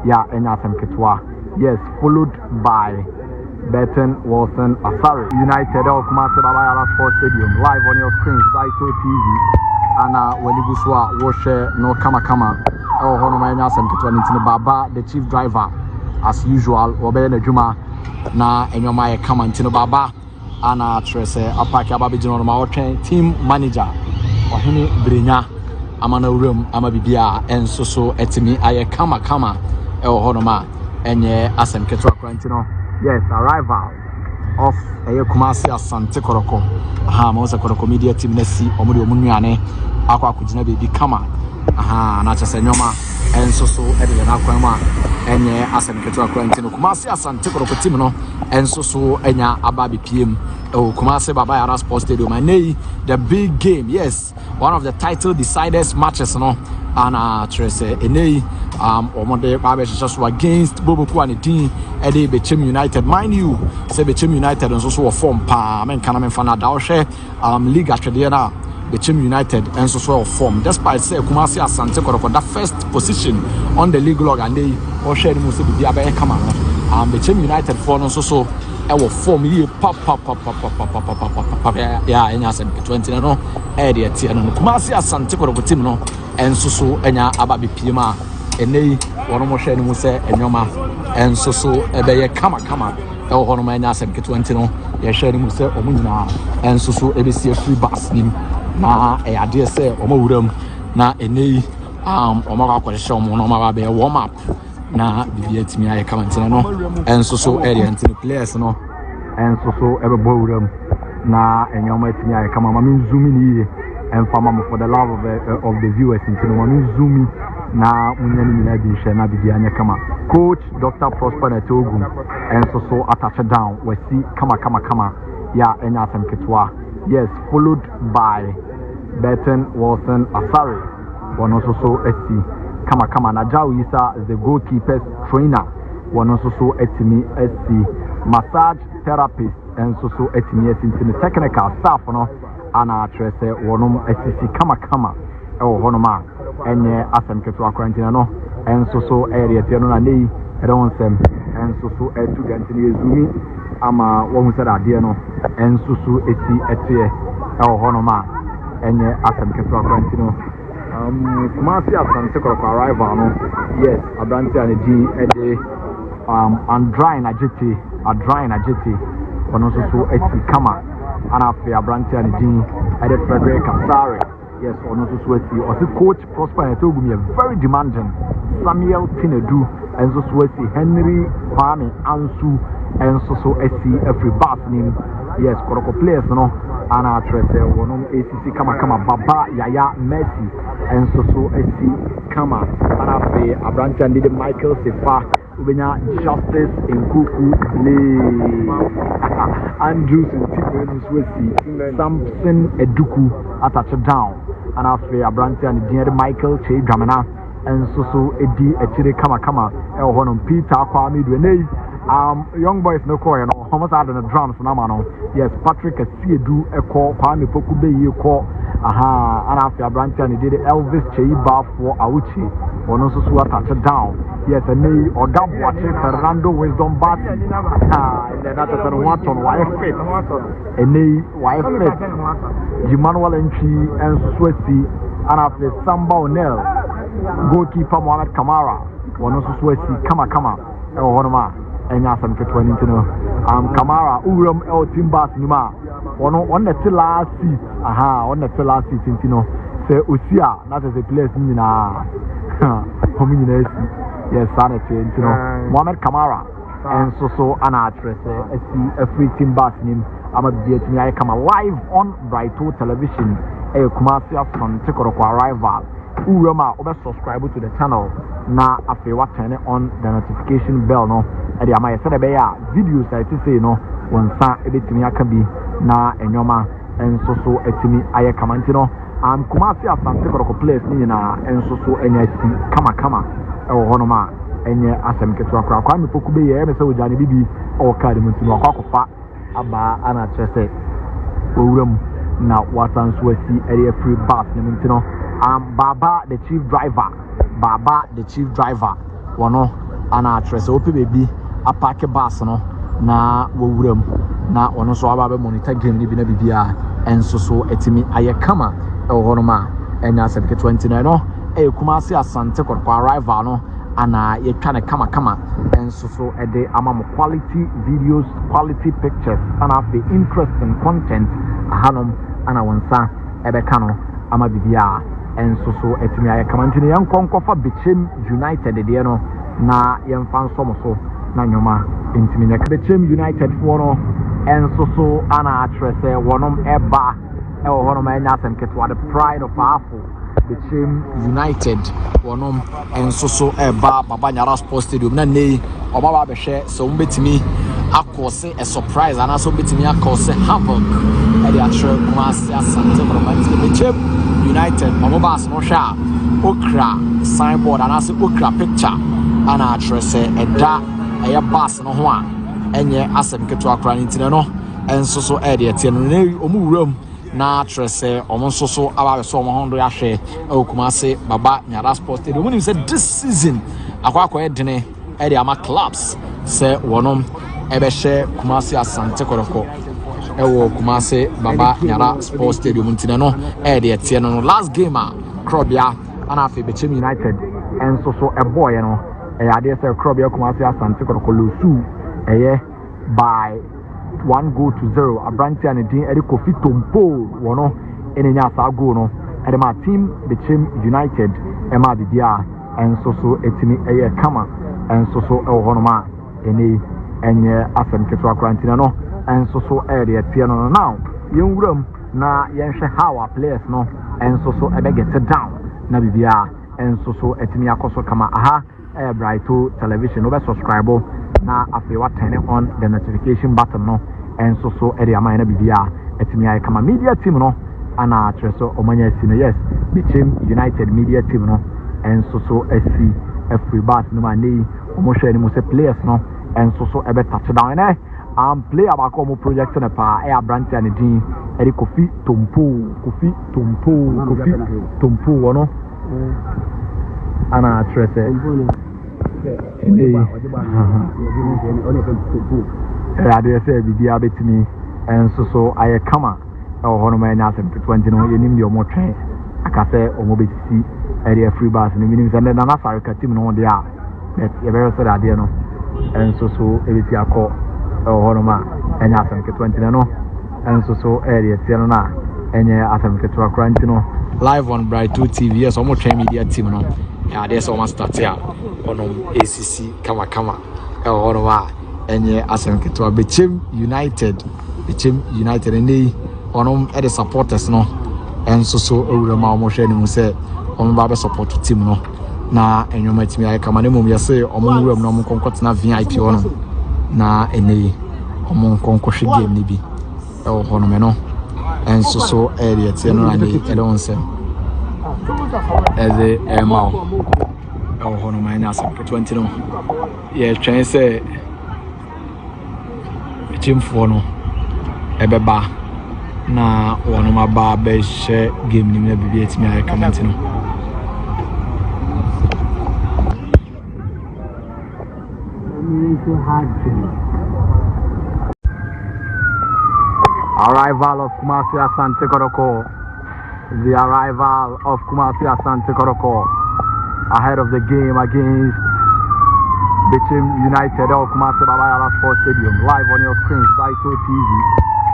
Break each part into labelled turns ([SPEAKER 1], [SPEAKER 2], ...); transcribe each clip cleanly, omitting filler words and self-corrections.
[SPEAKER 1] yeah enya Asante Kotoko. Yes, followed by Bechem Utd United Kumasi Baba Sports Stadium live on your screens Brighton TV and when you go so watch no kama hono ma enya Asante Kotoko ntino Baba the chief driver as usual obey na dwuma na enyoma ye kama ntino Baba ana trese apaki ababe jino ma otwen team manager ohene brenya amana urum ama bibia enso so etimi aye kama hono ma enye Asante Kotoko ntino. Yes, arrival of Kumasi Asante Kotoko. Mo se Kotoko media team nesi omudi omunuane akwa kujina baby kama na chese nyoma enso so ede na kwanma enye Asante Kotoko ntino Kumasi Asante Kotoko team no enso so enya ababi pm Kumasi Baba Sports Stadium and the big game. Yes, one of the title deciders matches no and Trace Enei Omode Babe just against Bobo Kwanidin Eddie Bechem United. Mind you, say Bechem United and also a form pa men kana men fana daoshe league atwediana Bechem United and so form despite say Kumasi Asante Kotoko that first position on the league log and they all share the most be abe kama Bechem United for no so our form here pop yeah enya Asante Kotoko no e de tie no Kumasi Asante Kotoko team no enso so enya ababe pima enei wono mo hwe ni mu se enyoma enso so ebeye kama e ho no ma enya Asante Kotoko no ye hwe ni mu se omunyina enso so ebesi free bus nim na e ade se omawuram na enei omo akwahye omo no ma ba warm up na bibia timi aye kama ntene no enso so area ntene players no enso so ebebo wuram na enyoma timi aye kama ma zoom ni and for the love of the viewers into the zoom na munyani na bi hwe na bibia anya kama coach Dr. Prosper Netogum and so attach down we see kama yeah enya Asante Kotoko. Yes, followed by Bechem Utd one also so eti kama na Jaw Isa is the goalkeeper's trainer one also so etimi eti massage therapist and so etimi into the technical staff no ana trese wonum asisi kama honoma enye Asante Kotoko quarantine no enso so area tie no na nei edonsem enso so etu gantini ezumi ama wo hu ade no enso so eti etie honoma enye Asante Kotoko quarantine no Kumasi Asante Kotoko arrival no. Yes, abranti and di ede and dry na jeti ono so eti kama ana fe abranti and di ede Frederick Asare. Yes, ono so eti o coach Prosper Netogum very demanding Samuel Tinedu and so eti Henry Kwame Ansu and so eti every bus name. Yes, Kotoko players no ana trese wonom ACC kama Baba Yaya Messi and so eti kama ana fe abranti and di Michael Sefa ubenya Justice Nkuku le Andrews and Tipen Swesi Samson Eduku attach down and afe abranti and di Michael Che Dramana and so edi etire kama honum Peter Kwame Dwene young boys no call no almost had the drums na no. Yes, Patrick Asiedu eko Kwame Pokube ye ko and after abranti and did Elvis Cheiba for Auchi one also so attach down. Yes, and they or that watching Fernando Wisdom Batty and then that's a one on wife fit and they wife fit Emmanuel entry and Swesi and after Samba O'Neill goalkeeper Mohamed Kamara one also Swesi kama honoma enya Asante Kotoko no Kamara uram el timbas nima on the last seat on the last seat intino say Osia that is a place nyina hominina yes sanity intino Mohamed Kamara and so ana address a free timbas nim ama bia timi ay kama live on Brighton television Kumasi Asante Kotoko arrival urama obe subscribe to the channel na afi wa turn on the notification bell no e dey am say be ya videos I say no wonsa ebetimi aka bi na enyoma enso so etimi aye kamanti no Kumasi Asante Kotoko place ni na enso so enya si kama e wo hono ma enye Asante Kotoko akwa me pokube ye me se ojane bibi o card mu ntino akwa aba ana chese owuram na watan so asi area free bus ni ntino Baba the chief driver wono ana atrese ope baby apake bus no na wowuram na ono so aba be monitor game ni bi na bibia enso so etimi aye kama e wo no ma enya Asante 29 no e Kumasi Asante Kotoko arrival no ana ye twa ne kama enso so e de amam quality videos, quality pictures ana fe interesting content ahanom ana wonsa e be ka no ama bibia enso so etimi aye kama ntine yankonkofa Bechem United de no na yemfa nso so na nyoma ntimi nya Bechem United for no enso so ana atrese wonom eba e wo hono ma nya Asante the pride of Afo Bechem United wonom enso so eba baba nyara sports stadium na nei obaba be hwe so mbetimi akose a surprise ana so mbetimi akose havoc e dey atre Kumasi Asante Kotoko Bechem United omobas no sha okra signboard ana so okra picture ana atrese eda eye bus no ho a enye Asante Kotoko ntine no enso so e dey tie no nei omuwuram na atrese omonso so aba so omohondo ya hwe Kumasi baba nyara sports stadium when say this season akwa edene e dey ama clubs say wonom e be hye Kumasi Asante Kotoko e wo Kumasi baba nyara sports stadium ntine no e dey tie no last game a Krobia ana fe Bechem United enso so e boy no e ade say Krobia Kumasi Asante Kotoko losu eye by 1-0 Abranti and Dean Eddie Kofi Tompo wono enya sa goal no e de ma team Bechem United e ma bibia enso so etimi eye kama enso so e ho no ma eni enye Asante Kotoko ntine no enso so e de tie no now yenwuram na yenhwe how our players no enso so e be get down na bibia enso so etimi akoso kama aha Brighto television no be subscribe na afi wa turn on the notification button no enso so area man na bibia etimi ay kama media team no ana atreso omanya si no yes Bechem United media team no enso so asi free bus no man nei omo hwe ni mo se players no enso so ebe touchdown na play abako mo project na pa e Abranti and Dean eri Kofi Tompo wono ana atrese ade say bibia betimi enso so aye kama e ho no ma nya Asante 20 no yenim de omo twen akase omo betisi area free bus no minim say na nasare ka team no de a e be so ade no enso so ebeti akọ e ho no ma enya Asante 20 no enso so area tie no na enya Asante Kotoko no live on Brighto TV yes omo twen media team no ya dey so ma start here onom ACC kama e ho no ma enye Asante Kotoko Bechem United nei onom e the supporters no enso so owurama omo hwe ni mu se omo ba be support team no na enyoma timi ay kama ne mum yese omo wuram no omo konkotena VIP ono na enei omo konkohwe game ni bi e ho no me no enso so area tie no ani e don se eze emao e ho no ma nya Asante 20 no ye twen se Bechem no ebeba na wono maba be hye game ni na bibia etimi ay comment no arrival of Kumasi Asante Kotoko. The arrival of Kumasi Asante Kotoko ahead of the game against Bechem United of Kumasi Baba Sports Stadium live on your screens Brighto TV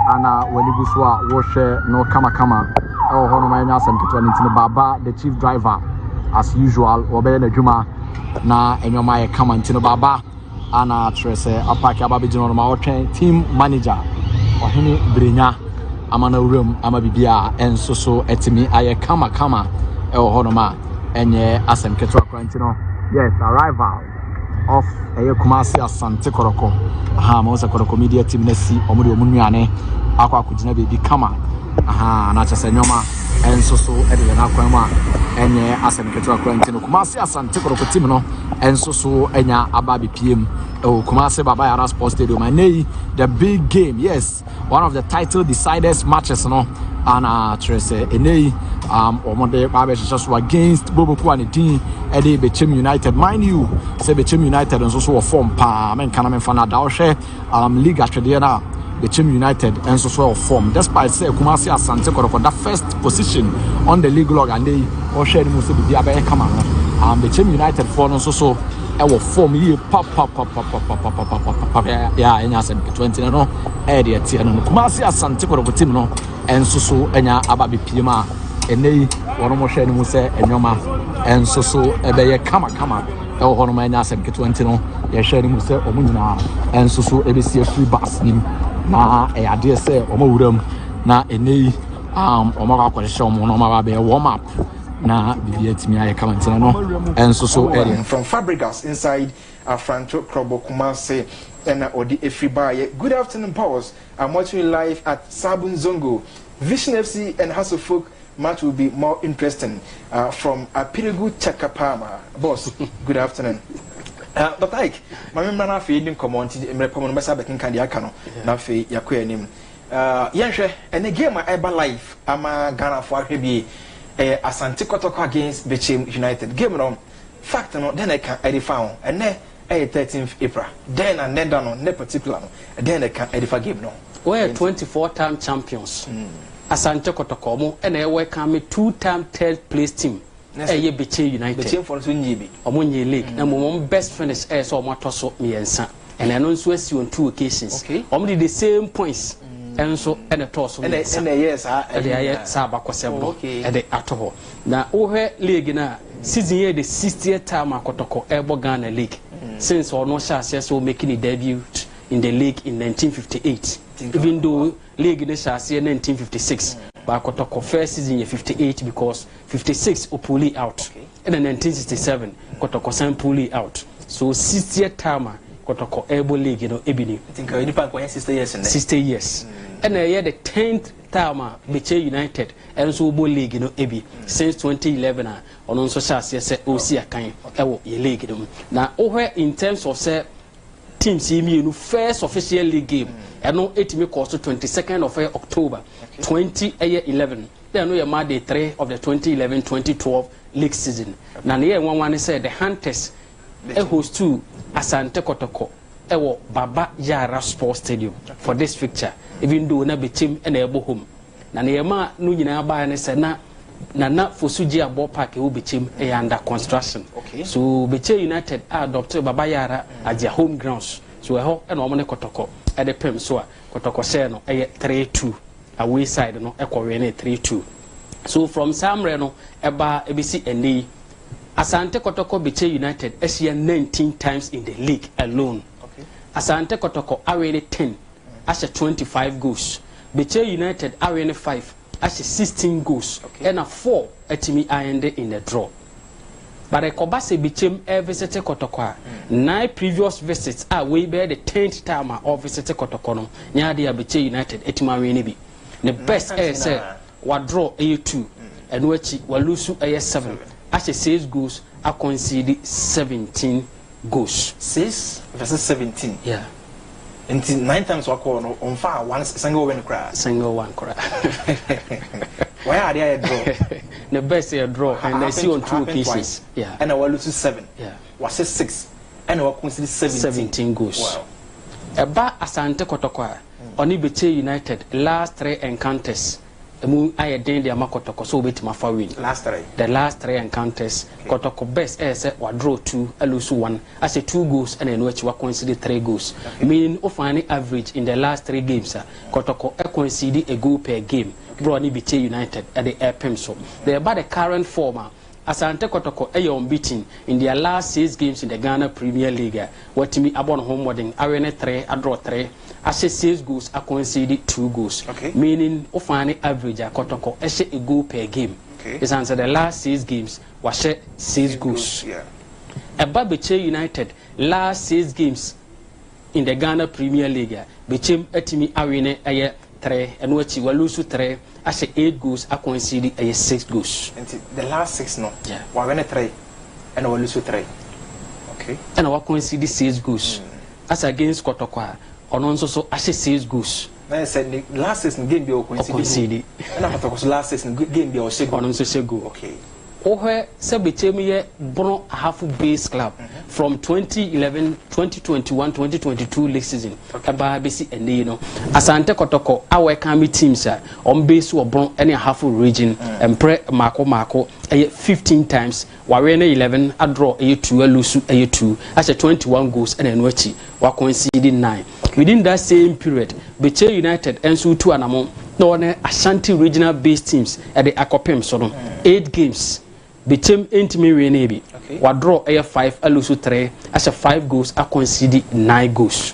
[SPEAKER 1] and when you go watch no kama oh hono ma nya Asante Kotoko Baba the chief driver as usual obey na djuma na enyoma ye kama ntino Baba ana trese apaki ababe no ma otwen team manager ohene brenya amana urum amabibia enso so etimi aye kama e hono ma enye Asante Kotoko ntino yes arrival of Kumasi Asante Kotoko mo se Kotoko media team na si omo de omo nuane akwa akugina be bi kama na chese nyoma enso so e de na kwan ma enye Asante Kotoko ntino Kumasi Asante Kotoko team no enso so enya ababe piem Kumasi Baba Yara Sports Stadium and the big game yes one of the title deciders matches no ana trese enei omode babe so against Boboku and Dean Eddie Bechem United. Mind you, say Bechem United and so form pa men kana men fana da ohwe league atwede na Bechem United and so form despite say Kumasi Asante Kotoko that first position on the league log and they ohwe ni mo se bibia be kama Bechem United for no so our form here pop yeah enya 20 no area tie no Kumasi Asante Kotoko team no enso so enya aba bepiem enei wono mo hwe ni mu se enwoma enso so ebeye kama e wo hono ma enya 20 no ye hwe ni mu se omunyina enso so ebesi free bus nim na e ade se omawuram na enei omaga akwahye omo no ma ba be warm up na bibia timi aye kama ntina no enso so area
[SPEAKER 2] from Fabregas inside Asante Kotoko Kumasi and Odi Efribaye. Good afternoon, Powers. I'm watching you live at Sabun Zongo. Vision FC and Hasselfolk match will be more interesting. From Apirigu Chakapama. Boss, good afternoon. Dr. Ike, my member na fe dim community emre pomo besa bekin kan dia kano na fe yakwa anim. Yenhwe and the game eba live ama Ghana for ahwe bi Asante Kotoko against Bechem United. Game no fact no then I can edify and 13th April. Then and then no particular no. Then I can edify game no.
[SPEAKER 3] We're 24-time champions. Asante Kotoko mo and I welcome 2-time third place team. Bechem United.
[SPEAKER 2] Bechem for Sunyibi.
[SPEAKER 3] Omonye league. Na mo best finish so mo toso miensa. And I know so on 2 occasions.
[SPEAKER 2] Okay.
[SPEAKER 3] Did the same points. And so and a toss and
[SPEAKER 2] yes
[SPEAKER 3] Sabakosem okay. At the Atoho. Now over league na season year the 60th time Kotoko Ebo Ghana League. Since or no chance so making a debut in the league in 1958. Even though league in the chassis in 1956. But Kotoko first season year 58 because 56 Opuli out. Okay. And then 1967 Kotoko Sampuli out. So 60th time Kotoko Ebo League, Ebony. I think you depend 60 years. 60 years. And the 10th time Bechem United and so Bo League, Ebi since 2011 on also chassis say OC kind ye league. Now over in terms of say team see first official league game and no 8 course to 22nd of October 2011. Then we are day 3 of the 2011-2012 league season. Now the year one said the Hunters host to Asante Kotoko ewo Baba Yara Sports Stadium for this fixture. Even though na Bechem and ebo home. Na yema no nyina ba ne se na Fosuji Abo Park e wo Bechem under construction.
[SPEAKER 2] Okay.
[SPEAKER 3] So Bechem United adopted Baba Yara as their home grounds. So ho e no mo Kotoko e de pem so a Kotoko share no e 3-2 away side no e ko we ne 3-2. So from Samre no eba ebisi eni Asante Kotoko Bechem United Asia 19 times in the league alone.
[SPEAKER 2] Okay.
[SPEAKER 3] Asante Kotoko already 10 Asha 25 goals. Bechem United already 5 Asha 16 goals.
[SPEAKER 2] Okay.
[SPEAKER 3] And a 4 atimi ended in the draw. But Ekobase Bechem visited Kotoko. 9 previous visits are way by the 10th time of visited Kotoko no. Nyadi Bechem United etima winibi. The best say wa draw A2 and wachi wa lose A7. Asha 6 goals are conceded 17 goals.
[SPEAKER 2] 6 versus 17.
[SPEAKER 3] Yeah.
[SPEAKER 2] Until 9 times we call on far one single win cry.
[SPEAKER 3] Single one cry.
[SPEAKER 2] Why are they a draw?
[SPEAKER 3] The best a draw and I see on 2 occasions. Yeah.
[SPEAKER 2] And I will lose 7.
[SPEAKER 3] Yeah.
[SPEAKER 2] Was 6 and I will concede 17
[SPEAKER 3] goals.
[SPEAKER 2] Wow.
[SPEAKER 3] Eba Asante Kotoko oni Bechem United last 3 encounters. Emu aye den dia Kotoko so beti ma fa win. The last 3 encounters okay. Kotoko best say wa draw 2 lose 1 as a 2 goals and then we concede 3 goals okay. Meaning of an average in the last 3 games Kotoko concede a goal per game okay. Bro ni Bechem United at the airpem so they about the current form Asante Kotoko unbeaten in their last 6 games in the Ghana Premier League. What me abon home wedding arena 3 a draw 3 as 6 goals I conceded 2 goals
[SPEAKER 2] okay.
[SPEAKER 3] Meaning of an average Kotoko a goal per game
[SPEAKER 2] okay.
[SPEAKER 3] It's answer the last 6 games was 6 goals
[SPEAKER 2] yeah.
[SPEAKER 3] About Bechem United last 6 games in the Ghana Premier League Bechem etimi arena 3 and what you lose 3 as 8 goals I conceded 6 goals.
[SPEAKER 2] And the last 6 no.
[SPEAKER 3] Yeah.
[SPEAKER 2] We win 3 and we lose 3. Okay.
[SPEAKER 3] And I conceded 6 goals. As against Kotoko on also so as 6 goals.
[SPEAKER 2] I said the last season game be coincide. And I thought last season game be Osego.
[SPEAKER 3] On Osego.
[SPEAKER 2] Okay.
[SPEAKER 3] Ohe se Bechem ye Bono half base club from 2011, 2021, 2022 league season. Aba besi ene you know. Asante Kotoko our kami teams on base or Bono any half region and pre Marco 15 times. Warene 11 a draw a 2 a lose a 2 as a 21 goals and enwechi wa conceding 9. Within that same period, Bechem United and so 2 anamo no one Ashanti regional based teams at the Akopem so 8 games. Bechem Utd Renebi. Wa draw a 5 a lose 3 as a 5 goals a concede 9 goals.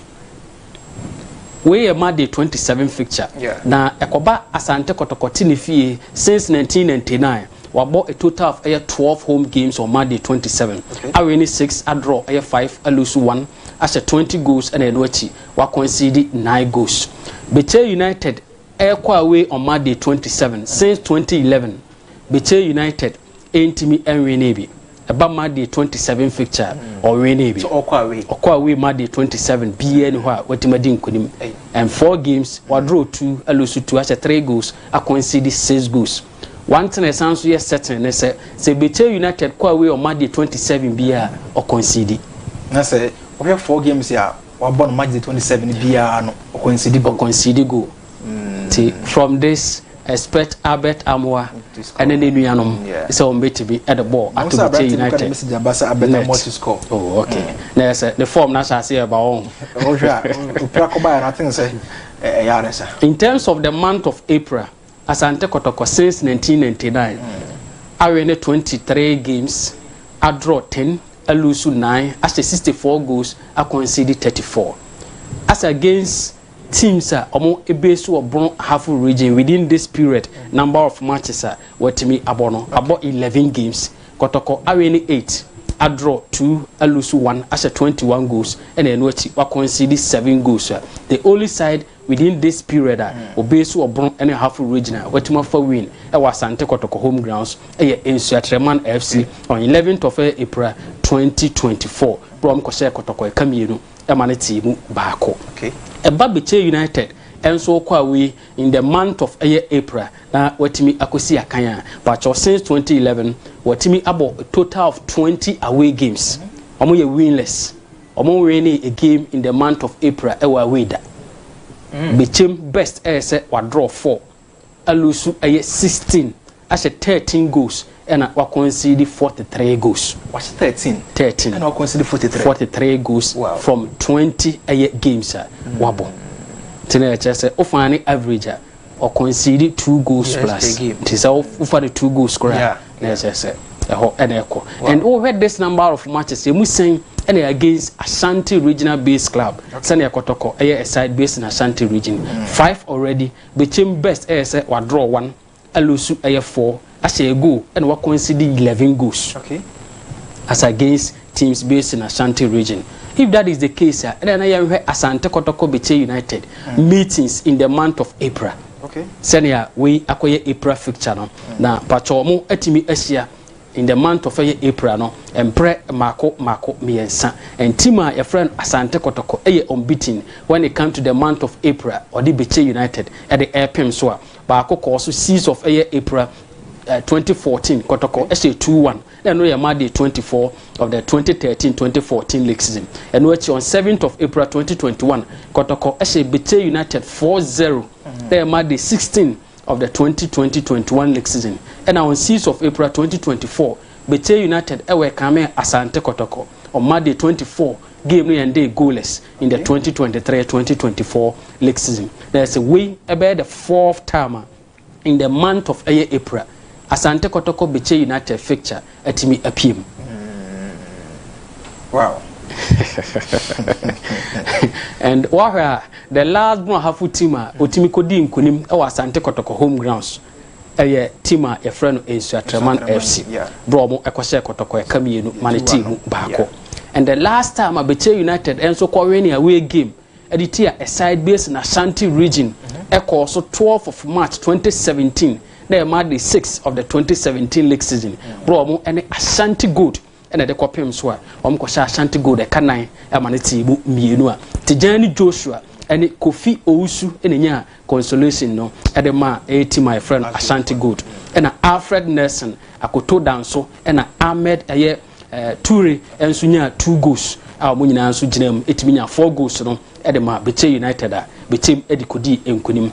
[SPEAKER 3] We are mad 27 fixture. Na ekoba Asante Kotoko fie since 1999. We bought a total of 12 home games on Monday 27. I win 6, I draw 5, I lose 1, as a 20 goals and enwechi. We concede 9 goals. Bechem United away on Monday 27 since 2011. Bechem United Intimi Renebi. About Monday 27 fixture or Renebi.
[SPEAKER 2] So Okwa
[SPEAKER 3] away Monday 27 BN what kunim. And 4 games, we draw 2, I lose 2, as a 3 goals, I concede 6 goals. One thing I sound so certain, they say Bechem United kwa away on Monday 27 BR or concede.
[SPEAKER 2] I say we have 4 games here. We born Monday 27 BR no
[SPEAKER 3] concede go. From this expect Albert Amwa and then Nuyanum so on BTB at the ball at Bechem United. Oh, okay. There's the form that's I say about in terms of the month of April, Asante Kotoko since 1999, I win 23 games, I draw 10, I lose 9, as the 64 goals, I concede 34. As against teams among a base or brown half region within this period, number of matches were to me about 11 games. Kotoko I win 8, I draw 2, I lose 1, as a 21 goals, and then I concede 7 goals. The only side within this period or base or brown any half region what to for win was Asante Kotoko home grounds in Suatreman FC on 11th of April 2024. Brom Koshe Kotoko Kamino Emaneti Bako.
[SPEAKER 2] Okay.
[SPEAKER 3] A Bechem United and so we in the month of April now what me akosi akanya but since 2011 what me about a total of 20 away games omo ye winless omo winning a game in the month of April away that Bechem best say wa draw 4 a lose 16 as a 13 goals and wa concede 43 goals.
[SPEAKER 2] What's 13 and I concede
[SPEAKER 3] 43 goals from 20 games wabo. Tena say ofani average or concede 2 goals plus. It is all for the 2 goals score. Let's say and over this number of matches you must saying any against Ashanti regional base club. Sanya Kotoko a side based in Ashanti region. 5 already. Bechem best say wa draw 1, a lose 4, as a goal and wa concede 11 goals.
[SPEAKER 2] Okay.
[SPEAKER 3] As against teams based in Ashanti region. If that is the case, then I have Asante Kotoko Bechem United meetings in the month of April.
[SPEAKER 2] Okay.
[SPEAKER 3] Sanya we acquire April fixture no. Na pachomo etimi asia in the month of April no and pre Marco miensa and Tima your friend Asante Kotoko unbeaten when it comes to the month of April or the Bechem United at the airpim so Bako also seas of April 2014 Kotoko SA 2-1 then we are Monday 24 of the 2013-2014 league season and which on 7th of April 2021 Kotoko SA Bechem United 4-0 they are Monday 16 of the 2020-21 league season and on 6th of April 2024 Bechem United ewe kame Asante Kotoko on Monday 24 game and day goalless in the 2023-2024 league season. There's a way about the 4th time in the month of April Asante Kotoko Bechem United fixture at me appeam.
[SPEAKER 2] Wow.
[SPEAKER 3] And where the last one half team Otimi Kodi Nkunim Asante Kotoko home grounds. A team a friend is Suatreman FC. Bromo Ekose Kotoko Kamienu Maniti Bako. And the last time Bechem United and so Korean away game editia a side base in Ashanti region. Echo so 12th of March 2017. They made the 6th of the 2017 league season. Bromo and Ashanti good. And the copim swa Kosha Ashanti good a canine Amaniti Mienua. Tijani Joshua any Kofi Owusu enya consolation no edema team my friend Asante Good and Alfred Nelson akoto danso and Ahmed Toure enso nya 2 goals a mo nyina nso ginam etimi nya 4 goals no edema Bechem United a Bechem edikodi enkunim.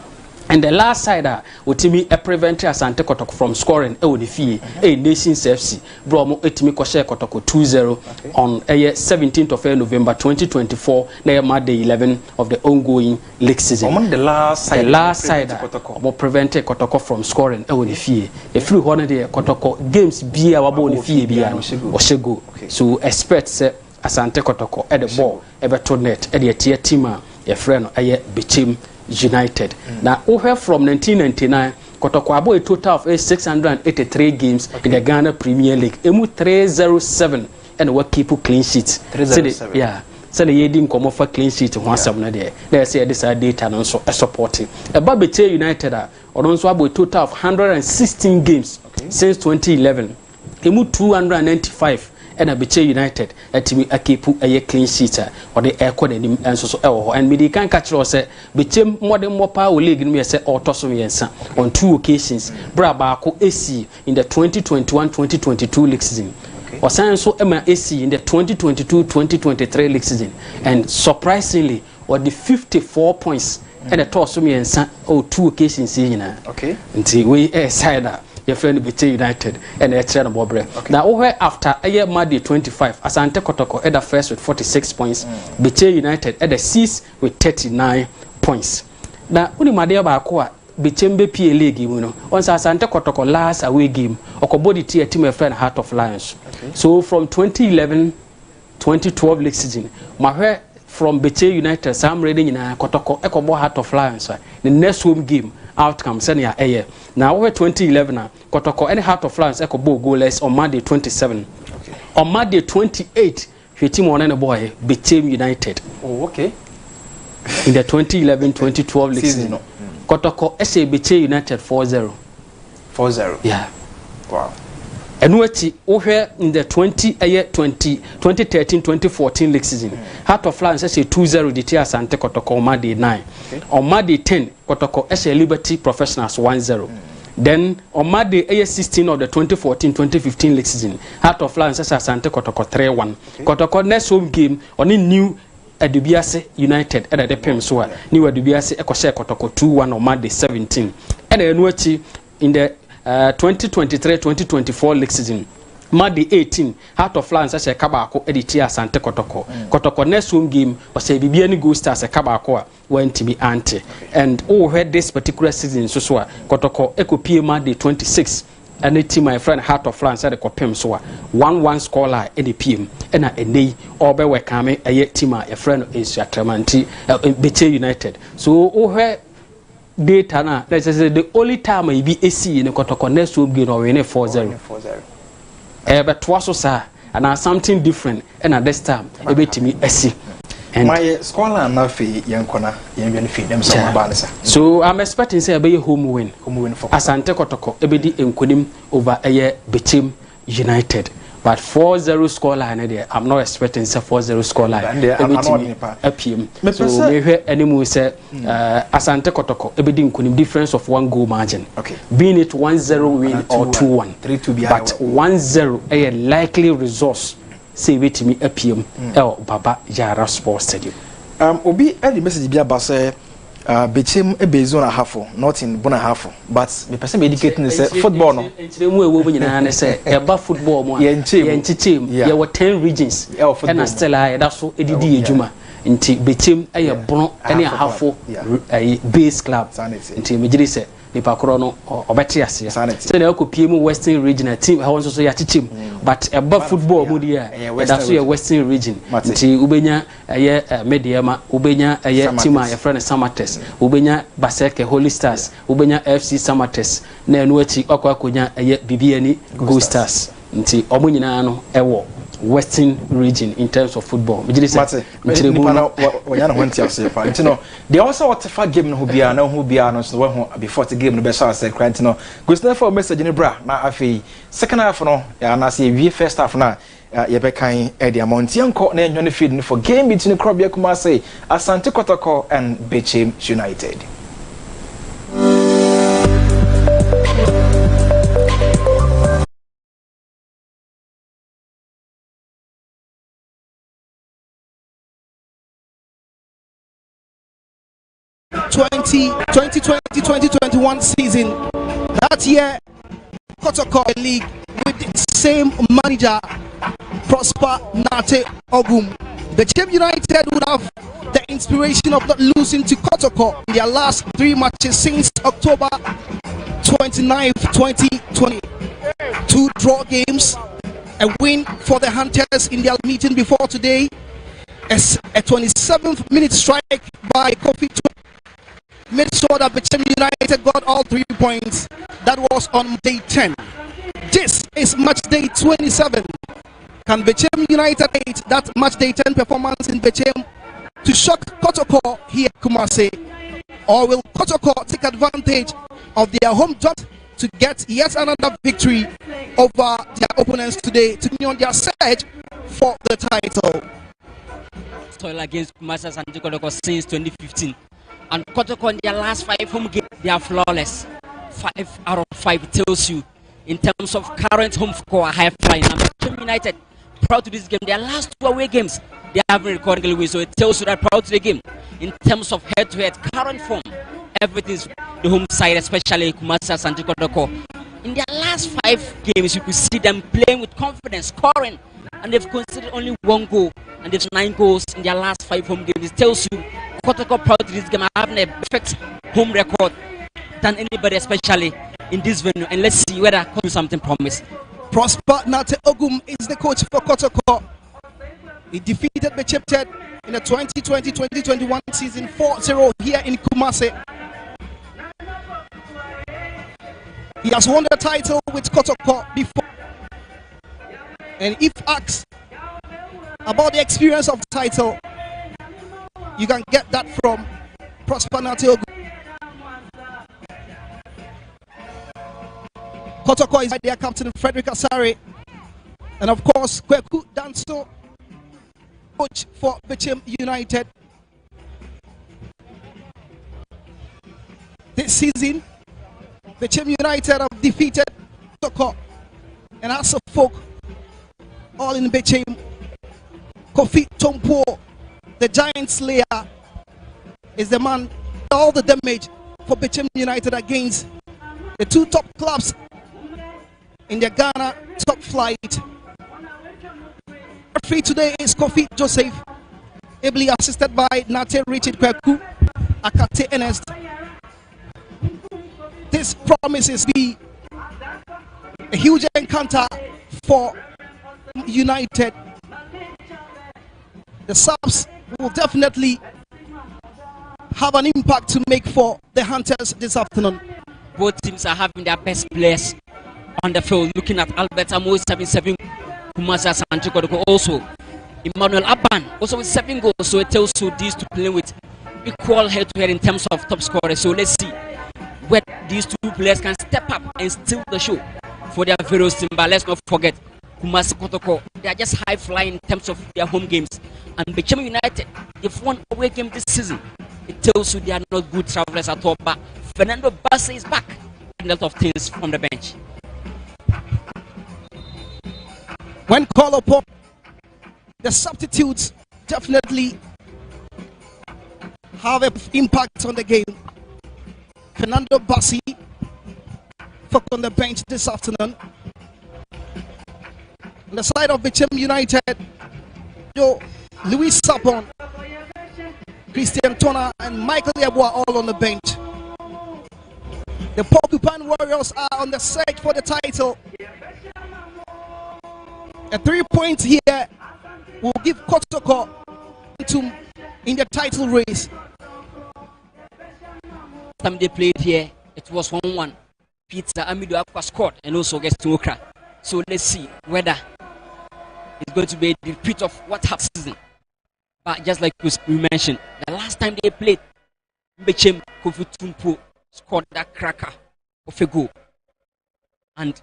[SPEAKER 3] And the last side otimi prevent Asante Kotoko from scoring the fee Nations FC bro etimi ko share Kotoko 2-0 on 17th of November 2024 na day 11 of the ongoing league season.
[SPEAKER 2] On the last side
[SPEAKER 3] Kotoko prevent Kotoko from scoring the fee e free one dey Kotoko games bia wabo the fee bia no go so expect Asante Kotoko at the ball ebeto net e the team a friend Bechem United. Now, over from 1999, Kotoko abo a total of 683 games in the Ghana Premier League. Emu 307 and what keep clean sheets. 307. Yeah. So the year come off a clean sheet once there. They say this data and also supporting. About Bechem United also abo a total of 116 games since 2011. Emu 295. And Bechem United etimi akepu clean sheet or the air code and so and me can catch us Bechem modern mopa league no say otoso yensa on 2 occasions bra baako AC in the 2021-2022 league season or so Emma AC in the 2022-2023 league season and surprisingly or the 54 points and the toss yensa 2 occasions
[SPEAKER 2] okay
[SPEAKER 3] until we side your friend Bechem United and a trend bobre. Now over after a year Monday 25, Asante Kotoko at the first with 46 points, Bechem United at the 6th with 39 points. Now uni madia bakoa Bechem PA League you know. Once Asante Kotoko last away game, okobodi team a friend Heart of Lions. So from 2011-2012 league season, my from Bechem United, Sam reading in Kotoko Ekobo Heart of Lions. The next home game outcome senior aye. Now over 2011 Kotoko any Heart of Lions Ekobo goalless on Monday 27. On Monday 28, team on any boy Bechem United.
[SPEAKER 2] Oh, okay.
[SPEAKER 3] In the 2011-2012 league season. Kotoko SA Bechem United 4-0.
[SPEAKER 2] 4-0.
[SPEAKER 3] Yeah.
[SPEAKER 2] Wow.
[SPEAKER 3] And we over in the 2013-2014 league season. Heart of Lions SA 2-0 the Asante Kotoko on Monday 9. On Monday 10, Kotoko SA Liberty Professionals 1-0. Then on Monday 16 of the 2014-2015 league season, Heart of Lions SA Asante Kotoko 3-1. Kotoko next home game on the new Adubiase United at the Bechem so new Adubiase Ekoshe Kotoko 2-1 on Monday 17. And then in the 2023-2024 league season, Monday 18, Heart of Lions as a Kabako editia Asante Kotoko. Kotoko next home game was a Bibiani Ghost as a Kabako went to be anti. And heard this particular season, so Kotoko Eko PA Monday 26. And the team my friend Heart of Lions at the Copem so 1-1 score line in the PM and a day or be welcome a team a friend is Tramanti Bechem United. So heard data na let's say the only time I be AC in the Kotoko next home game or win 4-0. But twice or and something different and at this time a bit to me AC. And
[SPEAKER 2] my scholar na fe yankona yan fe dem so balance.
[SPEAKER 3] So I'm expecting say be home win for Asante Kotoko ebedi enkonim over Bechem United. But 4-0 scoreline there, I'm not expecting say 4-0 scoreline. So maybe anymore say Asante Kotoko ebedi enkonim difference of 1 goal margin.
[SPEAKER 2] Okay.
[SPEAKER 3] Being it 1-0 win or 2-1. 3-2 but 1-0 a likely resource say wait me APM Baba Yara Sports Stadium.
[SPEAKER 2] Obi any message be about say Bechem e based on a half not in bona half but me person educating say football no
[SPEAKER 3] we nyina say eba football mo ye team ye were 10 regions and still that's so edidi ejuma nti Bechem e bono any half base club nti me gire say nipa koro no obeti ase say na akopie mu Western regional team ha wonso so ya chichim but eba football mu dia that's so Western region nti ubenya mediama ubenya team a friend Samates ubenya Baseke Holy Stars ubenya FC Samates na enu achi akonya Bibiani Go Stars nti omo nyina no ewo Western region in terms of football. They also want to fight game no bia no who bia no so before the game no be so said no go for message ni bra na afi second half no ya na say we first half na
[SPEAKER 2] Yebekai Eddie Montian Court name on the field for game between Krobia Kumase, Asante Kotoko and Bechem United.
[SPEAKER 4] Twenty 2021 season. That year, Kotoko League with its same manager, Prosper Nate Ogum. Bechem United would have the inspiration of not losing to Kotoko in their last 3 matches since October 29th, 2020. 2 draw games, a win for the Hunters in their meeting before today, as a 27th minute strike by Kofi made sure that Bechem United got all 3 points. That was on day 10. This is match day 27. Can Bechem United hit that match day 10 performance in Bechem to shock Kotoko here at Kumase? Or will Kotoko take advantage of their home job to get yet another victory over their opponents today to be on their search for the title?
[SPEAKER 5] Toil against Kumase Asante Kotoko since 2015. And Kotoko in their last 5 home games, they are flawless. 5 out of 5 tells you in terms of current home score, high flying. And Bechem United, proud to this game, their last 2 away games, they haven't recorded win. So it tells you that proud to the game. In terms of head-to-head current form, everything's the home side, especially Kumase Asante Kotoko. In their last 5 games, you could see them playing with confidence, scoring, and they've conceded only 1 goal, and they've 9 goals in their last 5 home games. It tells you Kotoko proud to this game, having a perfect home record than anybody, especially in this venue. And let's see whether do something promise.
[SPEAKER 4] Prosper Nate Ogum is the coach for Kotoko. He defeated Bechem in the 2020-2021 season 4-0 here in Kumase. He has won the title with Kotoko before. And if asked about the experience of the title, you can get that from Prosper Nate Ogum. Kotoko is their captain, Frederick Asare. And of course, Kweku Danso, coach for Bechem United. This season, Bechem United have defeated Kotoko and Asa Folk, all in Bechem. Kofi Tompo, the Giant Slayer, is the man all the damage for Bechem United against the 2 top clubs in the Ghana top flight. Referee today is Kofi Joseph, ably assisted by Nate Richard Kweku, Akate Ernest. This promises to be a huge encounter for United. The subs will definitely have an impact to make for the Hunters this afternoon.
[SPEAKER 5] Both teams are having their best players on the field. Looking at Albert Amo 7-7, Kumase Asante Kotoko also. Emmanuel Aban also with 7 goals. So it tells you these 2 playing with equal head-to-head in terms of top scorers. So let's see where these 2 players can step up and steal the show for their various teams. But let's not forget Kumase Kotoko, they are just high flying in terms of their home games. And Bechem United, they've won away game this season. It tells you they are not good travelers at all. But Fernando Basse is back in a lot of things from the bench.
[SPEAKER 4] When called upon, the substitutes definitely have an impact on the game. Fernando Bassi on the bench this afternoon. On the side of Bechem United, Louis Sapon, Christian Tona, and Michael Yabua all on the bench. The Porcupine Warriors are on the search for the title. A 3 points here will give Kotoko in the title race.
[SPEAKER 5] Time they played here, it was 1-1. Peter Amido Aqua scored and also gets to Okra. So let's see whether it's going to be a repeat of what happened season. But just like we mentioned, the last time they played, Bechem Kofi Tumpo scored that cracker of a goal. And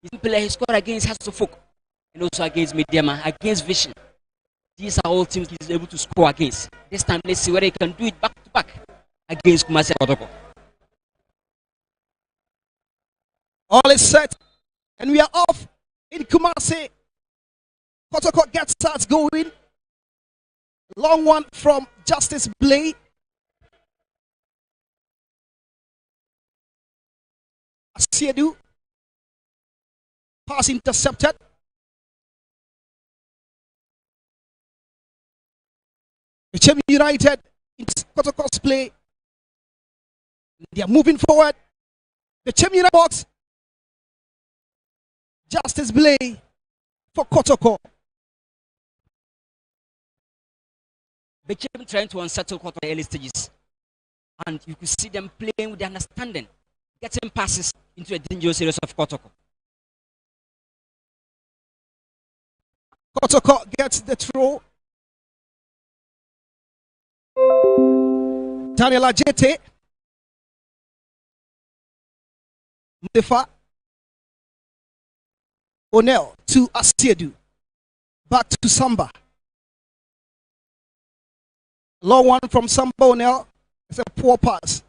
[SPEAKER 5] his player he scored against Hasselhoff and also against Mediama, against Vision. These are all teams he's able to score against. This time, let's see whether he can do it back to back against Kumasi Kotoko.
[SPEAKER 4] All is set, and we are off in Kumasi. Kotoko gets starts going. Long one from Justice Blay. Asiedu. Pass intercepted. Bechem United in Kotoko's play. They are moving forward. Bechem United box. Justice Blay for Kotoko.
[SPEAKER 5] Bechem trying to unsettle Kotoko in the early stages. And you could see them playing with the understanding, getting passes into a dangerous areas of Kotoko.
[SPEAKER 4] Kotoko gets the throw. Daniel Ajete. Mdefa. Onel to Asiedu. Back to Samba. Long one from Samba Onel. It's a poor pass.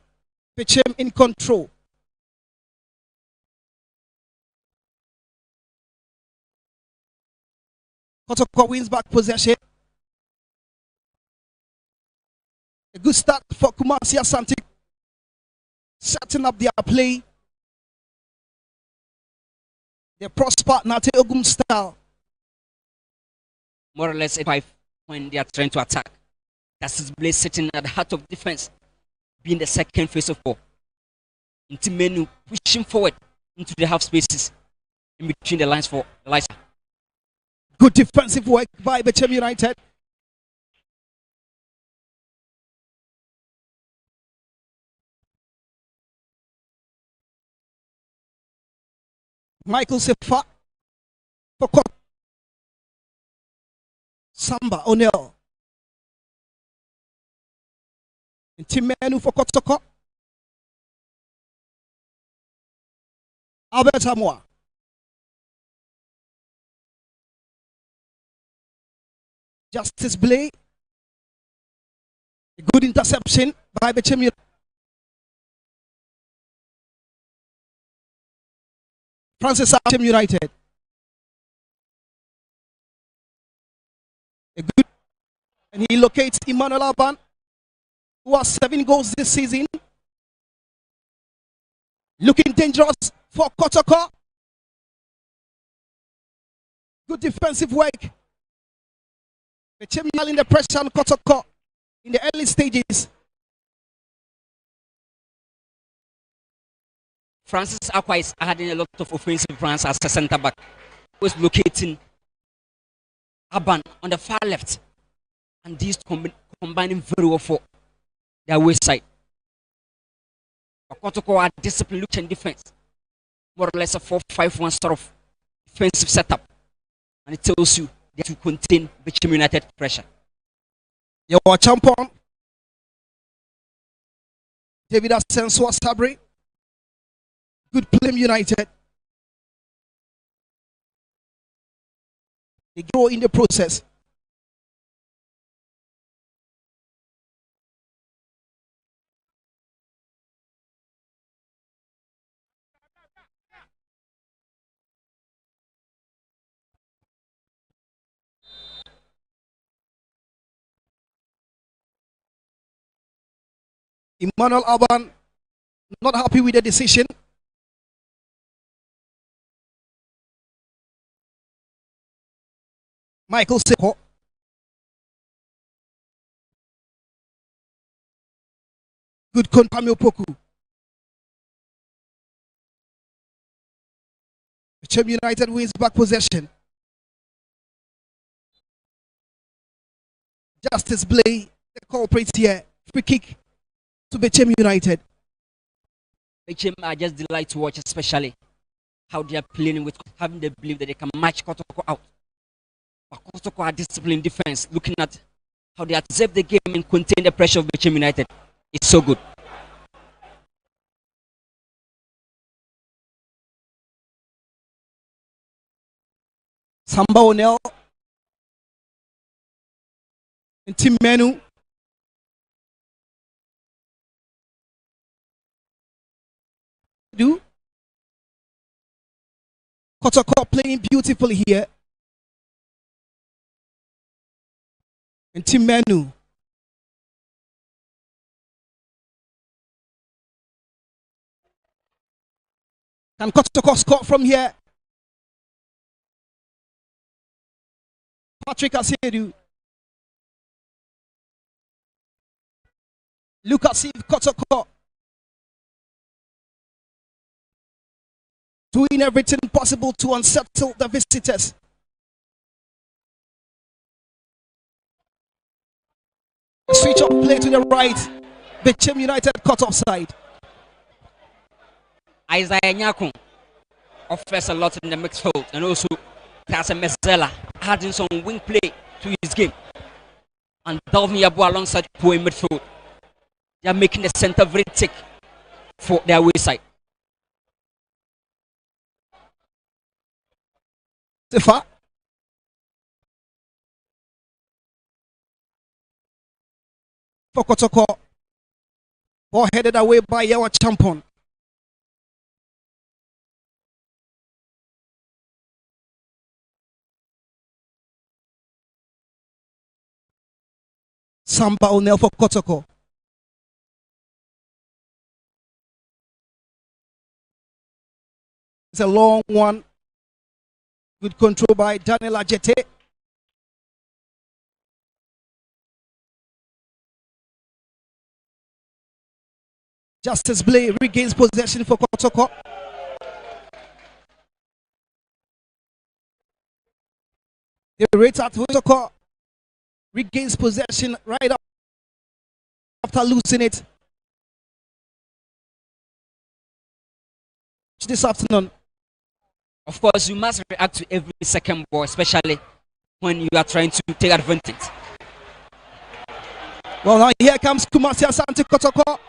[SPEAKER 4] Bechem in control. Kotoko wins back possession. A good start for Kumasi Asante. Setting up their play. They prosper Nate Ogum style.
[SPEAKER 5] More or less 5 when they are trying to attack. That's his Blaze sitting at the heart of defense, being the second face of ball. Into Menu pushing forward into the half spaces in between the lines for Elisha.
[SPEAKER 4] Good defensive work by Bechem United. Michael Sefa for Samba Onel. And Tim Menu for Kotoko. Albert Amwa. Justice Blay. A good interception by Bechem United. Francis Bechem United. A good, and he locates Emmanuel Alban, who has 7 goals this season. Looking dangerous for Kotoko. Good defensive work. Bechem in the pressure on Kotoko in the early stages.
[SPEAKER 5] Francis Akwa is adding a lot of offensive runs as a centre back, who is locating Aban on the far left, and these combining very well for their way side. Kotoko are disciplined look and defense, more or less a 4-5-1 sort of defensive setup, and it tells you that to contain Bechem United pressure.
[SPEAKER 4] Your champion, David Asenswa Sabri. Good play, United. They grow in the process. Emmanuel Alban not happy with the decision. Michael Seko. Good Konpamio Poku. Bechem United wins back possession. Justice Blay, the culprit here. Free kick to Bechem United.
[SPEAKER 5] Bechem are just delighted to watch, especially how they are playing with having the belief that they can match Kotoko out. But Kotoko are disciplined defense, looking at how they observe the game and contain the pressure of Bechem United. It's so good.
[SPEAKER 4] Samba O'Neill and Team Menu. Kotoko playing beautifully here. And Team Menu. Can Kotoko score from here? Patrick Asiedu. Look at if Kotoko doing everything possible to unsettle the visitors. Switch of play to the right. Bechem United cut offside.
[SPEAKER 5] Isaiah Nyakun offers a lot in the midfield, and also Tasa Mezela adding some wing play to his game. And Dalvin Yabo alongside Poe in midfield. They are making the center very thick for their way side.
[SPEAKER 4] Sifa. For Kotoko. Ball headed away by Yawa Champon. Samba O'Neill for Kotoko. It's a long one. Good control by Daniel Ajete. Justice Blay regains possession for Kotoko. The rate at Kotoko regains possession right after losing it this afternoon.
[SPEAKER 5] Of course, you must react to every second ball, especially when you are trying to take advantage.
[SPEAKER 4] Well, now here comes Kumasi Asante Kotoko.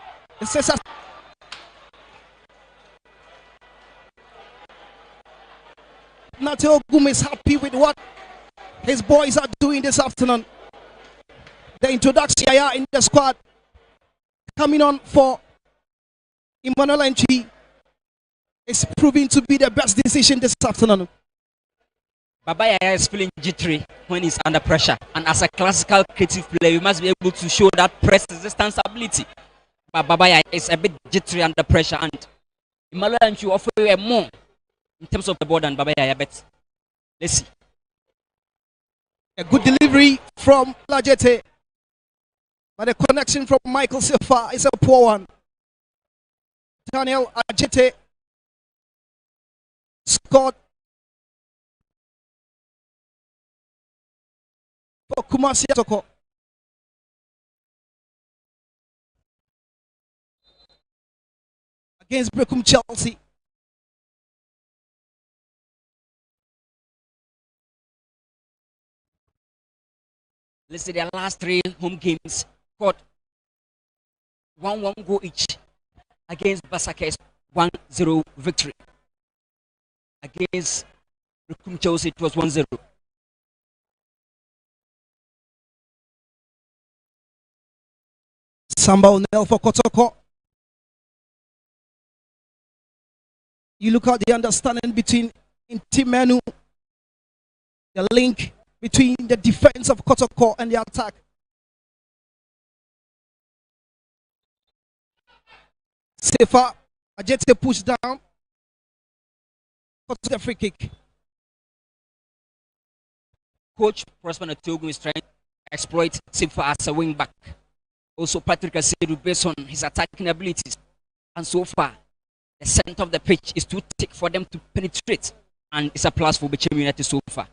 [SPEAKER 4] It says Nateo Gum is happy with what his boys are doing this afternoon. The introduction in the squad coming on for Emmanuel Entry is proving to be the best decision this afternoon.
[SPEAKER 5] Baba Yaya is feeling jittery when he's under pressure, and as a classical creative player, you must be able to show that press resistance ability. But Baba Yaya is a bit jittery under pressure, and Emmanuel Entry offer you more in terms of the ball than Baba Yaya. But let's see.
[SPEAKER 4] A good delivery from Lajete, but the connection from Michael Sifa is a poor one. Daniel Ajete scored for Kumasi Kotoko. Against Bechem Chelsea.
[SPEAKER 5] Let's see, their last 3 home games got 1-1 goal each. Against Basaka's 1-0 victory. Against Bechem Chelsea, it was 1-0.
[SPEAKER 4] Samba O'Neill for Kotoko. You look at the understanding between Intimenu, the link between the defense of Kotoko and the attack. Sefa Ajete push down. Kotoko free kick.
[SPEAKER 5] Coach Prosper Natogu is trying to exploit Sefa as a wing back. Also, Patrick Asedu based on his attacking abilities. And so far, the center of the pitch is too thick for them to penetrate. And it's a plus for Bechem United so far.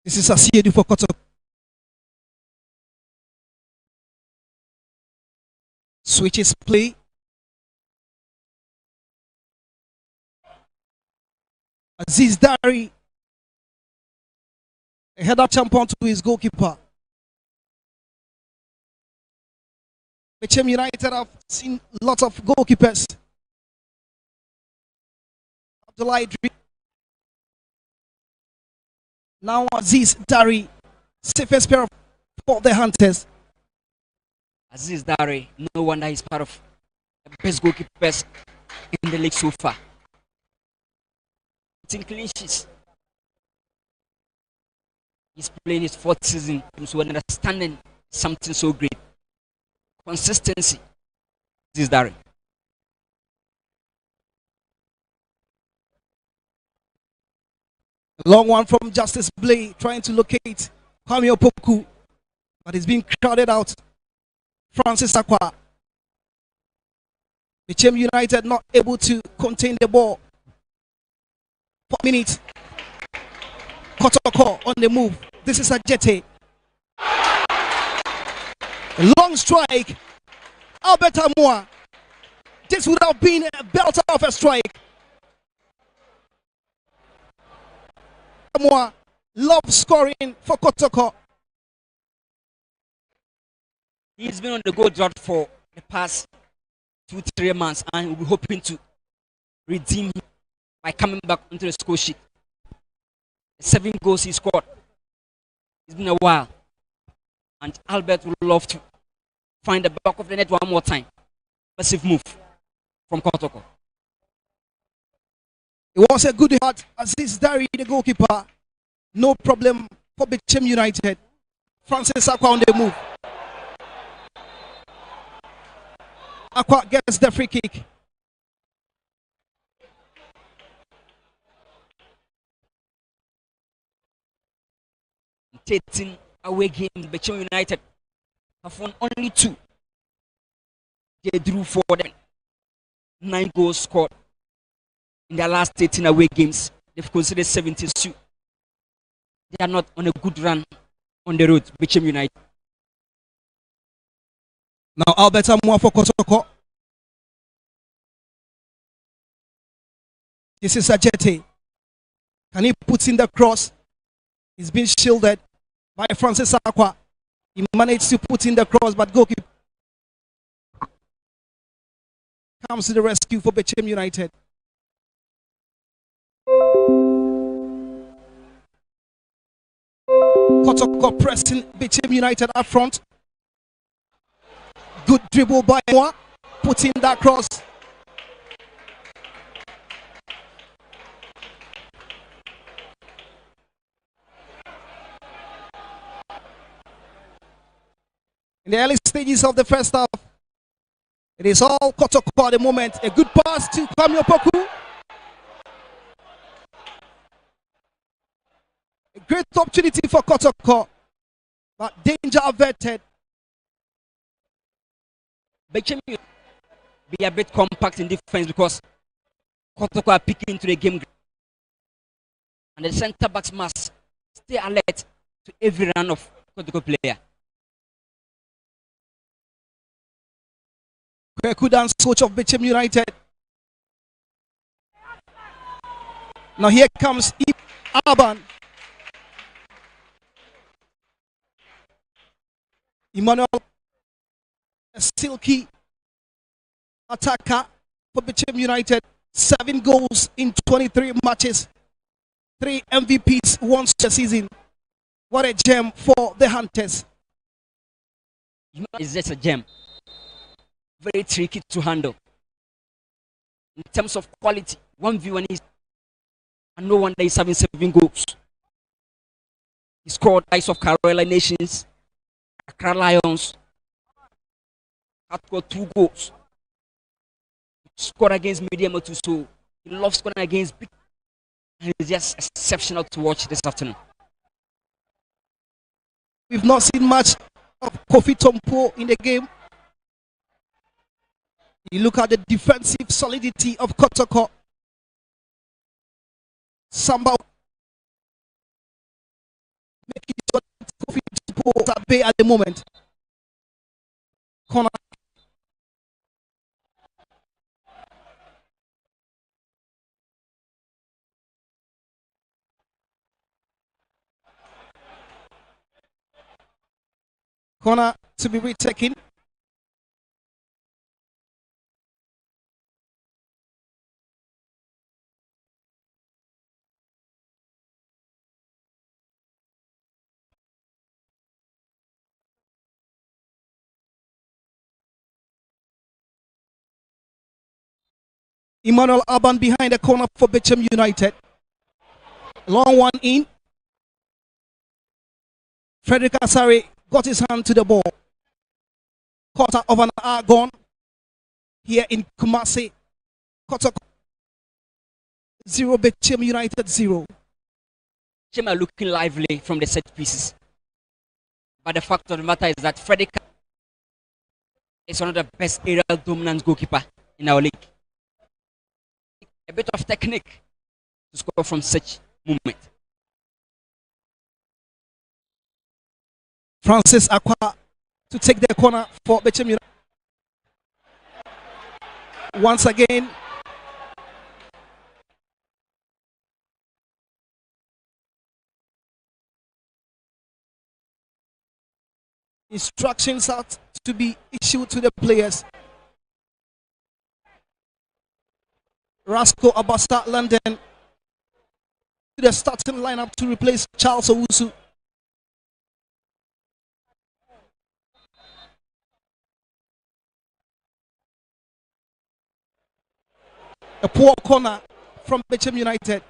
[SPEAKER 4] This is Asiedu for Kotoko. Switches play. Aziz Dari. A header champion to his goalkeeper. Bechem United have seen lots of goalkeepers July dream. Now Aziz Dari, safest pair for the Hunters.
[SPEAKER 5] Aziz Dari, no wonder he's part of the best goalkeepers in the league so far. It's in clean sheets. He's playing his fourth season, so understanding something so great. Consistency. Aziz Dari.
[SPEAKER 4] Long one from Justice Blay trying to locate Kwame Opoku, but he's being crowded out. Francis Akwa. Bechem United not able to contain the ball. 4 minutes. Kotoko on the move. This is Ajete. A long strike. Albert Amoa. This would have been a belt of a strike. Amoa love scoring for Kotoko.
[SPEAKER 5] He's been on the goal drought for the past 2-3 months, and we'll be hoping to redeem him by coming back into the score sheet. 7 goals he scored. It's been a while, and Albert would love to find the back of the net one more time. Massive move from Kotoko.
[SPEAKER 4] It was a good heart. Aziz Dari, the goalkeeper. No problem for Bechem United. Francis Akwa on the move. Akwa gets the free kick.
[SPEAKER 5] Taking away games, Bechem United have won only 2. They drew 4 them. 9 goals scored in their last 18 away games. They've considered 72. They are not on a good run on the road, Bechem United.
[SPEAKER 4] Now Albert Amoa for Kotoko. This is Ajete. Can he put in the cross? He's been shielded by Francis Akwa. He managed to put in the cross, but goalkeeper comes to the rescue for Bechem United. Kotoko pressing Bechem United up front. Good dribble by Moa, putting that cross. In the early stages of the first half, it is all Kotoko at the moment. A good pass to Kwame Opoku. A great opportunity for Kotoko, but danger averted.
[SPEAKER 5] Bechem be a bit compact in defense because Kotoko are picking into the game, and the centre backs must stay alert to every run of Kotoko player.
[SPEAKER 4] Kudan's coach of Bechem United. Now here comes Aban. Emmanuel, a silky attacker for Bechem United. 7 goals in 23 matches. 3 MVPs once a season. What a gem for the Hunters.
[SPEAKER 5] It's just a gem. Very tricky to handle. In terms of quality, 1v1 is, and no wonder he's having 7 goals. He scored Ice of Carolina Nations, Accra Lions, had got 2 goals. He scored against Medium too, so he loves scoring against big. And it's just exceptional to watch this afternoon.
[SPEAKER 4] We've not seen much of Kofi Tompo in the game. You look at the defensive solidity of Kotoko. Samba making sure that Kofi Tompo is at bay at the moment. Corner. Corner to be retaken. Emmanuel Aban behind the corner for Bechem United. Long one in. Frederick Asare got his hand to the ball. Quarter of an hour gone here in Kumasi. Kotoko 0, Bechem United 0.
[SPEAKER 5] Bechem are looking lively from the set pieces. But the fact of the matter is that Frederick is one of the best aerial dominant goalkeeper in our league. A bit of technique to score from such movement.
[SPEAKER 4] Francis Akwa to take the corner for Bechem United. Once again, instructions are to be issued to the players. Rasco Abasa London to the starting lineup to replace Charles Owusu. A poor corner from Bechem United.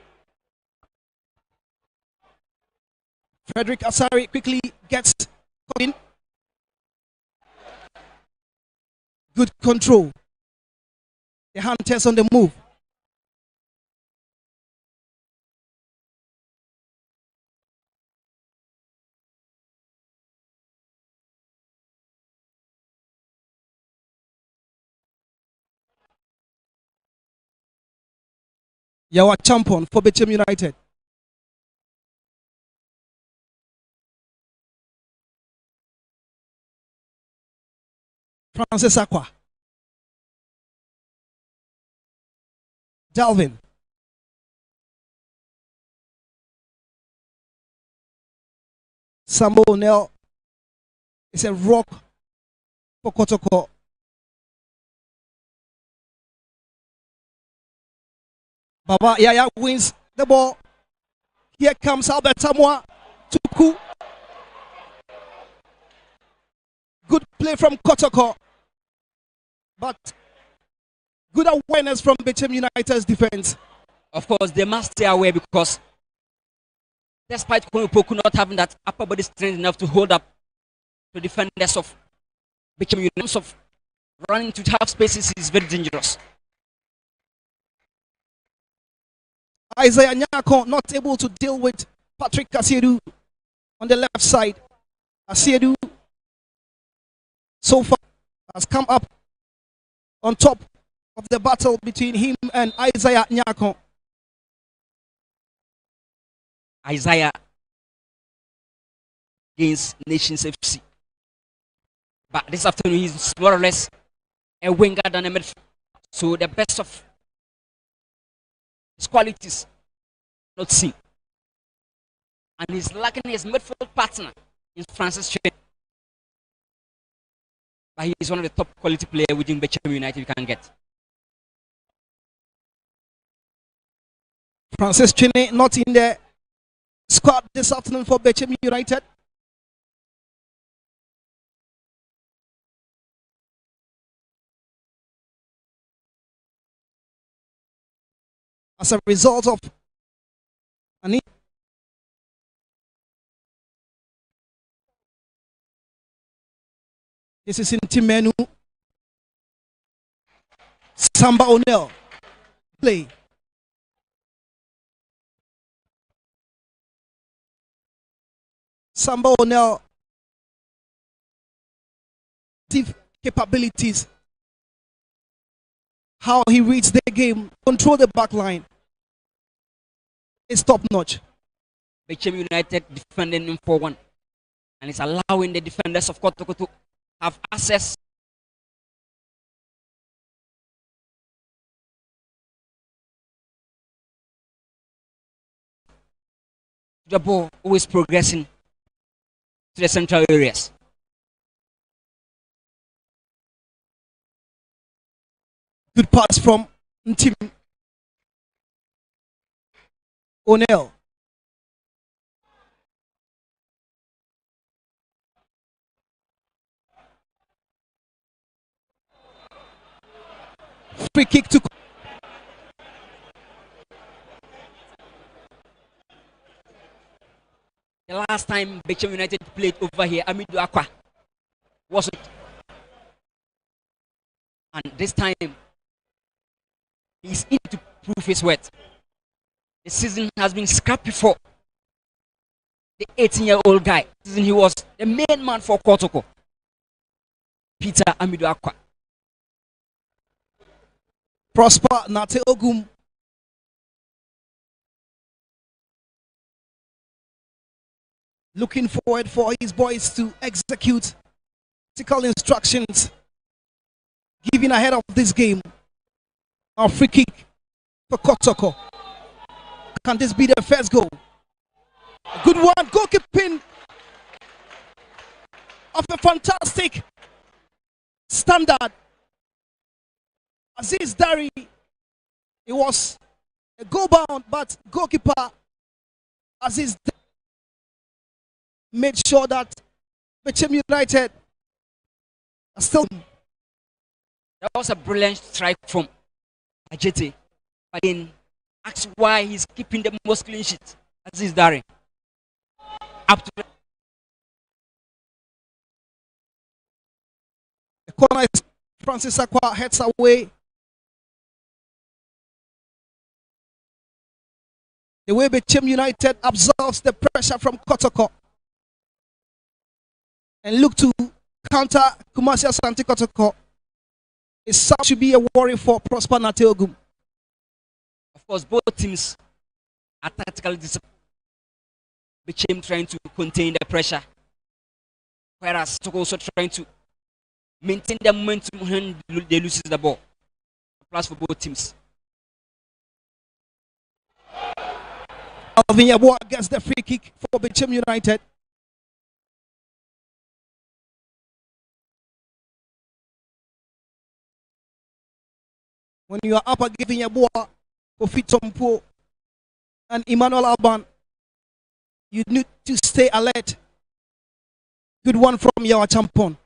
[SPEAKER 4] Frederick Asari quickly gets in. Good control. The Hunters on the move. Yawa champion for Bechem United. Francis Akwa. Dalvin. Sambo O'Neill is a rock for Kotoko. Baba Yaya wins the ball. Here comes Albert Samoa. Tuku. Good play from Kotoko. But good awareness from Bechem United's defense.
[SPEAKER 5] Of course, they must stay away because despite Konopoku not having that upper body strength enough to hold up to defenders of Bechem United, of running to half spaces is very dangerous.
[SPEAKER 4] Isaiah Nyako not able to deal with Patrick Asiedu on the left side. Asiedu so far has come up on top of the battle between him and Isaiah Nyako.
[SPEAKER 5] Isaiah against Nations FC. But this afternoon he's more or less a winger than a midfielder. So the best of his qualities not seen. And he's lacking his midfield partner in Francis Chen. But he is one of the top quality players within Bechem United you can get.
[SPEAKER 4] Francis Chine not in the squad this afternoon for Bechem United. As a result of this is in Timenu. Samba O'Neill play. Samba O'Neill capabilities. How he reads the game, control the back line. It's top notch.
[SPEAKER 5] Bechem United defending him 4-1. And it's allowing the defenders of Kotoko to have access to the ball, always progressing to the central areas.
[SPEAKER 4] Good pass from Ntim. O'Neill. Free kick to
[SPEAKER 5] The last time Bechem United played over here, Amidu Aqua was it. And this time, he's in to prove his worth. The season has been scrappy for the 18-year-old guy. This season he was the main man for Kotoko. Peter Amidu Aqua.
[SPEAKER 4] Prosper Nate Ogum. Looking forward for his boys to execute tactical instructions given ahead of this game. Our free kick for Kotoko. Can this be the first goal? A good one. Goalkeeping of a fantastic standard. Aziz Dari. It was a goal bound, but goalkeeper Aziz Dari made sure that Bechem United are still.
[SPEAKER 5] That was a brilliant strike from Ajete. But then ask why he's keeping the most clean sheet. Aziz Dari. Up to
[SPEAKER 4] the corner is Francis Akwa heads away. The way Bechem United absorbs the pressure from Kotoko and look to counter Kumasi Asante Kotoko is should be a worry for Prosper Nateogum.
[SPEAKER 5] Of course, both teams are tactically disciplined. Bechem trying to contain the pressure, whereas Kotoko also trying to maintain the momentum when they lose the ball. Plus for both teams.
[SPEAKER 4] Alvin Yabua gets the free kick for Bechem United. When you are up giving Yabua for Fitompo and Emmanuel Alban, you need to stay alert. Good one from your champion.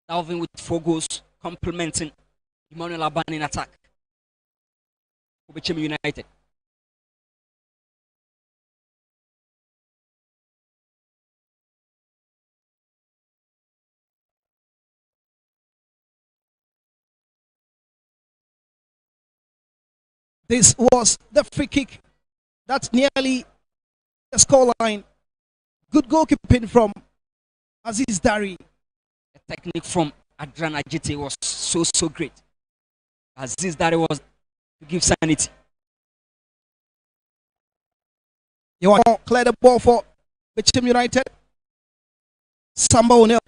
[SPEAKER 5] Alvin with 4 goals, complementing Emmanuel Alban in attack for Bechem United.
[SPEAKER 4] This was the free kick. That's nearly the scoreline. Good goalkeeping from Aziz Dari.
[SPEAKER 5] The technique from Adran Ajite was so great. Aziz Dari was to give sanity.
[SPEAKER 4] You want to clear the ball for Bechem United. Samba O'Neil.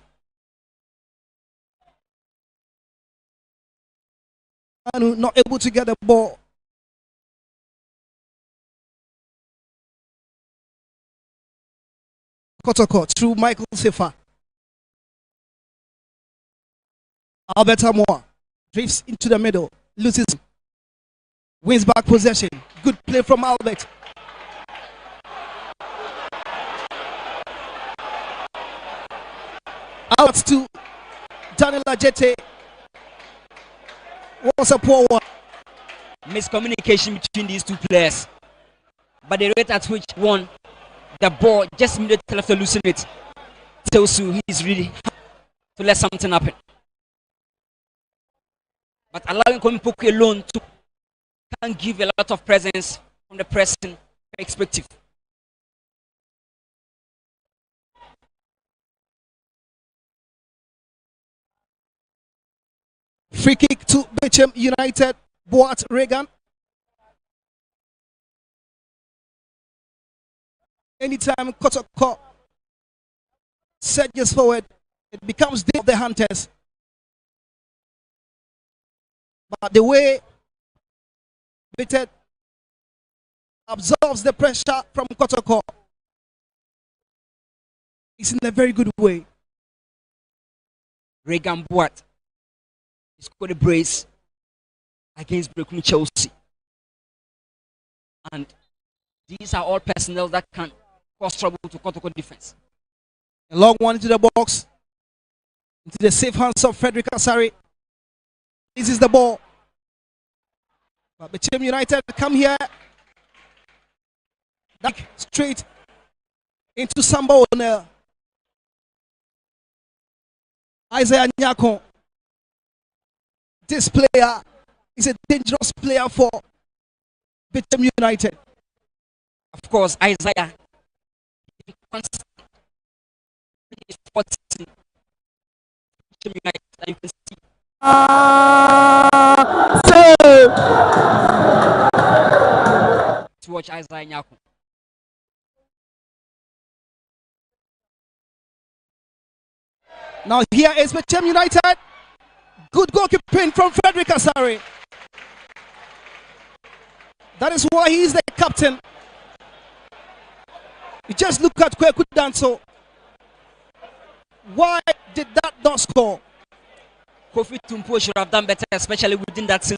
[SPEAKER 4] And not able to get the ball. Kotoko through Michael Sefa. Albert Amoa drifts into the middle, loses, wins back possession. Good play from Albert. Out to Daniel Ajete. Was a poor one.
[SPEAKER 5] Miscommunication between these two players. But the rate at which one the ball just immediately after losing it tells you he's really to let something happen. But allowing Komipoku alone to can give a lot of presence from the pressing perspective.
[SPEAKER 4] Free kick to Bechem United. Boat Reagan. Anytime Kotoko surges forward, it becomes the hunters. But the way Bechem absorbs the pressure from Kotoko is in a very good way.
[SPEAKER 5] Reagan Boat is got a brace against Bechem Chelsea. And these are all personnel that can cause trouble to Kotoko defense.
[SPEAKER 4] A long one into the box. Into the safe hands of Frederick Asari. This is the ball. But Bechem United come here. Back straight into Samba O'Neill. Isaiah Nyako. This player is a dangerous player for Bechem United.
[SPEAKER 5] Of course, Isaiah is 14. Bechem United, you can see. To watch Isaiah Nyako.
[SPEAKER 4] Now here is Bechem United. Good goalkeeping from Frederick Asare. That is why he is the captain. You just look at Kweku Danso. Why did that not score?
[SPEAKER 5] Kofi Tumpo should have done better, especially within that scene.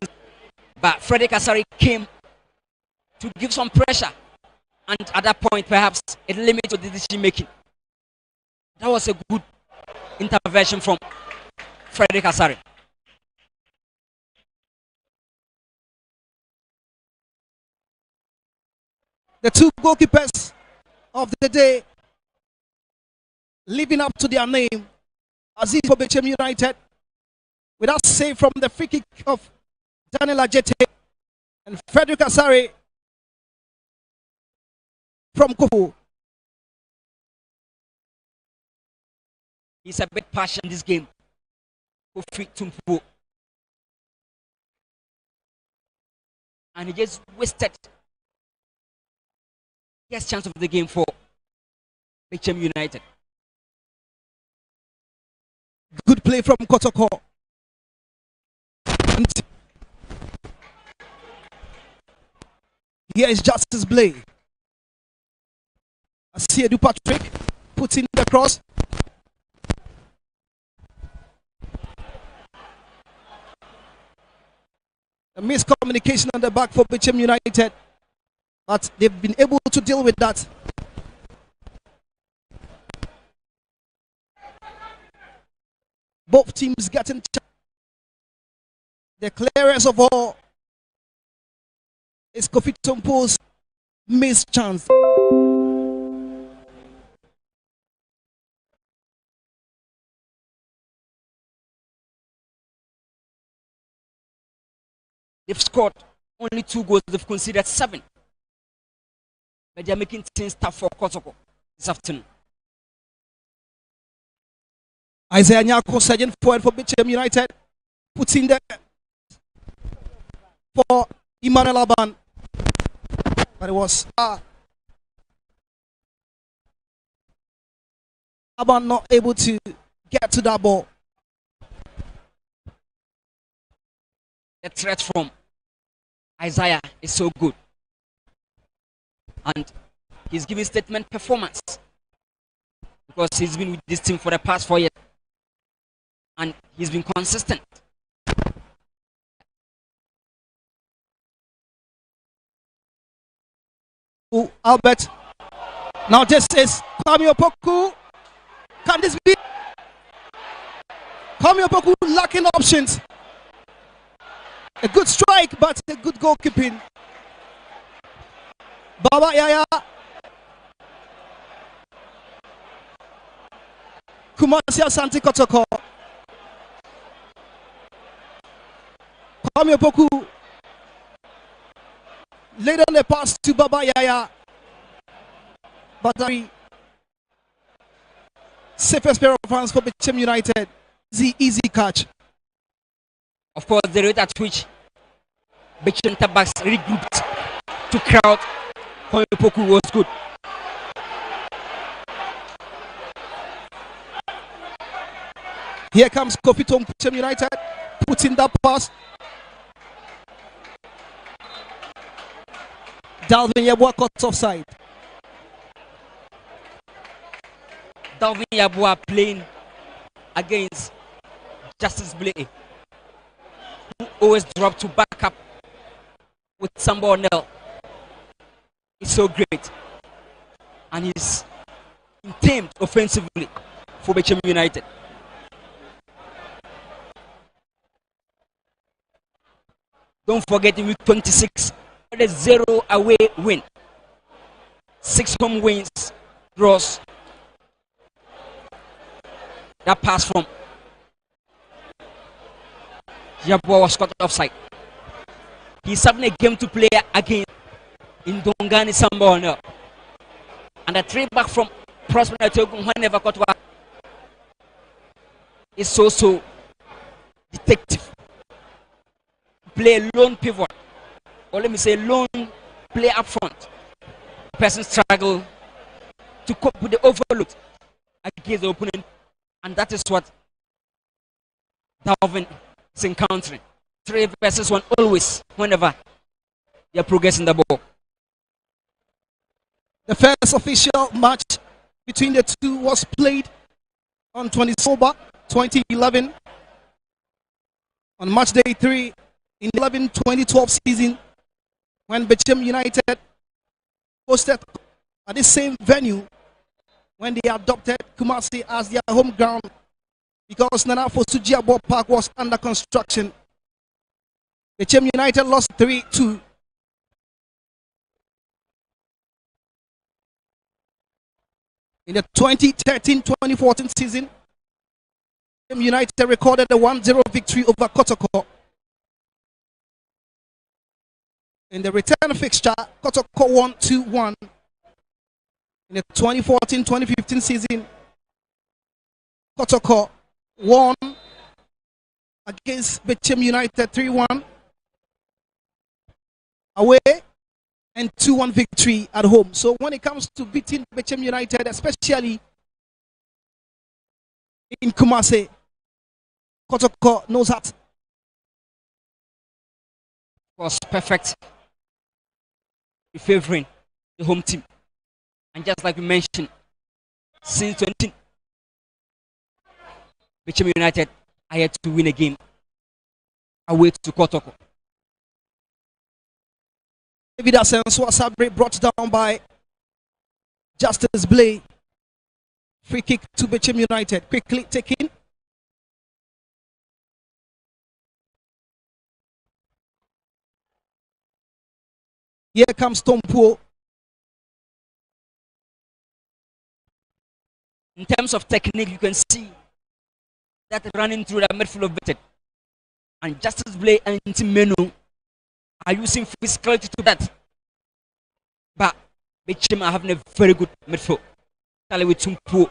[SPEAKER 5] But Frederick Asare came to give some pressure. And at that point, perhaps it limited the decision making. That was a good intervention from Frederick Asare.
[SPEAKER 4] The two goalkeepers of the day living up to their name. Aziz for Bechem United with that save from the free kick of Daniel Ajete, and Frederick Asare from Kofu.
[SPEAKER 5] He's a bit passionate in this game. Kofi Tumpo. And he just wasted his chance of the game for Bechem United.
[SPEAKER 4] Good play from Kotoko. Here is Justice Blay. Asiedu Patrick puts in the cross. A miscommunication on the back for Bechem United, but they've been able to deal with that. Both teams getting the clearest of all is Kofi Tumpo's missed chance.
[SPEAKER 5] They've scored only 2 goals. They've conceded 7. But they're making things tough for Kotoko this afternoon.
[SPEAKER 4] Isaiah Nyako, surgeon forward for Bechem United, puts in there for Emmanuel Aban. But it was Aban not able to get to that ball.
[SPEAKER 5] The threat from Isaiah is so good. And he's giving statement performance. Because he's been with this team for the past 4 years. And he's been consistent.
[SPEAKER 4] Oh, Albert. Now this is Kwame Opoku. Can this be? Kwame Opoku lacking options. A good strike, but a good goalkeeping. Baba Yaya. Kumasi Asante Kotoko. Kwame Opoku laid on the pass to Baba Yaya. Batari. Safest pair of hands for Bechem United. Easy catch.
[SPEAKER 5] Of course, the rate at which Bechem Tabaks regrouped to crowd Kwame Opoku was good.
[SPEAKER 4] Here comes Kofi Tumpo, Bechem United, puts in that pass. Dalvin Yabua cuts offside.
[SPEAKER 5] Dalvin Yabua playing against Justice Blay, who always drop to back up with Samba O'Neill. It's so great. And he's tamed offensively for Bechem United. Don't forget in week 26, the 0 away win. 6 home wins, draws that pass from Yabwa was caught offside. He's having a game to play again in Dongani Sambona. And the trade back from Prosperity whenever caught is so detective. Play lone pivot. Or let me say lone play up front. Person struggle to cope with the overload against the opponent. And that is what Dalvin is encountering. 3 versus 1 always, whenever you're progressing the ball.
[SPEAKER 4] The first official match between the two was played on 20 October 2011 on match day 3 in the 2012 season when Bechem United hosted at the same venue when they adopted Kumasi as their home ground because Nana Fosujiabo Park was under construction. Bechem United lost 3-2. In the 2013-2014 season, Bechem United recorded a 1-0 victory over Kotoko. In the return fixture, Kotoko won 2-1. In the 2014-2015 season, Kotoko won against Bechem United 3-1 away and 2-1 victory at home. So when it comes to beating Bechem United, especially in Kumasi, Kotoko knows that.
[SPEAKER 5] Was perfect. Favoring the home team. And just like we mentioned, since 20, Bechem United are yet to win a game away to Kotoko.
[SPEAKER 4] David Asenso Asabre brought down by Justice Blay. Free kick to Bechem United. Quickly taken. Here comes Tompo.
[SPEAKER 5] In terms of technique, you can see that running through the midfield of Bechem. And Justice Blay and Timenu are using physicality to that. But Bechem are having a very good midfield. With Tompo.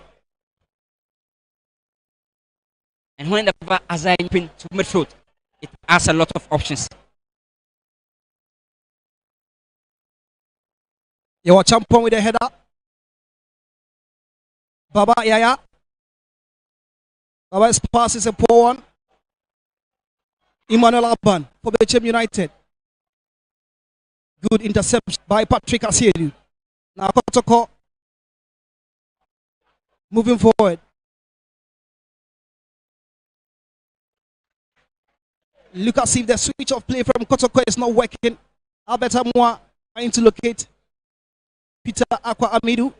[SPEAKER 5] And whenever Azai pin to midfield, it has a lot of options.
[SPEAKER 4] You watch Champon with the header. Baba Yaya. Baba's pass is a poor one. Emmanuel Aban for Bechem United. Good interception by Patrick Asielu. Now Kotoko moving forward. Look at see if the switch of play from Kotoko is not working. Albert Amwa trying to locate Peter Aqua Amidu.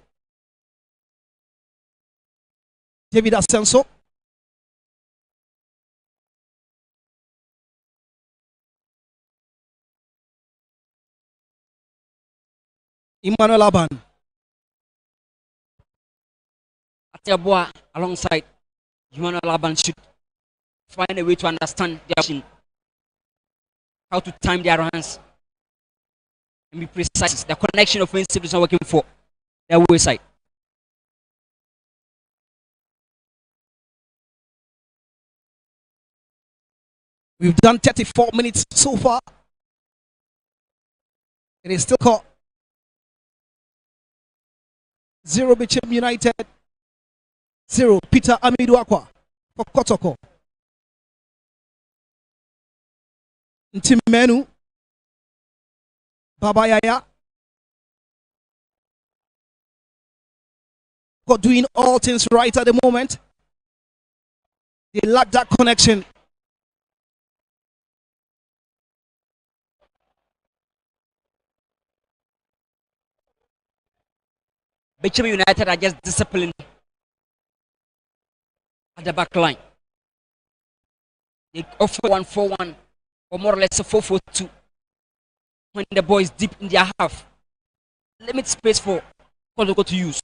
[SPEAKER 4] David Asenso. Emmanuel Aban.
[SPEAKER 5] Atiabua alongside Emmanuel Aban should find a way to understand their action, how to time their hands and be precise. The connection offensive is not working for their way side.
[SPEAKER 4] We've done 34 minutes so far. It is still caught. 0 Bechem United. 0 Peter Amidu Aqua for Kotoko. Ntimenu. Baba Yaya. Doing all things right at the moment. They lack that connection.
[SPEAKER 5] Bechem United are just disciplined at the back line. They offer 1-4-1 or more or less a 4-4-2 when the ball is deep in their half. Limit space for Kotoko to use.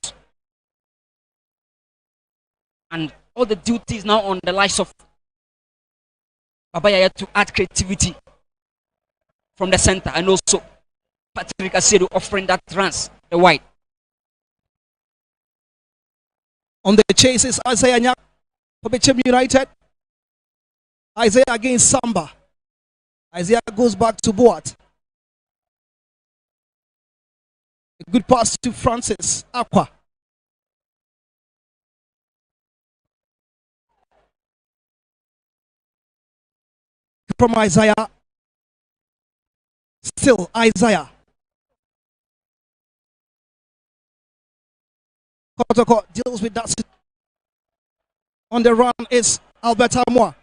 [SPEAKER 5] And all the duties now on the likes of Baba Yaya to add creativity from the center, and also Patrick Asedo offering that trans the wide.
[SPEAKER 4] On the chase is Isaiah Nyak for Bechem United. Isaiah against Samba. Isaiah goes back to Boat. A good pass to Francis Aqua. From Isaiah. Still Isaiah. Kotoko deals with that. On the run is Albert Amoa.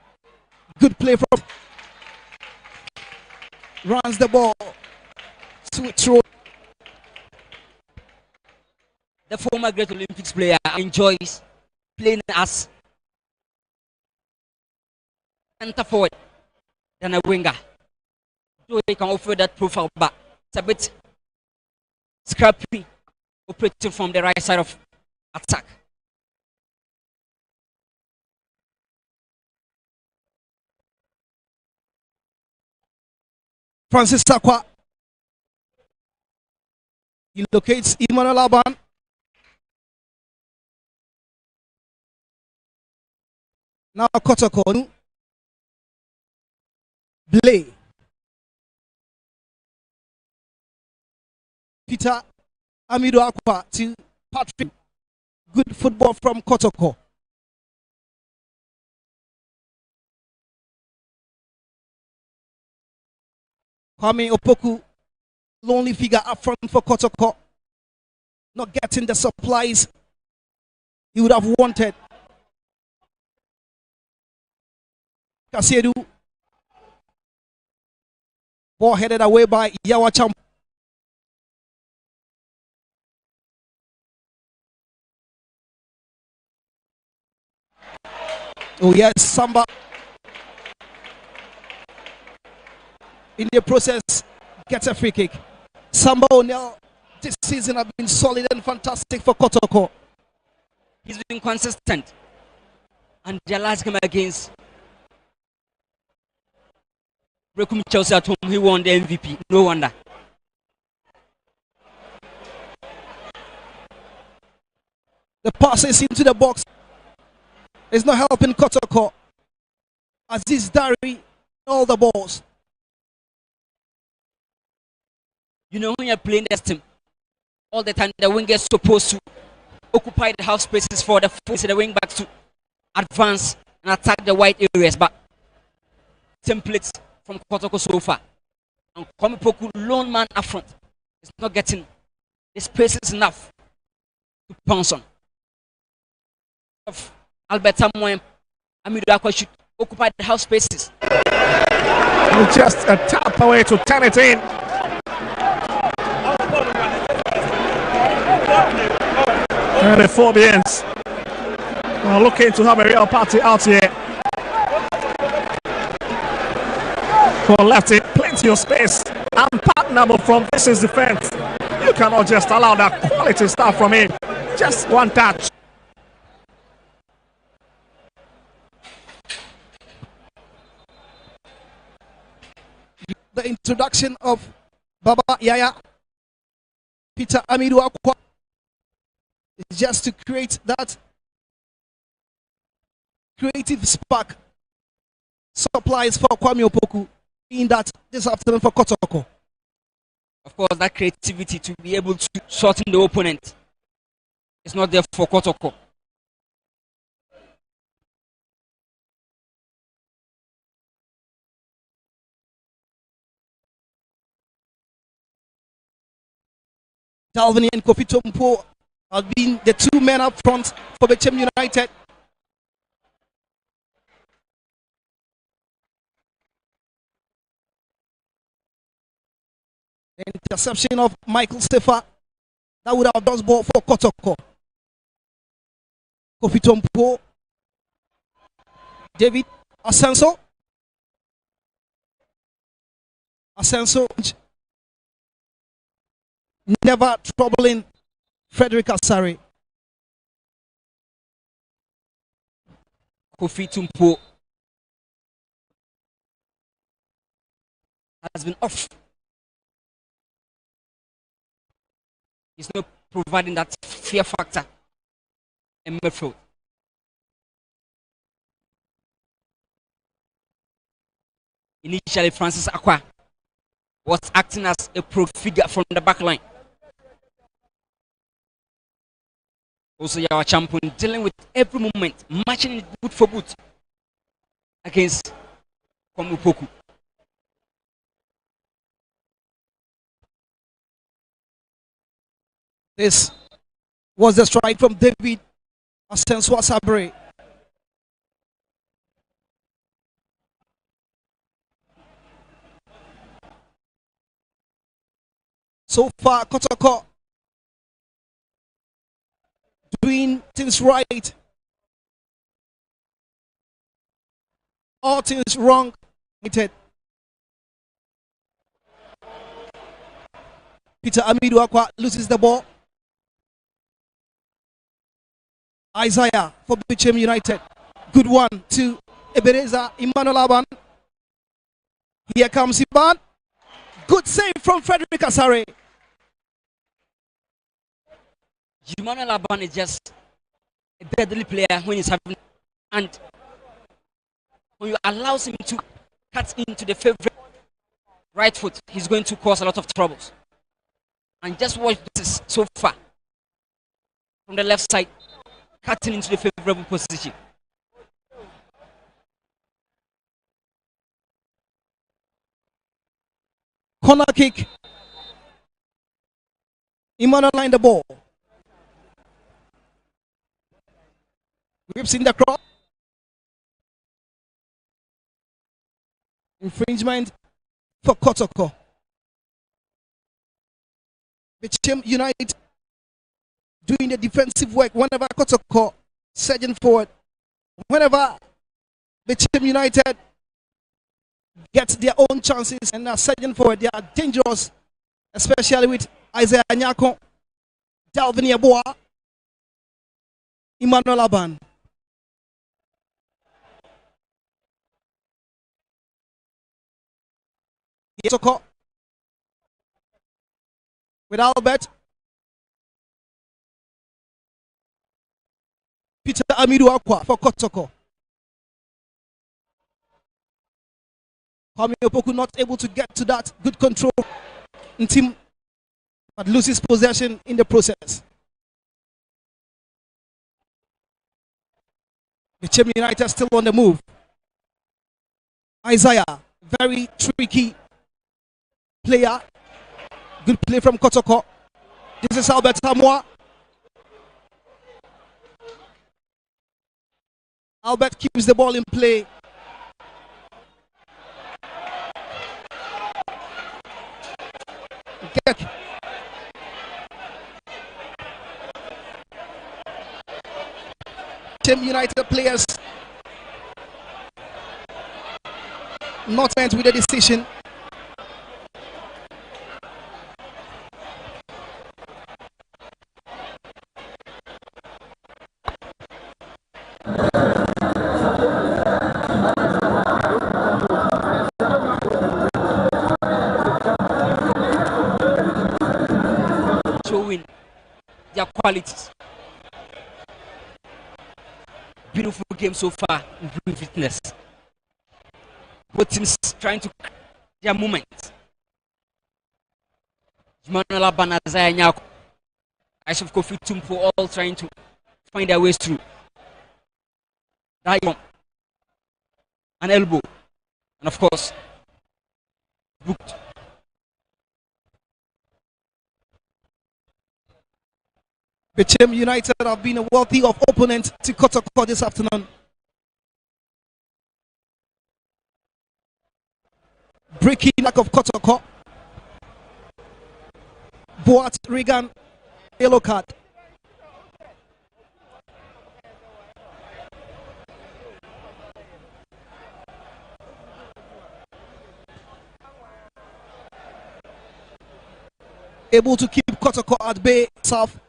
[SPEAKER 4] Good play from. Runs the ball. Throw.
[SPEAKER 5] The former Great Olympics player enjoys playing as center forward than a winger. So he can offer that profile back. It's a bit scrappy operating from the right side of attack.
[SPEAKER 4] Francis Aqua. He locates Emmanuel Aban. Now Kotoko. Blay. Peter Amido Aqua to Patrick. Good football from Kotoko. Kwame Opoku, lonely figure up front for Kotoko. Not getting the supplies he would have wanted. Kasiedu. Ball headed away by Yawacham. Oh yes, Samba. In the process, gets a free kick. Samba O'Neill this season have been solid and fantastic for Kotoko.
[SPEAKER 5] He's been consistent. And their last game against Bechem Chelsea at home, he won the MVP. No wonder.
[SPEAKER 4] The passes into the box is not helping Kotoko. Aziz Dari, all the balls.
[SPEAKER 5] You know, when you're playing this team, all the time the winger is supposed to occupy the half spaces for the wing backs to advance and attack the wide areas. But templates from Kotoko so far. And Kwame lone man up front is not getting the spaces enough to pounce on. Albert Samuel Amido Aqua should occupy the half spaces.
[SPEAKER 6] Just a tap away to turn it in. And the Phobians are looking to have a real party out here. For left it, plenty of space. Unpardonable from this defense. You cannot just allow that quality stuff from him. Just one touch.
[SPEAKER 4] The introduction of Baba Yaya, Peter Amidu Aqua, is just to create that creative spark. Supplies for Kwame Opoku in that this afternoon for Kotoko.
[SPEAKER 5] Of course, that creativity to be able to shorten the opponent is not there for Kotoko.
[SPEAKER 4] Dalvin and Kofi Tompo have been the two men up front for Bechem United. Interception of Michael Stefa. That would have done ball for Kotoko. Kofi Tompo. David Asenso. Asenso. Never troubling Frederick Asari.
[SPEAKER 5] Kofi Tumpo has been off. He's not providing that fear factor in midfield. Initially, Francis Akwa was acting as a pro figure from the back line. Also, our champion dealing with every moment, matching it boot for boot against Komupoku.
[SPEAKER 4] This was the strike from David Asenswa Sabre. So far, Kotoko doing things right, all things wrong. Peter Amidu Akwa loses the ball. Isaiah for Bechem United. Good one to Ebenezer Emmanuel Aban. Here comes Iban. Good save from Frederick Asare.
[SPEAKER 5] Emmanuel Aban is just a deadly player when he's having, and when you allow him to cut into the favorite right foot, he's going to cause a lot of troubles. And just watch this so far from the left side, cutting into the favorable position.
[SPEAKER 4] Corner kick. Emmanuel line the ball. Whips in the cross. Infringement for Kotoko. Bechem United doing the defensive work whenever Kotoko surging forward. Whenever Bechem United gets their own chances and are surging forward, they are dangerous, especially with Isaiah Nyako, Dalvin Yaboa, Emmanuel Aban. Kotoko with Albert. Peter Amidu Akwa for Kotoko. Kwame Opoku not able to get to that good control in team, but loses possession in the process. Bechem United still on the move. Isaiah, very tricky player. Good play from Kotoko. This is Albert Samoa. Albert keeps the ball in play. Bechem United players not meant with the decision.
[SPEAKER 5] Showing their qualities. Beautiful game so far, improving fitness. Both teams trying to their movement. Emmanuel Aban, Isaiah Nyako, Aishaf Kofi Tumpo, all trying to find their ways through. That an elbow, and of course, booked.
[SPEAKER 4] Bechem United have been a worthy of opponent to Kotoko this afternoon. Breaking lack of Kotoko. Boat Regan, yellow card. Able to keep Kotoko at bay, South.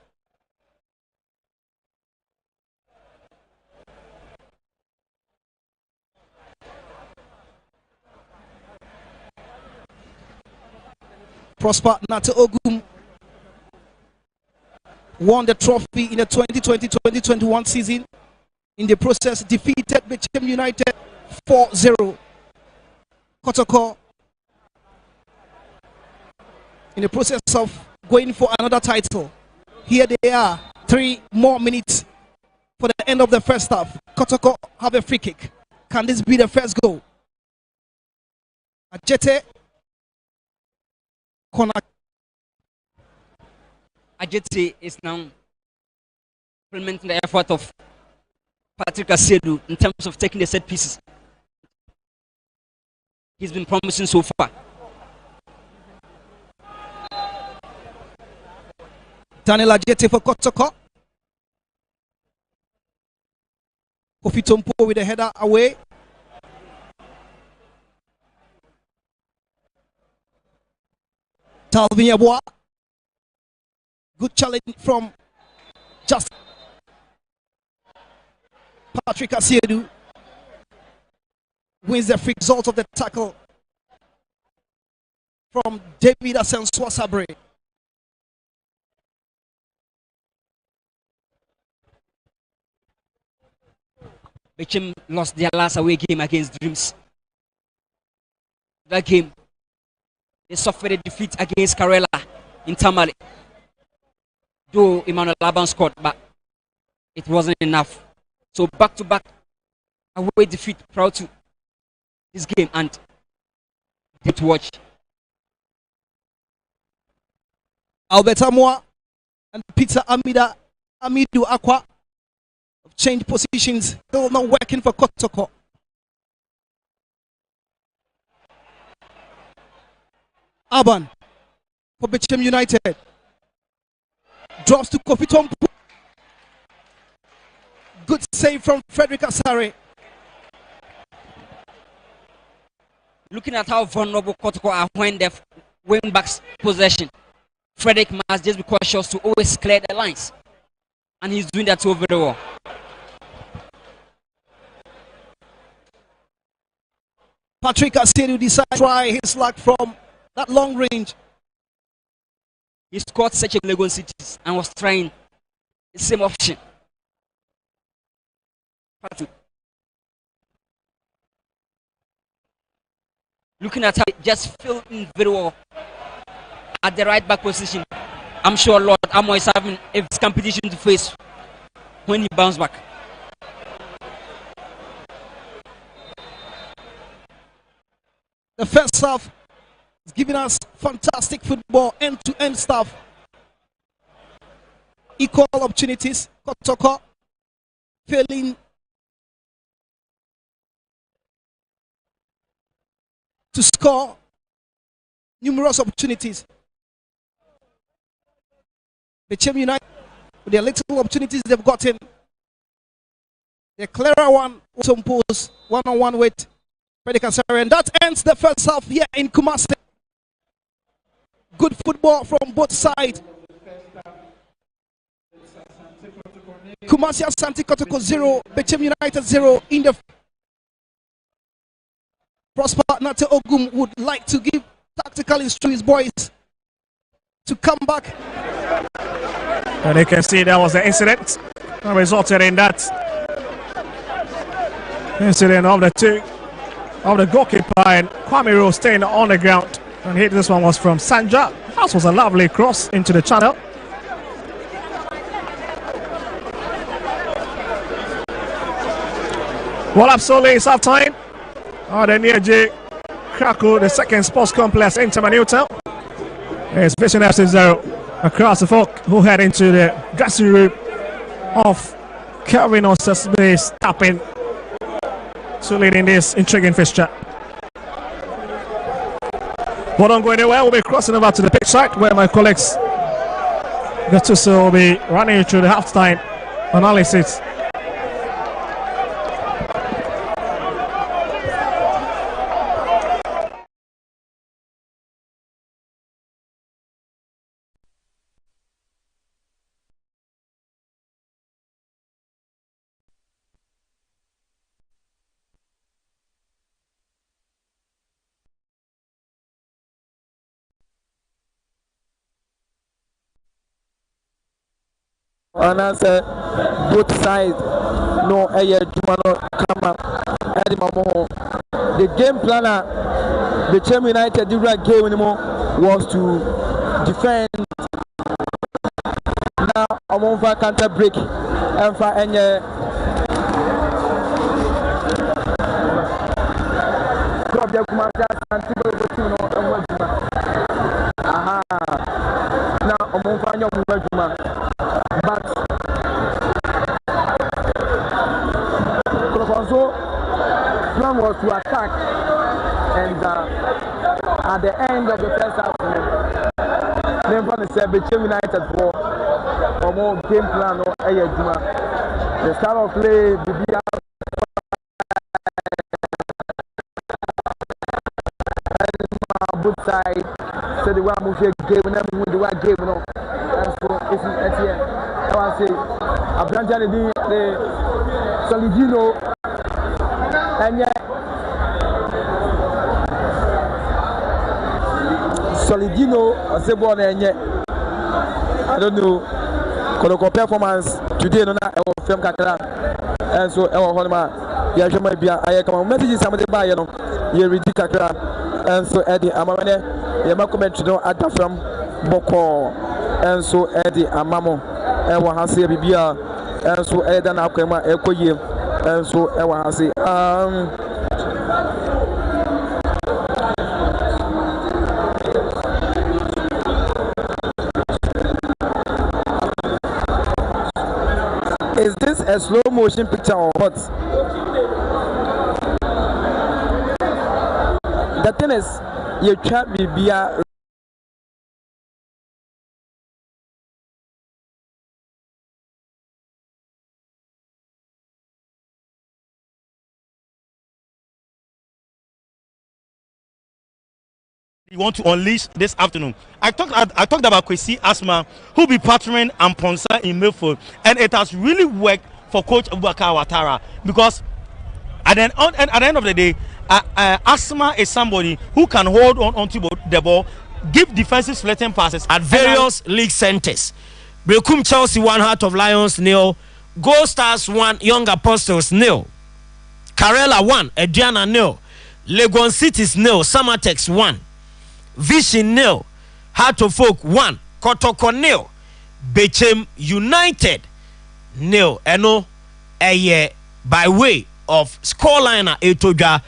[SPEAKER 4] Prosper Nate Ogum won the trophy in the 2020-2021 season. In the process, defeated Bechem United 4-0. Kotoko in the process of going for another title. Here they are, 3 more minutes for the end of the first half. Kotoko have a free kick. Can this be the first goal? Ajete corner.
[SPEAKER 5] Ajete is now implementing the effort of Patrick Asedu in terms of taking the set pieces. He's been promising so far.
[SPEAKER 4] Daniel Ajete for Kotoko. Kofi Tompo with the header away. Talvin Yabwa. Good challenge from just Patrick Asiedu. Wins the free result of the tackle from David Asenswa Sabre.
[SPEAKER 5] Bechem lost their last away game against Dreams. That game, they suffered a defeat against Karela in Tamale. Though Emmanuel Laban scored, but it wasn't enough. So back-to-back away defeat prior to this game, and get to watch.
[SPEAKER 4] Albert Amwa and Peter Amidu Aqua have changed positions. Still not working for Kotoko. Aban for Bechem United. Drops to Kofi Tompu. Good save from Frederick Asare.
[SPEAKER 5] Looking at how vulnerable Kotoko are when they win back's possession, Frederick must just be cautious to always clear the lines. And he's doing that over the wall.
[SPEAKER 4] Patrick Asiedu decides to try his luck from that long range.
[SPEAKER 5] He scored such a Legon Cities and was trying the same option. Patrick. Looking at how he just filled in very well at the right back position. I'm sure Lord Amo is having a competition to face when he bounces back.
[SPEAKER 4] The first half is giving us fantastic football, end-to-end stuff. Equal opportunities. Kotoko failing to score numerous opportunities. Bechem United, with their little opportunities they've gotten, the clearer one also impose one-on-one with Frederick Asare, and that ends the first half here in Kumasi. Good football from both sides. Kumasi Asante Kotoko 0, Bechem United 0 in the Prosper Nate Ogum would like to give tactical instructions to his boys to come back.
[SPEAKER 6] And you can see that was the incident that resulted in that incident of the goalkeeper and Kwame Rose staying on the ground. And here this one was from Sanja. That was a lovely cross into the channel. Well, absolutely, it's half time. The near J Krakow, the second sports complex in Tamanuta. It's Vision FC 0 across the folk who head into the dressing room of Kelvin Osesbe's tapping to lead in this intriguing fixture. But don't go anywhere, we'll be crossing over to the pitch side where my colleagues Gattuso will be running through the halftime analysis.
[SPEAKER 7] and I said both sides no Jumano Kama Edimomo. The game planner, the Bechem United game anymore was to defend. Now I'm on for counter break and for any club the commander Asante Kotoko aha now I'm on for your but Kotoko plan was to attack and at the end of the first half then for the Bechem United for more game plan or the style of play both side so the one move game and the one game no and so it's here I want to say a branch the Solidino and Solidino or Sebon and I don't know Kotoko performance today no na e film kakra and so e wo honma ya hwema bia aye kama message samde ba ye no ye ready kakra and so Eddie amamene ye ma comment no ada from boko and so Eddie amamo e wo hase bibia and so e da na akwema e koyie and so e wo hase Is this a slow motion picture or what? The thing is, you can't be a
[SPEAKER 8] you want to unleash this afternoon. I talked about Kwesi Asma, who be partnering and Ponsa in midfield, and it has really worked for Coach Abubakar Ouattara because at the end of the day, Asma is somebody who can hold on to the ball, give defensive splitting passes
[SPEAKER 9] at various league centers. Bechem Chelsea 1, Heart of Lions 0, Gold Stars 1, Young Apostles 0, Karela 1, Adriana 0, Legon Cities 0, Samatex 1. Vision 0, Heart of Folk 1, Kotoko 0, Bechem United 0. Eno by way of scoreline Etoja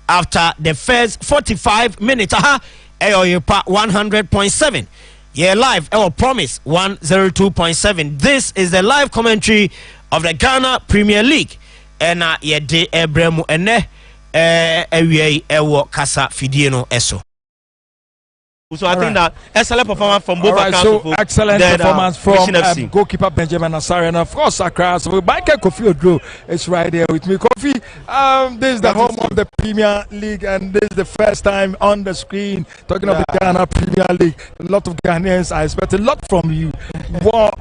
[SPEAKER 9] after the first 45 minutes. Aha, 100.7. Yeah, live. Our promise 102.7. This is the live commentary of the Ghana Premier League. And yeah, de Ebremu ene ewo kasa fidieno eso.
[SPEAKER 8] So I think that excellent performance from both accounts.
[SPEAKER 1] So excellent performance from goalkeeper Benjamin Nassari, and of course Accra. So Michael Kofi Odro is right there with me. Kofi, this is the home of the Premier League, and this is the first time on the screen talking of the Ghana Premier League. A lot of Ghanaians, I expect a lot from you. What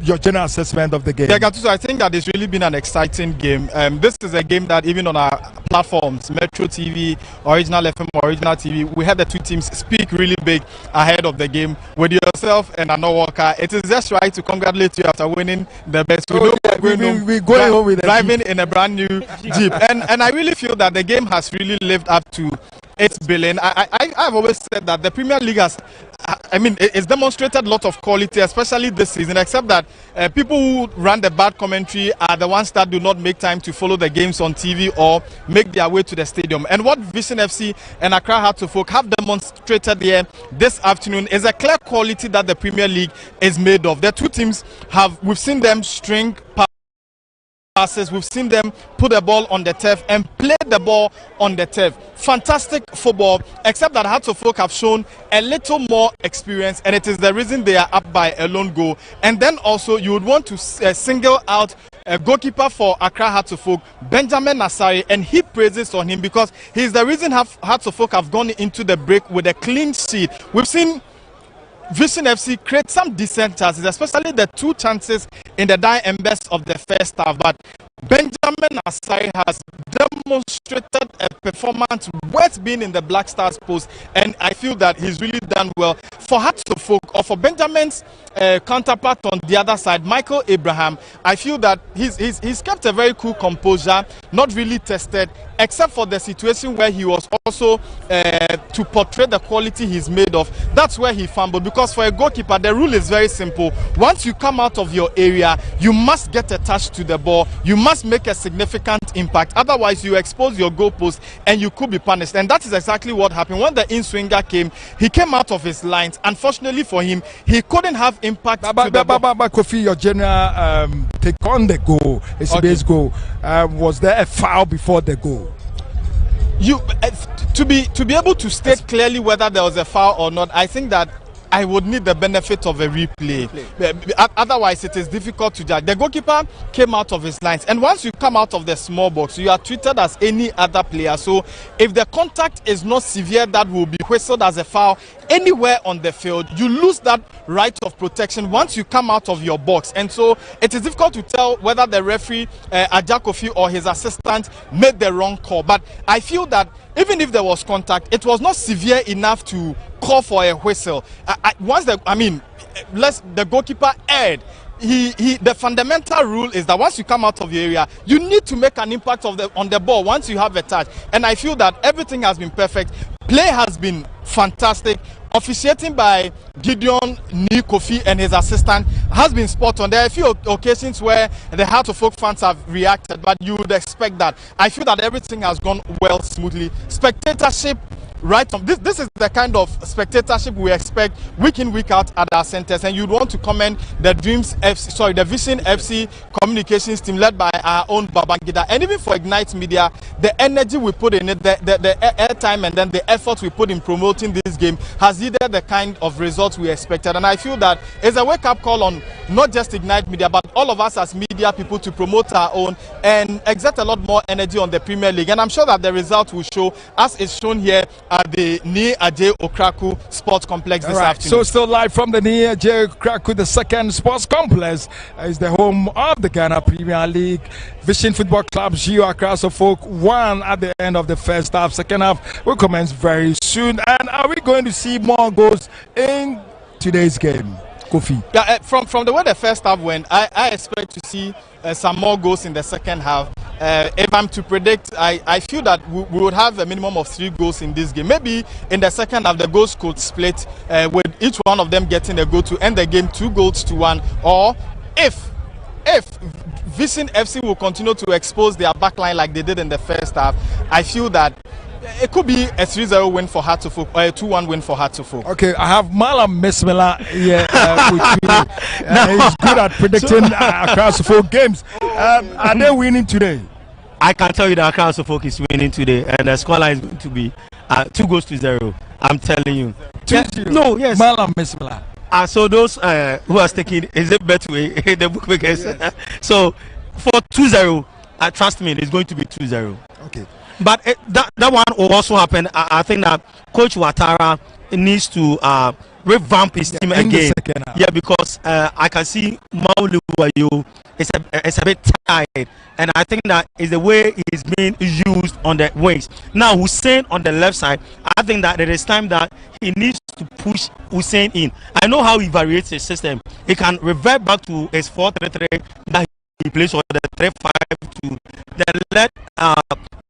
[SPEAKER 1] your general assessment of the game?
[SPEAKER 10] Yeah, Gatuso, I think that it's really been an exciting game. This is a game that even on our platforms, Metro TV, Original FM, Original TV, we had the two teams speak really big ahead of the game. With yourself and Anna Walker, it is just right to congratulate you after winning the best.
[SPEAKER 1] We're going home with
[SPEAKER 10] driving in a brand new Jeep, and I really feel that the game has really lived up to its billing. I've always said that the Premier League has, I mean, it's demonstrated a lot of quality, especially this season, except that people who run the bad commentary are the ones that do not make time to follow the games on TV or make their way to the stadium. And what Vision FC and Accra Heart of Folk have demonstrated here this afternoon is a clear quality that the Premier League is made of. The two teams we've seen them string passes, we've seen them put the ball on the turf and play the ball on the turf. Fantastic football, except that Hearts of Folk have shown a little more experience, and it is the reason they are up by a lone goal. And then also you would want to single out a goalkeeper for Accra Hearts of Folk, Benjamin Nassari, and he praises on him because he's the reason Hearts of Folk have gone into the break with a clean sheet. We've seen Vision FC create some decent chances, especially the two chances in the die and best of the first half. But Benjamin Nassari has demonstrated a performance worth being in the Black Stars post, and I feel that he's really done well. For Hearts of Oak, or for Benjamin's counterpart on the other side, Michael Abraham, I feel that he's kept a very cool composure, not really tested, except for the situation where he was also to portray the quality he's made of. That's where he fumbled, because for a goalkeeper, the rule is very simple. Once you come out of your area, you must get a touch to the ball. You must make a significant impact. Otherwise, you expose your goalpost and you could be punished. And that is exactly what happened. When the in-swinger came, he came out of his lines. Unfortunately for him, he couldn't have impact to the ball.
[SPEAKER 11] Kofi, your general take on the goal, ACB's goal, was there a foul before the goal?
[SPEAKER 10] To be able to state clearly whether there was a foul or not, I think that I would need the benefit of a replay. Otherwise, it is difficult to judge. The goalkeeper came out of his lines, and once you come out of the small box, you are treated as any other player. So if the contact is not severe, that will be whistled as a foul anywhere on the field. You lose that right of protection once you come out of your box. And so it is difficult to tell whether the referee, Ajakofi, or his assistant made the wrong call. But I feel that even if there was contact, it was not severe enough to call for a whistle. The goalkeeper erred. The fundamental rule is that once you come out of your area, you need to make an impact on the ball once you have a touch. And I feel that everything has been perfect. Play has been fantastic. Officiating by Gideon Kofi and his assistant has been spot on. There are a few occasions where the Heart of Oak fans have reacted, but you would expect that. I feel that everything has gone well, smoothly. Spectatorship, right? This is the kind of spectatorship we expect week in, week out at our centers, and you'd want to commend the the Vision FC communications team led by our own Babangida, and even for Ignite Media, the energy we put in it, the airtime, and then the effort we put in promoting this game has yielded the kind of results we expected. And I feel that it's a wake-up call on not just Ignite Media, but all of us as media people to promote our own and exert a lot more energy on the Premier League. And I'm sure that the result will show, as is shown here at the Ni Ajay Okraku Sports Complex this afternoon.
[SPEAKER 11] So still live from the Ni Ajay Okraku, the second sports complex is the home of the Ghana Premier League. Vision Football Club, Gio Accra Folk won at the end of the first half. Second half will commence very soon. And are we going to see more goals in today's game, Kofi?
[SPEAKER 10] Yeah, from the way the first half went, I expect to see some more goals in the second half. If I'm to predict, I feel that we would have a minimum of 3 goals in this game. Maybe in the second half, the goals could split with each one of them getting a goal to end the game 2-1. Or if Vision FC will continue to expose their backline like they did in the first half, I feel that it could be a 3-0 win for Hearts of Oak or a 2-1 win for Hearts of Oak.
[SPEAKER 11] Okay, I have Malam Mesmela here with me. He's good at predicting across 4 games. Are they winning today?
[SPEAKER 8] I can tell you that Accra Folk is winning today, and the scoreline is going to be 2-0. I'm telling you.
[SPEAKER 11] No, yes. Malam Mesmela.
[SPEAKER 8] So those who are taking, is it Betway, the bookmakers? So for 2-0, trust me, it's going to be 2-0.
[SPEAKER 11] Okay.
[SPEAKER 8] But that one will also happen. I think that Coach Ouattara needs to revamp his team again. Yeah, because I can see Maulu Wayo is a bit tired, and I think that is the way he's being used on the wings. Now Hussein on the left side, I think that there is time that he needs to push Hussein in. I know how he varies his system. He can revert back to his 4-3-3 that he plays, or the 3-5-2. Then let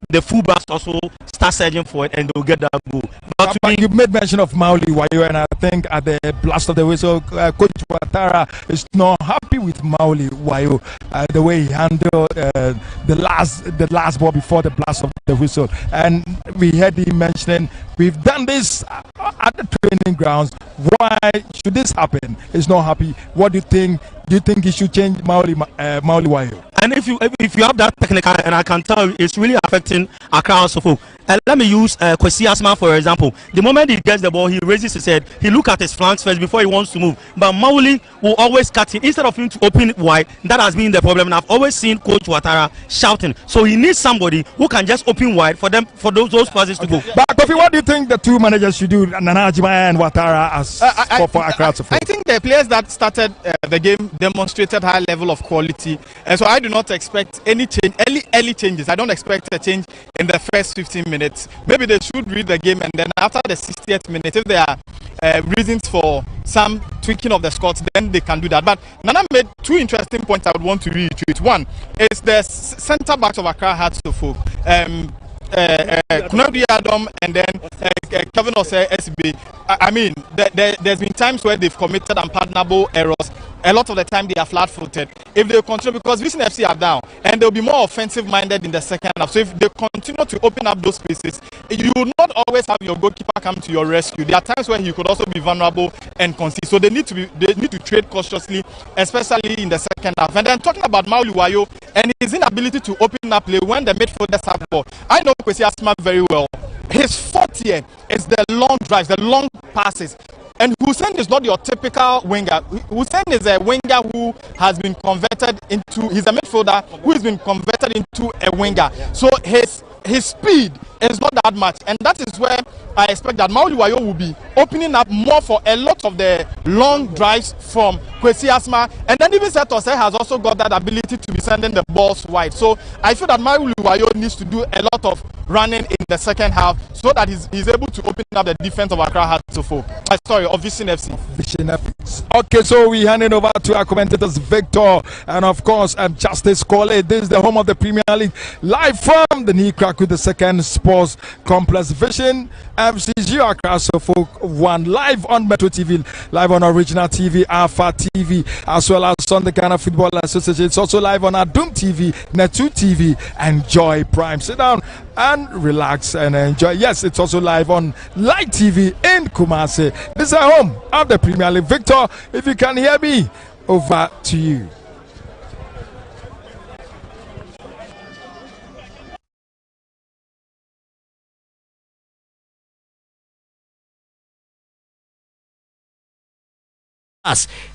[SPEAKER 8] the fullbacks also start surging for it, and they'll get that goal. But
[SPEAKER 11] you made mention of Mauli Wayo, and I think at the blast of the whistle, Coach Ouattara is not happy with Mauli Wayo, the way he handled the last ball before the blast of the whistle. And we heard him mentioning, we've done this at the training grounds. Why should this happen? He's not happy. What do you think? Do you think he should change Mauli Wayo?
[SPEAKER 8] And if you have that technical, and I can tell you, it's really affecting Accra Folk. let me use Kwesi Asman for example. The moment he gets the ball, he raises his head. He look at his flanks first before he wants to move. But Mauli will always cut in instead of him to open wide. That has been the problem. And I've always seen Coach Ouattara shouting. So he needs somebody who can just open wide for those passes to go.
[SPEAKER 11] But Kofi, what do you think the two managers should do, Nana Ajimaya and Ouattara, as for Accra to fall?
[SPEAKER 10] I think the players that started the game demonstrated high level of quality, and so I do not expect any change, early changes. I don't expect a change in the first 15 minutes. Maybe they should read the game, and then after the 60th minute, if there are reasons for some tweaking of the scores, then they can do that. But Nana made two interesting points I would want to reiterate. One is the centre backs of Accra Hearts-of-Oak. Kunadu Adam and then Kevin Osei SB. I mean, there's been times where they've committed unpardonable errors. A lot of the time they are flat-footed. If they continue, because Vision FC are down, and they'll be more offensive-minded in the second half. So if they continue to open up those spaces, you will not always have your goalkeeper come to your rescue. There are times where he could also be vulnerable and concede. So they need to trade cautiously, especially in the second half. And then talking about Mauli Wayo and his inability to open up play when the midfielders have ball. I know Kwesi Asma very well. His forte here is the long drives, the long passes. And Hussein is not your typical winger. Hussein is a winger who has been converted into, he's a midfielder who has been converted into a winger. So his speed is not that much. And that is where I expect that Mauli Wayo will be opening up more for a lot of the long drives from Kwesi Asma. And then even Setose has also got that ability to be sending the balls wide. So I feel that Mauli Wayo needs to do a lot of running in the second half so that he's able to open up the defense of Accra Hearts-of-Oak. Of Vision FC.
[SPEAKER 11] Vision FC. Okay, so we hand it over to our commentators Victor and of course Justice Kole. This is the home of the Premier League, live from the Knee Crack with the second sports complex. Vision FC's Accra Hearts-of-Oak 1 live on Metro TV, live on Original TV, Alpha TV, as well as on the Ghana Football Association. It's also live on Adum TV, Netu TV, and Joy Prime. Sit down and relax and enjoy. Yes, it's also live on Light TV in Kumasi. This is our home of the Premier League. Victor, if you can hear me, over to you.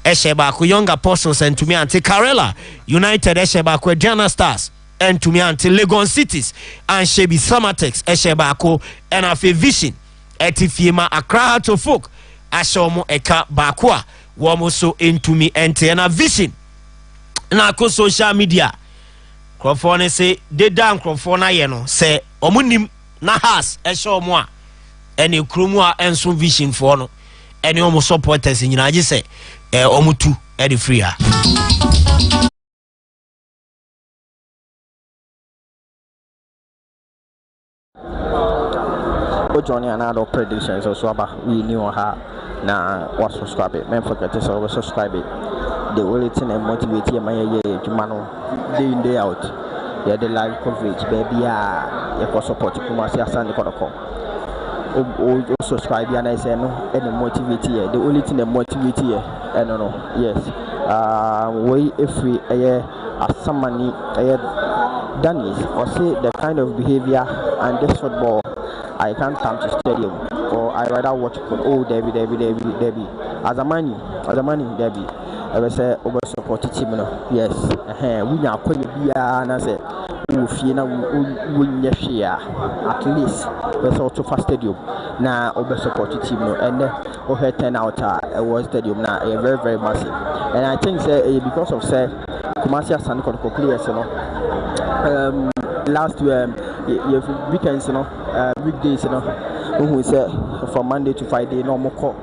[SPEAKER 9] Eshebako Young Apostles and to me anti Karela United Eshebako Diana Stars and to me anti Legon Cities and Shebi Samatex Eshebako and Afe Vision Etifima Accra Hearts-of-Oak Ashomo Eka Bakwa Womoso into me ente and a Vision na ko social media Crofone say de dan Crofona yeno say omunim na has eshomo a ene krumu a enso Vision for no any almost supporters in United say omutu edi free ha.
[SPEAKER 12] Johnny and other predictions also about we knew her now was subscribe it. Men forget to subscribe it. The only thing that motivate you my day in day out. Yeah, the live coverage, baby. You can support Kumasi Asante Kotoko. Subscribe and I say no and motivate here. The only thing that motivate here and no yes way if we as somebody Dennis or say the kind of behavior and this football I can't come to stadium or I rather watch Debbie as a money Debbie I will say over support team yes we now call you and I say at least let's also for stadium now over support team and over 10 out was stadium now very very massive and I think say because of say Kumasi Asante Kotoko players last weekends weekdays who say from Monday to Friday no more call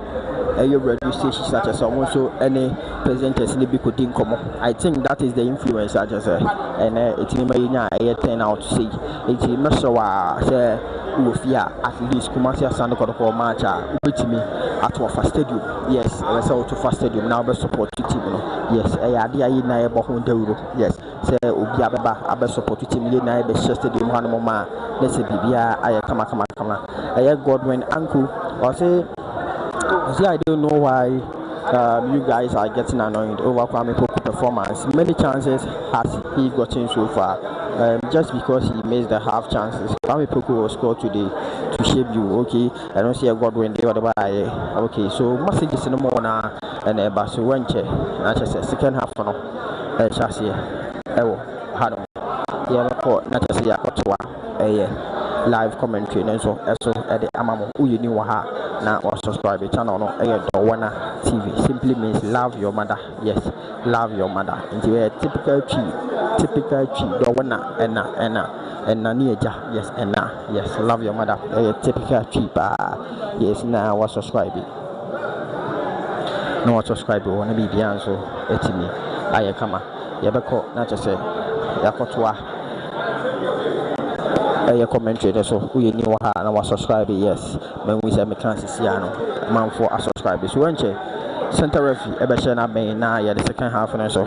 [SPEAKER 12] radio stations such as also any presenters in the big come. I think that is the influence I just and it's in my 10 out to see it's not so say at least Kumasi Asante Kotoko match with me at our stadium. Yes, I was out to first stadium now be support team yes I dey na ebo ho ndewuro yes say obi abeba support team na be stadium hanu ma let's say bibia aye kama Godwin uncle or say I don't know why you guys are getting annoyed over Kwame Poku performance. Many chances has he gotten so far. just because he missed the half chances. Kwame Poku will score today to shape you. Okay, I don't see a Godwin day or the buy. Okay, so messages in the morning and a basu wenche. I just said second half no. Chassis. Hano. Yeah, not just a live commentary and so at the Amamo you knew now or subscribe to channel no Dowana TV simply means love your mother. Yes, love your mother. Into a typical tree Dowana and Nanieja. Yes, and yes, love your mother. A typical tree. Yes, now was subscribing. No subscribe wanna be the answer to me. I come Yabako, not just say Yakotwa. A commentary so who you knew her and I was subscribing. Yes, when we say Mekansiano, man for a subscriber. So when center referee Ebeshana may now the second half and so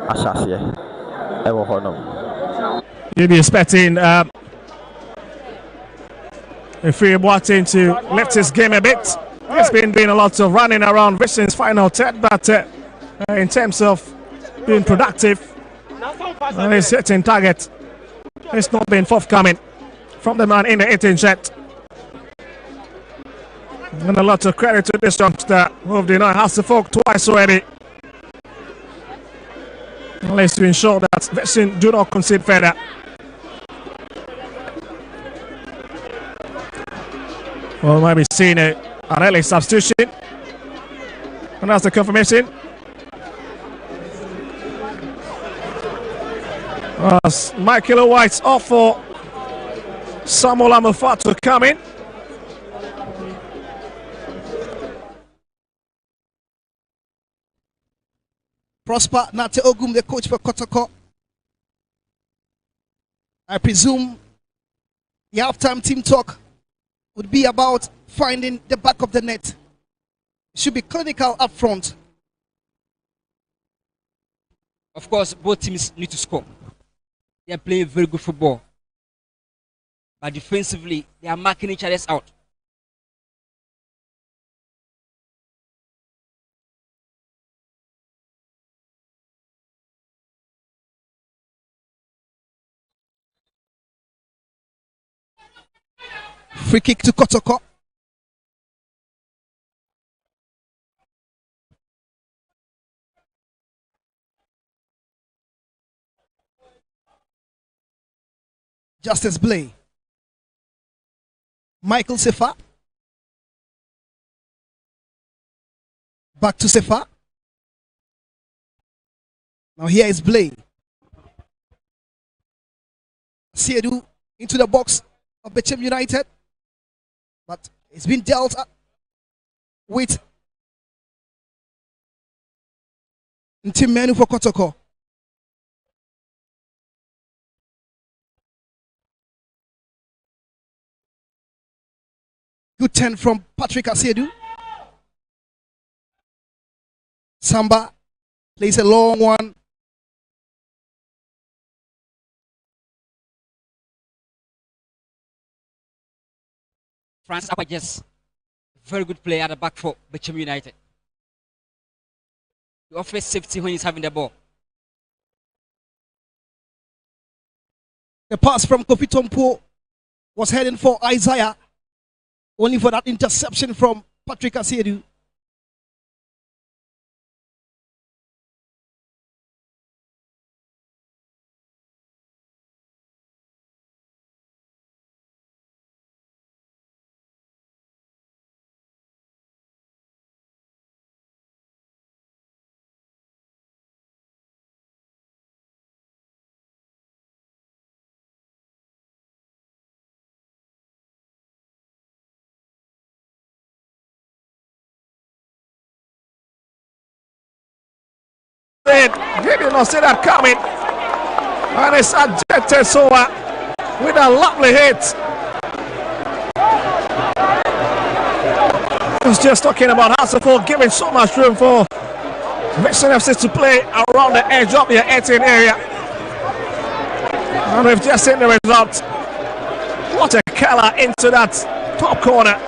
[SPEAKER 12] Ashasia Ever Honor.
[SPEAKER 6] You'll be expecting Free Boateng to lift his game a bit. He's been doing a lot of running around Vision's final third, but in terms of being productive and his hitting target, it's not been forthcoming from the man in the 18 shirt. And a lot of credit to this youngster who has the folk twice already. Let's ensure that Vision do not concede further. Well, might be seeing an early substitution. And that's the confirmation. Michael White's off for Samuel Amafat to come in.
[SPEAKER 4] Prosper Nate Ogum, the coach for Kotoko. I presume the halftime team talk would be about finding the back of the net. It should be clinical up front.
[SPEAKER 5] Of course, both teams need to score. They are playing very good football. But defensively, they are marking each other out.
[SPEAKER 4] Free kick to Kotoko. Justice Blay. Michael Sefa. Back to Sefa. Now here is Blay. Siedu into the box of Bechem United. But it's been dealt with Team Menu for Kotoko. Good 10 from Patrick Asiedu. Samba plays a long one.
[SPEAKER 5] Francis Apajes, very good player at the back for Bechem United. He offers safety when he's having the ball.
[SPEAKER 4] The pass from Kofi Tompo was heading for Isaiah, only for that interception from Patrick Asiedu.
[SPEAKER 6] He did not see that coming. And it's Ajete Soa with a lovely hit. I was just talking about Hasselhoff giving so much room for Vision FC to play around the edge of the 18 area. And we've just seen the result. What a color into that top corner.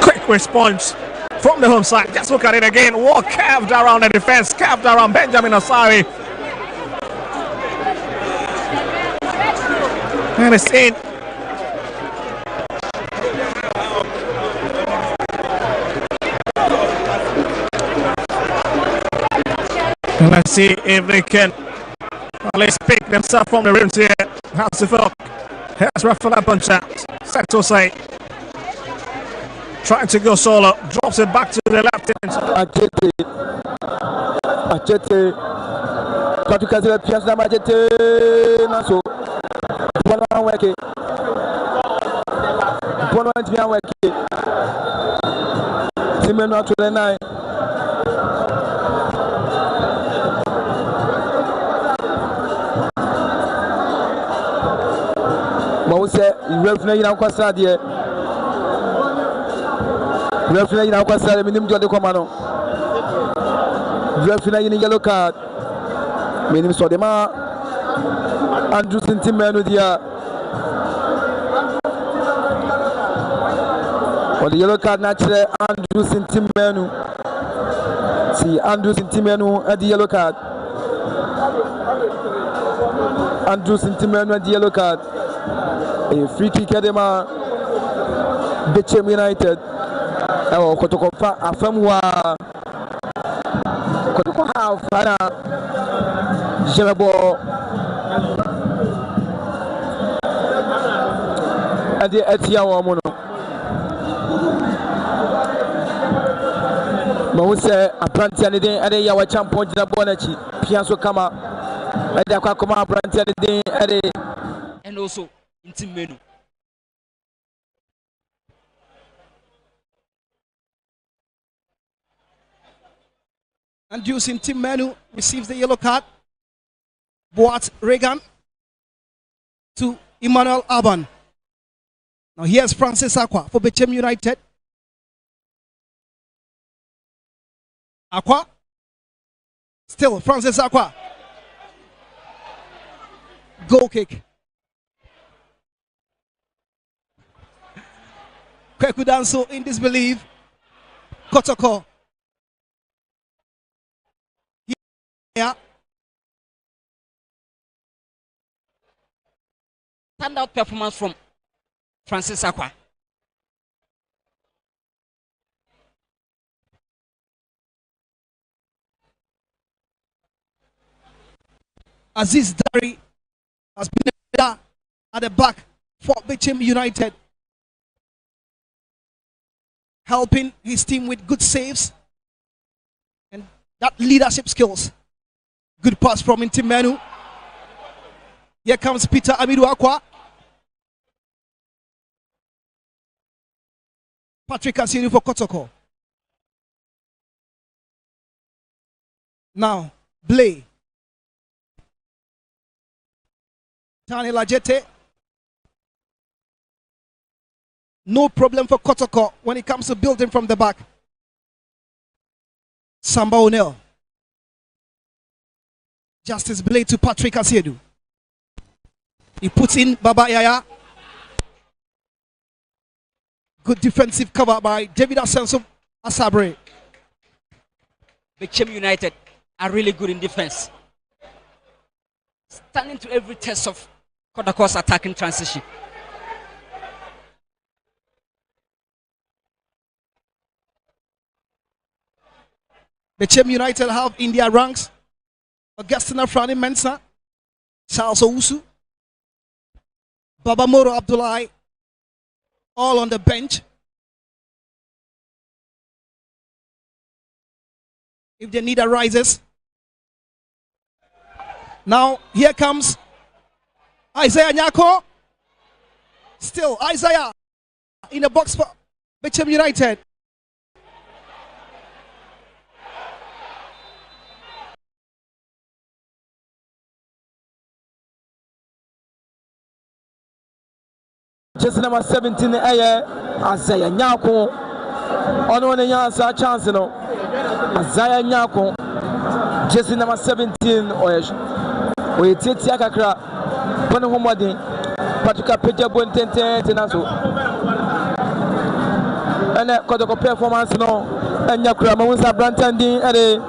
[SPEAKER 6] Quick response from the home side. Just look at it again. Wall curved around the defense, curved around Benjamin Asari. And it's in. And let's see if they can at least pick themselves from the rims here. Hasselhoff has Rafael Puncher. Set to say. Trying to go solo. Drops it back to the left hand.
[SPEAKER 7] Achete. Quand tu casses la pièce dans ma tête, Naso. Bon weke. Bon bien weke. C'est maintenant tous les nights. Moi aussi, il revient il a encore ça dire. Revient il a encore ça le minimum de commandant. Revient il y a yellow card. Minimum sur des mains. Andrew Sintimenu dia. On the yellow card naturally Andrew Sintimenu. See Andrew Sintimenu at the yellow card. Andrew Sintimenu at the yellow card. A free kick at the man. Bechem United. Oh, Kotoko Afamwa. Kotoko half. Jelabo. At the Etia Womono. Mose apranti ane den ade ya wa champion jina bonachi pianso kama ade akwa koma apranti ane den ade
[SPEAKER 5] and also intim menu.
[SPEAKER 4] And using Tim Menu receives the yellow card. Boat Reagan to Emmanuel Aban. Now here's Francis Aqua for Bechem United. Aqua. Still Francis Aqua. Goal kick. Kweku Danso in disbelief. Kotoko. Yeah.
[SPEAKER 5] Standout performance from Francis Aqua.
[SPEAKER 4] Aziz Dari has been there at the back for Bechem United, helping his team with good saves and that leadership skills. Good pass from Intimenu. Here comes Peter Amidu Aqua. Patrick Asiru for Kotoko. Now, Blay. Tani Lajete. No problem for Kotoko when it comes to building from the back. Samba O'Neill. Justice Blay to Patrick Asiedu. He puts in Baba Yaya. Good defensive cover by David Asenso Asabre.
[SPEAKER 5] Bechem United are really good in defense, standing to every test of Kotoko's attacking transition.
[SPEAKER 4] Bechem United have in their ranks Augustina Frani Mensah, Charles Owusu, Baba Moro Abdullahi, all on the bench. If they need a rises. Now here comes Isaiah Nyako. Still Isaiah in the box for Bechem United.
[SPEAKER 7] Just number 17 Isaiah Nyako. Ono ne nyansa chance no. Isaiah Nyako. Just number 17 oye tiatia kakra. Bone homodin. Patrick Peja Bontente tenaso. Ene Kotoko performance no. Nyakura Mawusa Brantandin Ede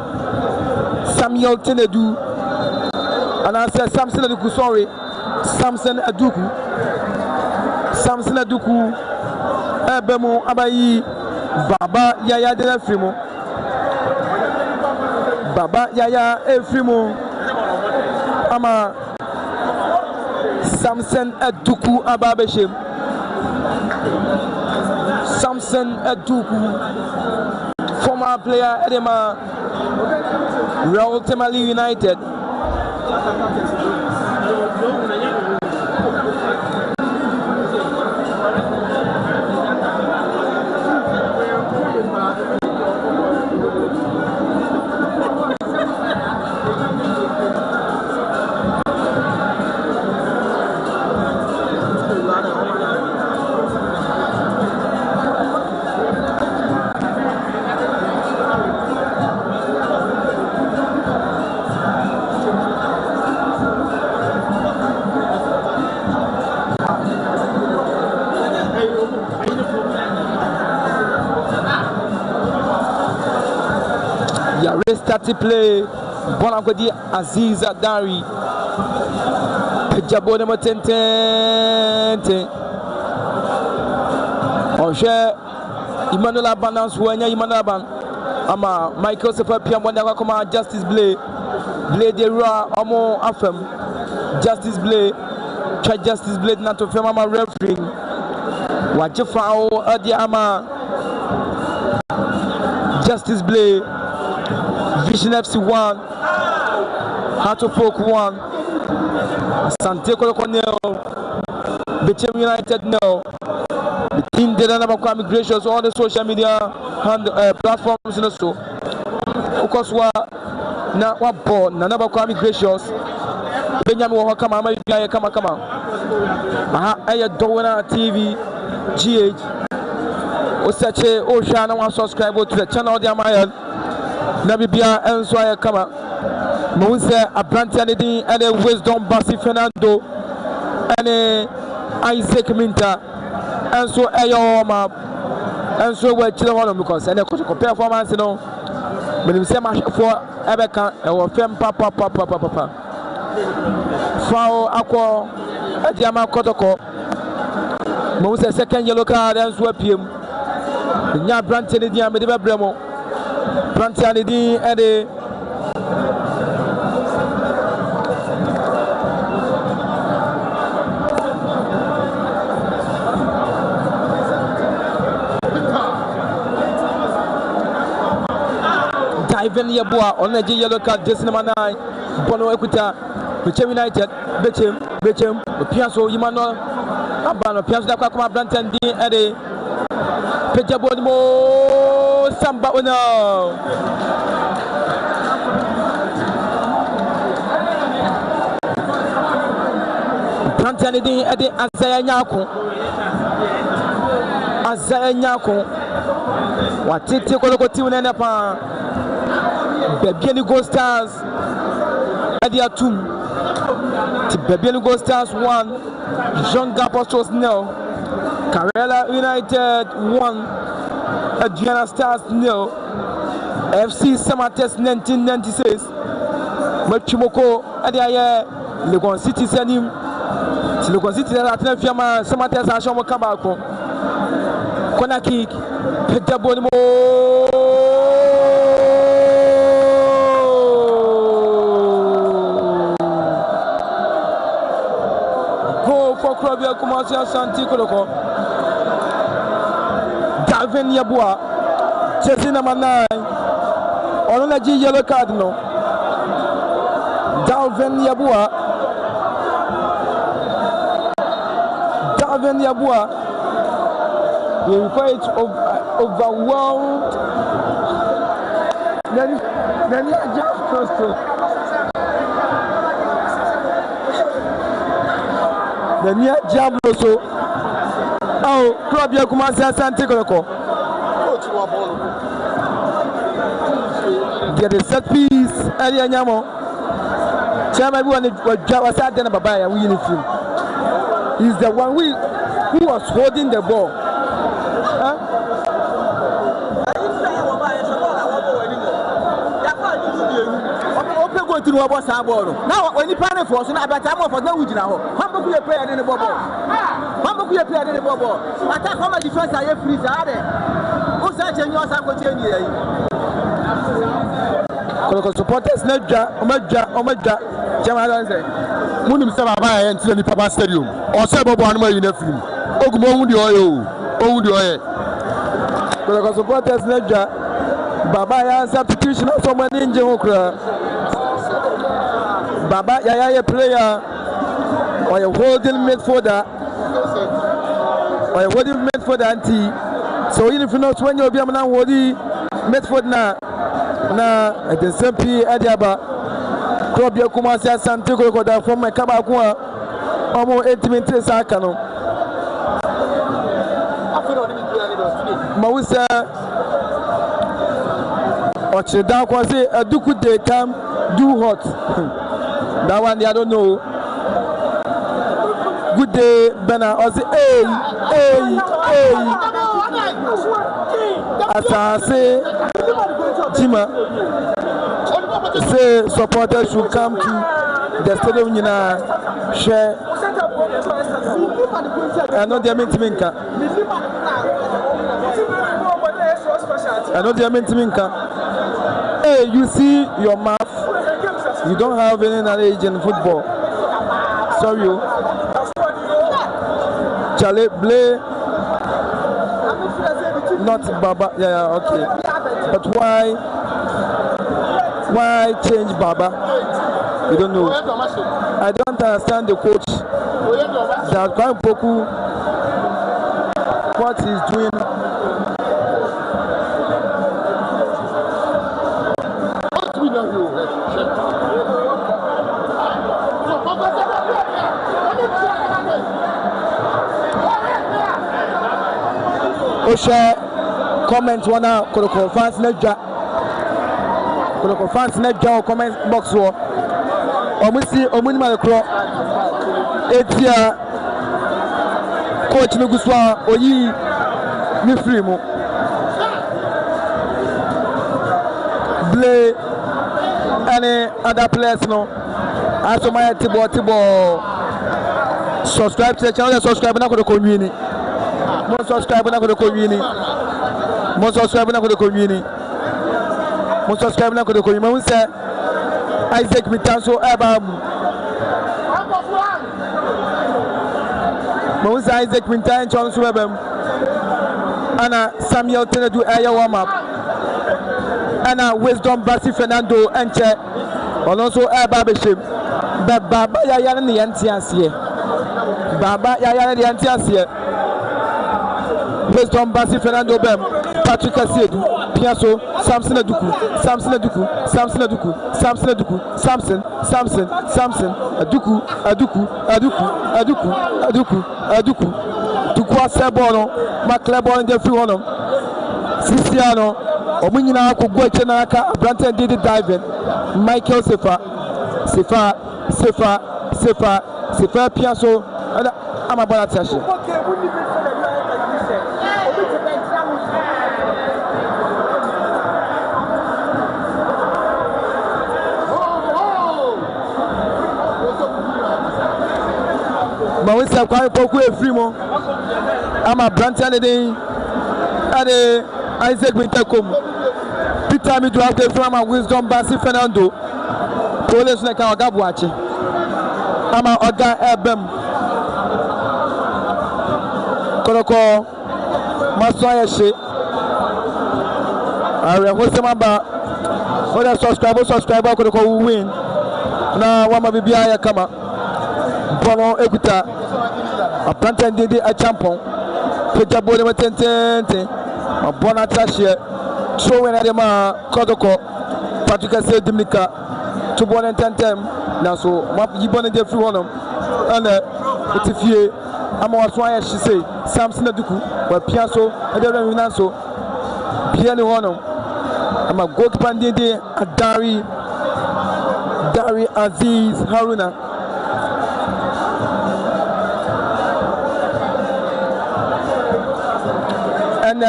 [SPEAKER 7] Samuel Tenedu and I said Samson Aduku, sorry, Samson Aduku Ebemu Abayi Baba Yaya de Frimo Baba Yaya Efrimo Ama Samson Aduku Ababeshim Samson Aduku, former player Edema Real Temali United. Starting play, Bonakodi Aziz Adari, Jabone Motente, Onche, Emmanuel Abanans, Wanya Emmanuel Aban, Ama, Michael Sefer Piam, Wanda Koma, Justice Blay, Blade de Ra, Omo Afem, Justice Blay, Try Justice Blade, Nato Femama referee, Wajafao, Adi Ama, Justice Blay. Vision FC 1, Heart of Folk 1, Asante Kotoko nil, Bechem United nil. The team did not have gracious on the social media platforms in the store. Of course, na what born, none of our gracious. Benjamin Wakama, come. I adore TV, GH, Osache, Ocean, and subscribe to the channel of the Amayan. Nabibia and Swaya Kama Mose Abrantianity and a Wisdom Basi Fernando and a Isaac Minta and so Ayoma and so we're children because and a performance, you know. But you say much for Ebeka or Fem Papa Foul Aqua Adiama Kotoko Mose second yellow card and swap him. Nya Brantianity and Mediba Bremo. Brantianity and a Ivan Yabua on the yellow card, just number 9, Bono Equita, Bechem United, Bechem, Piasso, Imano, Abano, Piasso, Dakama, Brantan, and a Pejabodimo, Samba, no. Brantanidi, Eddie, Azaya Nyako, what Titi Kolokoti, and Napa. Bebiani Gold Stars Adia 2 Bebiani Gold Stars 1 Jean Apostles 0 Karela United 1 Adriana Stars 0 FC Samates 1996 Machimoko Adia Legon City Sanim Legon City Latin Fiama Samates Ashomo Kabako Konaki Pejabonimo Krobia Kumasi Asante Kotoko Dalvin Yabua Chelsea number 9 on the yellow card no Dalvin Yabua we require it overwhelmed then you just close to the near Diablo so oh Krobia Kumasi Asante Kotoko get a set piece area nyamo chairman everyone was at the Babaya we uniform he's the one who was holding the ball continue about Sabor. Now, when you plan for us, and I bet I'm off for no wood now. How much you play in the bubble? How much you play in the bubble? Attack how much defense I have free. Who's that in your Sakocheni? Supporters, Omega, Jamalan say, Munim Sababa and Tony Papa Stadium, or Sabo Banma in the film. Ogmo the oil, supporters, Nedja, Baba substitution of someone in Jamokra. Baba Yaya player, or a holding midfielder, or a holding midfielder auntie. So if you know when you'll be a man holding midfield now. Na at the same period Adiaba club ya Kumasi Asante Kotoko from my Kabakwa almost 8 minutes sakano Mawusa Ochida kwase aduku dey come do hot that one I don't know. Good day Bena or say hey Asase Jima say supporters should come to the stadium share. I know they are meant to minka. Hey, you see your mouth. You don't have any knowledge in football. Sorry, you. Charlie Blay. Not Baba. Yeah, okay. But why change Baba? You don't know. I don't understand the coach. That Poku, what he's doing. Osha comment wana Kotoko fans Nedja. Kotoko fans Nedja comment box wo. Omusi omunima lekro. Etia coach Nuguswa oyi ni free mu. Blay any other players no. Asomaya Tibo subscribe to the channel, subscribe na Kotoko community. Mo subscribe na Kotoko community. Mo subscribe na Kotoko community. Mo subscribe na Kotoko community. Mo say Isaac Mitanso Abam. Mo say Isaac Mitanso Abam. Ana Samuel Tenedu Aya warm up. Ana Wisdom Basi Fernando Enche. Also Aba Bechem. Baba Yaya ni yantiasie. Baba Yaya ni yantiasie. Wisdom Basi Fernando Bem, Patrick Asiedu, Piasso, Samson Aduku, Tukwa Sebono, Maclebon in the free one. Siciano, Omunina Kugwe Naka, Branton did it diving, Michael Sefa, Piasso, and Amabatashi. But we say quite poku e free mo. I'm a Branton today. Ade Isaac Wintercom. Peter me do have the from a Wisdom Basi Fernando. Police na ka oga buachi. I'm a oga ebem. Kotoko Masoya she. Are we say mamba. For the subscriber Kotoko will win. Na wama bibia ya kama. Bono Ekuta, a plantain did a champon, put a body tente, a bona trashia, throwing at the ma, Kotoko, Patrick said Dimika, 2 1 and 10 now so, you born in the free one, and it's a few. I'm also why she say, Samson Aduku, but Piasso, and the Reminanso, Piano one. I'm a gold pandidi, a Dari Aziz Haruna. And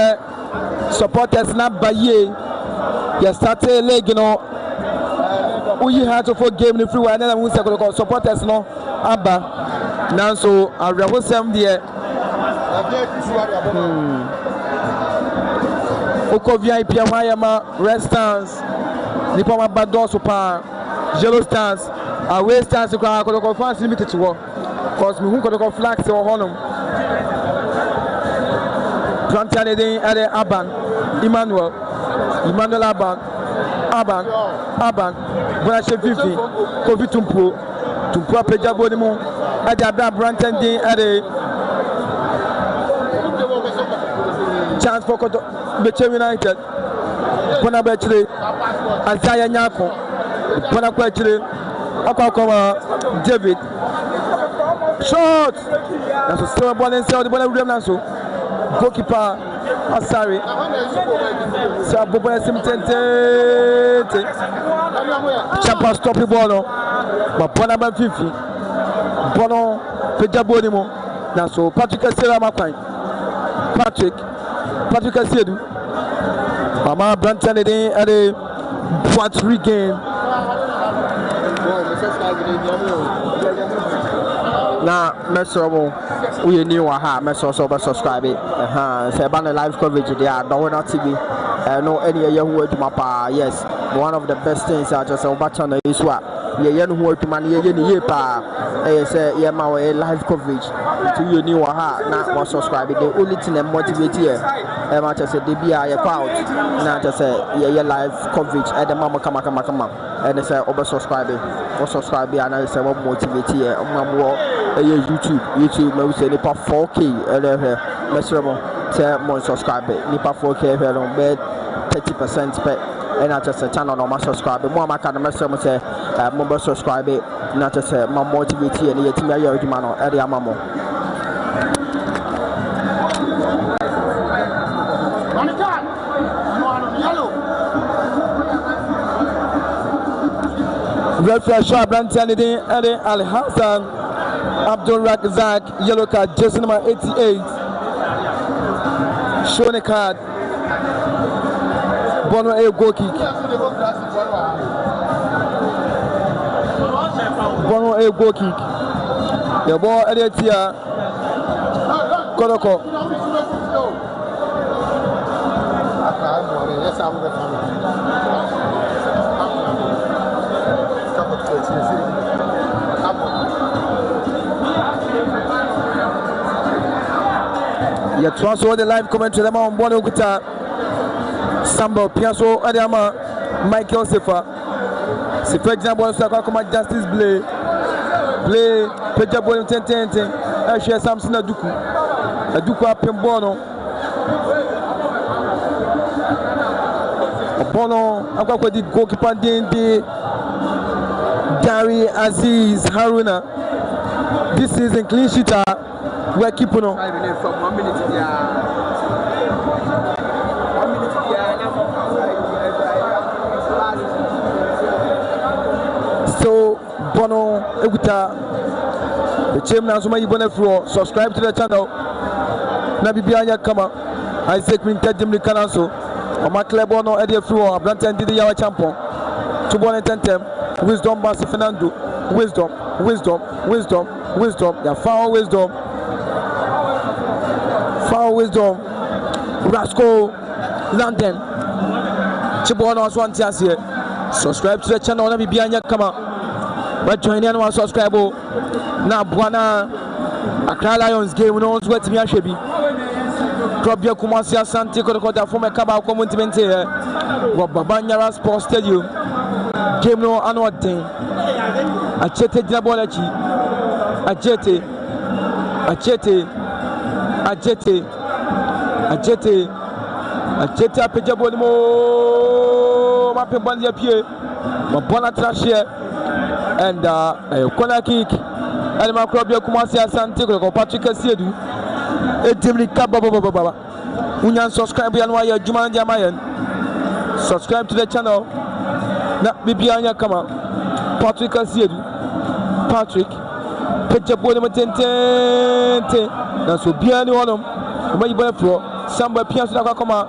[SPEAKER 7] supporters not by ye. You started leg, you know. uyi ha to for game ni free wa na mu se ko supporters no aba nanso awrehosem de oko VIP amaya restaurants nipa ma bado so pa yellow stars away stars ko fans limited to wo cause me hu ko flags o honum Plantiane de Aban Emmanuel Aban Bonashe Vivi Kofi Tumpo Peja Bonimu Ade Abra Branton de chance for Bechem United Bona Bechile Azaya Nyako Bona Kwechile Akwa David shot that's a still ball inside the ball of Nanso goalkeeper Asari so Bobo Simtente Champa stop the ball but Bona ba 50 Bono Pejabonimo Nanso Patrick Asira Makwai Patrick Asiedu Mama Branton at the what regain na mesurable we new aha meso so subscribe say ban the live coverage there don't want TV no any who aduma pa yes one of the best things I just about channel is what ye no who aduma ye pa say ye ma we live coverage to you new aha na was subscribe the only thing that motivate here ma just say dey be a crowd na just say ye live coverage and the mama come and say over subscribe and I say what motivate here YouTube me say nipa 4K measurable say mo subscribe nipa 4K here on bed 30% pe and I just say channel no ma subscribe mo ma ka na measurable say mo subscribe na just say ma motivate here na yetimi ayo aduma no e dey amamo Referee Shah Brantiani de Ali Hassan Abdul Razak yellow card jersey number 88 showing a card Bono a goal kick the ball at it here Kotoko you transfer the live comment to them on Bono Kuta Sambo Piasso Adama Michael Sefa example Sakakoma Justice Play Pejabo 10 Ashe Samson Aduku Apembono Bono Akwa di goalkeeper Dende Dari Aziz Haruna this season clean sheeter we're keeping on 5 minutes from 1 minute so Bono Eguta Bechem Nazuma Ibone Fro subscribe to the channel na Bibianya Kama Isaac Mintadim Likanaso Oma Klebono Eddie Fro Abranten Didi Yawa Champion to Bon Tentem Wisdom Basi Fernando Wisdom ya foul wisdom Rasco London Chibono Swantias here subscribe to the channel na Bibianya Kama but join in one subscribe na Buana Accra Lions game no one's wet me Ashebi Probia Kumasi Asante Kotoko from a Kaba commitment here Babanyara Sports Stadium game no annual thing Achete Diabolachi Ajete Pejabonimo Mapembandia Pie Mabona Trash here and a corner kick and Macrobia Kumasi Asante Patrick Asiedu Edimri Kababa Unyan subscribe and why Juman Jamayan subscribe to the channel na Bibianya Kama Patrick Asiedu Pejabonimo Tente na so biani wonom o mayi bana pro samba pianso na koma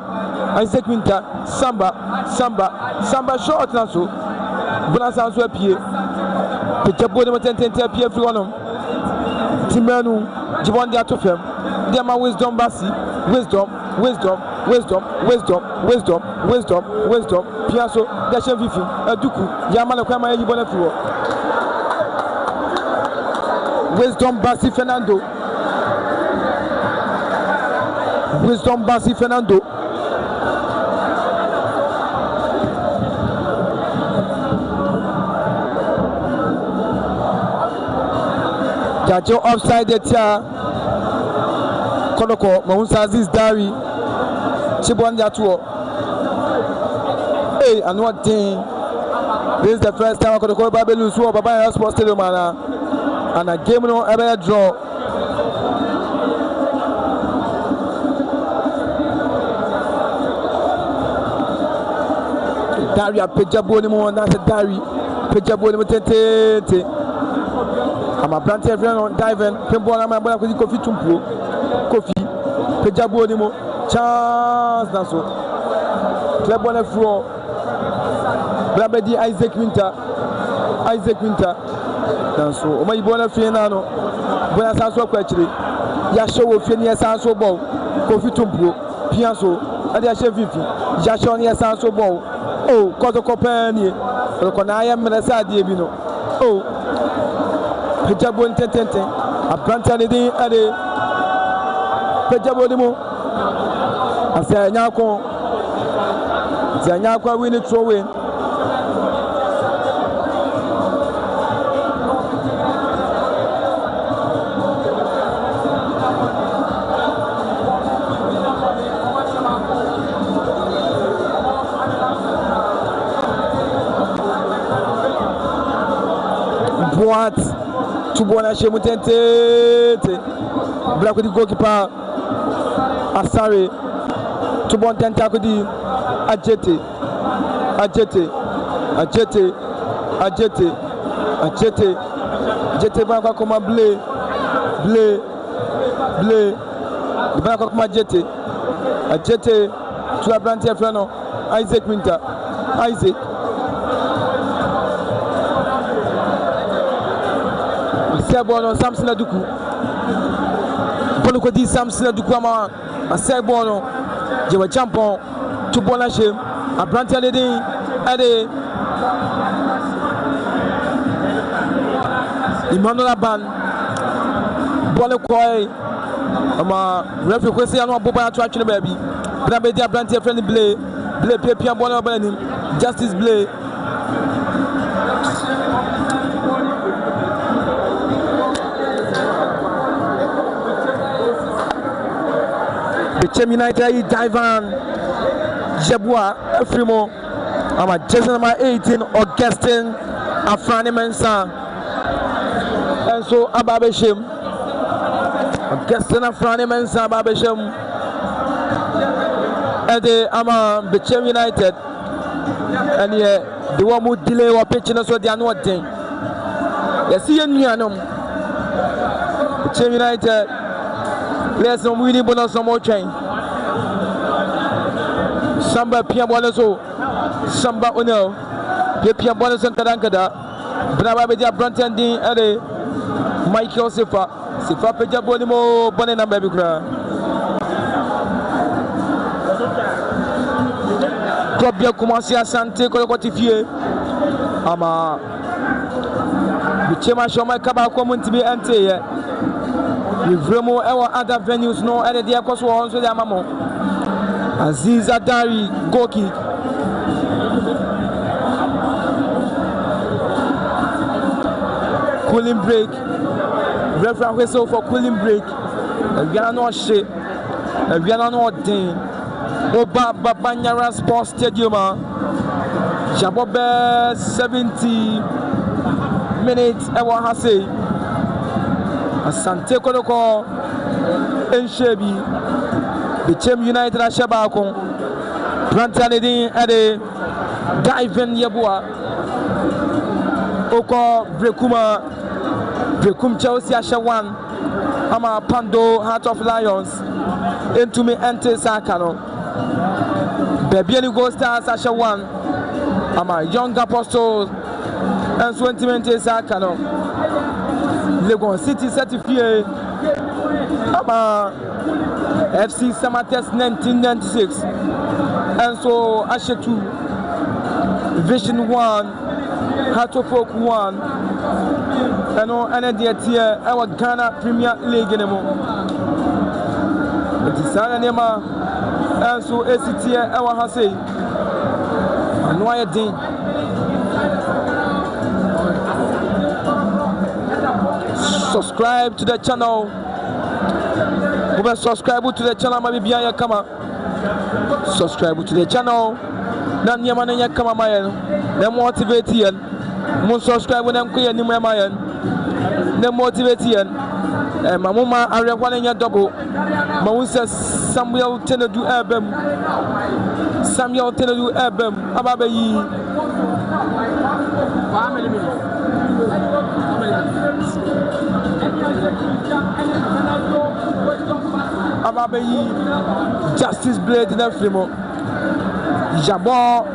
[SPEAKER 7] Isaac Winter samba short na so Bonasa nso apie Pejabo dem tenten apie free one Timanu Jibon dia to fam dia ma wisdom basi wisdom Piaso dia shem fifi Aduku ya ma le kwa ma yi bona fi wo Wisdom Basi Fernando Jajo offside the tia Kotoko Mahunsa Aziz Dari Chibon Jatuo. Hey, and what thing? This is the first time Kotoko Babelu Suo Baba Sports Stadium and a game no ever draw. Daria Pejabo ni mo na se Dari Pejabo ni mo tete. I'm a plant everyone on diving. Pembo na mabona ko Kofi Tumpo. Kofi Pejabo ni mo chance na so. Club on the floor. Blabedi Isaac Winter. So o ma yibona fie na no bona sa so kwachire ya show fie ne sa so ball Kofi Tumpo pia so ade a chef fifi ya show ne sa so ball oh Kotoko pani ko na ya mena sa de bi no oh Pejabo ntentente abranta ne din ade Pejabo ni mo asa nyako win it throw in Boat Tubona Shemutente Black with the goalkeeper Asare Tubon Tentakudi Ajete Banka Koma Ble Banka Koma Ajete to Abrante Frano Isaac Winter Sebono Samson Aduku Polukodi Samson Aduku ama Sebono Jewa Champon Tubona Shem Abrante Ade Emmanuel Aban Bole Koi ama referee kwesi anu aboba atu atwene baabi bra be dia Abrante friend Blay pia bole obanim Justice Blay Bechem United Divan Jabua Frimo ama jersey number 18 Augustine Afrani Mensa and so Ababeshem Augustine Afrani Mensa Ababeshem and the ama Bechem United and yeah the one who delay or pitching so they are not thing you see you Bechem United players some winning bonus some more chain Samba Pia Bonazo Samba Uno Pia Bonazo Kadankada Brava Bedia Branton Din Ade Michael Sifa Peja Bonimo Bonena Baby Cra Club Kumasi Asante Kotoko ama Bichema Shoma Kaba Community be ante we vraiment our other venues no ade dia koso on so dia mamo Aziz Adari goal kick cooling break referee whistle for cooling break we are not shit we are not den Oba Babanyara Sports Stadium Jabobe 70 minutes ewa hase Asante Kotoko Enshebi Bechem United Ashabakon Plantanedin Ade Diven Yabua Oko Brekum Chelsea Ashawan Ama Pando Heart of Lions into me ente Sakano Bebiani Go Stars Ashawan Ama Young Apostles and so intimate Sakano. Legon City certificate FC Samates 1996 and so Ashetu Vision 1 Hatofok 1 and our Ghana Premier League anymore. It is Saranema and so ACT our Hase and why Dean. Subscribe to the channel. Subscribe to the channel. Maybe behind your subscribe to the channel. Now, you man come mayan. Them motivate you. Mo subscribe when I'm clear ni mayan. Them motivate you. Mama area one in your double. Mamu says Samuel Tenadu Abem. Samuel Tenadu Abem. Ababayi. Ababayi Justice Blade in the film. Jabon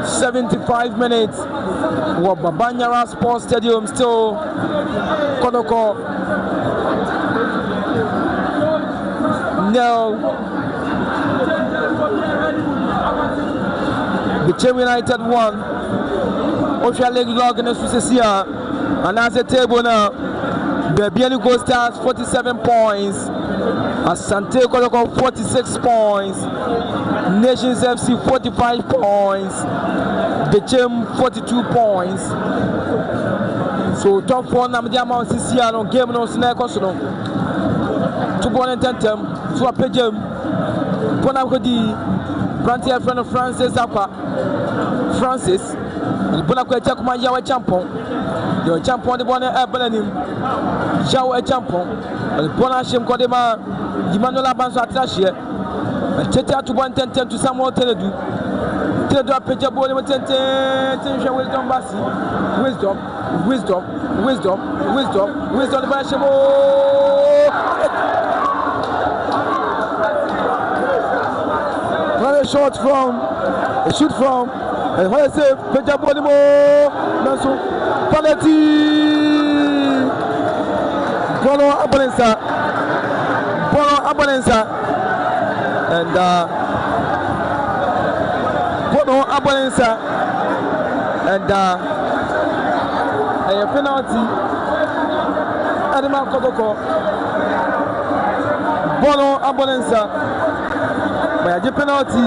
[SPEAKER 7] 75 minutes. Babanyara Sports Stadium still Kotoko. Now Bechem United 1. Ocean League log in the Sucecia. And as a table now, the Bienu Gold Stars 47 points, Asante Kotoko 46 points, Nations FC 45 points, Bechem 42 points. So top 4 Namdiama Sisia no game no Sinekosono. 2.10 so a Bechem Ponakodi Brantia friend of Francis Aqua Francis Bonakwe Chakuma Yawa Champon. Your champion, the one Abelanim, Shao a champion, and Bonashim Kodema, Emmanuel Abanso Atrashia, and Cheta to 110 to some more Teledu. Teledu Peja Boni 10 wisdom Bassi, wisdom, the Bashamo. Very short from, a shoot from, and what I say, Peja Bonimo, Naso. Penalty. Bono Abonensa, and Bono Abonensa, and a penalty. Adama Kotoko, Bono Abonensa, by a penalty.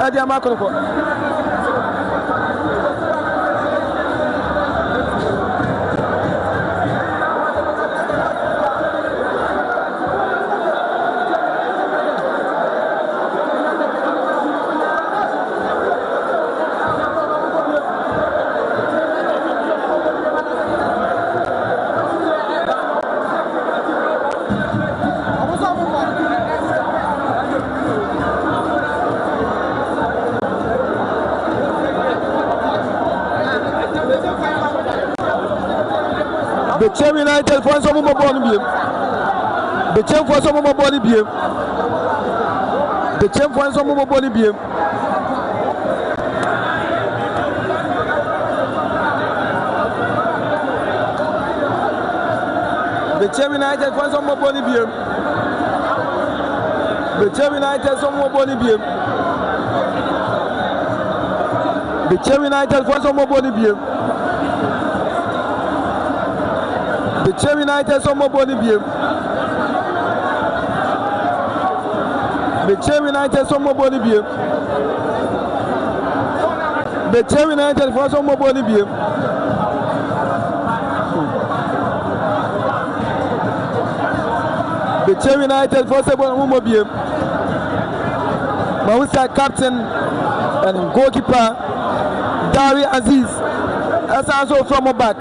[SPEAKER 7] Adama Kotoko. Bechem United for some more body. Bechem for some more body. Bechem for some more body. Bechem United for some more body. Bechem United some more body. Bechem United for some more body. Bechem United some more body. Bechem United some more body. Bechem United for some more body. Bechem United for some more body. Mawusa captain and goalkeeper Dari Aziz. That's also from a back.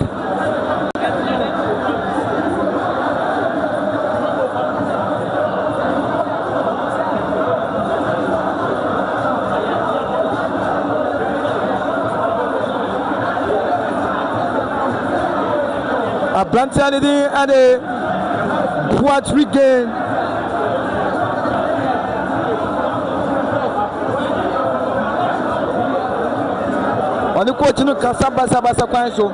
[SPEAKER 7] Plantanity and a what regain. ɔne coach no kasa basa kwan so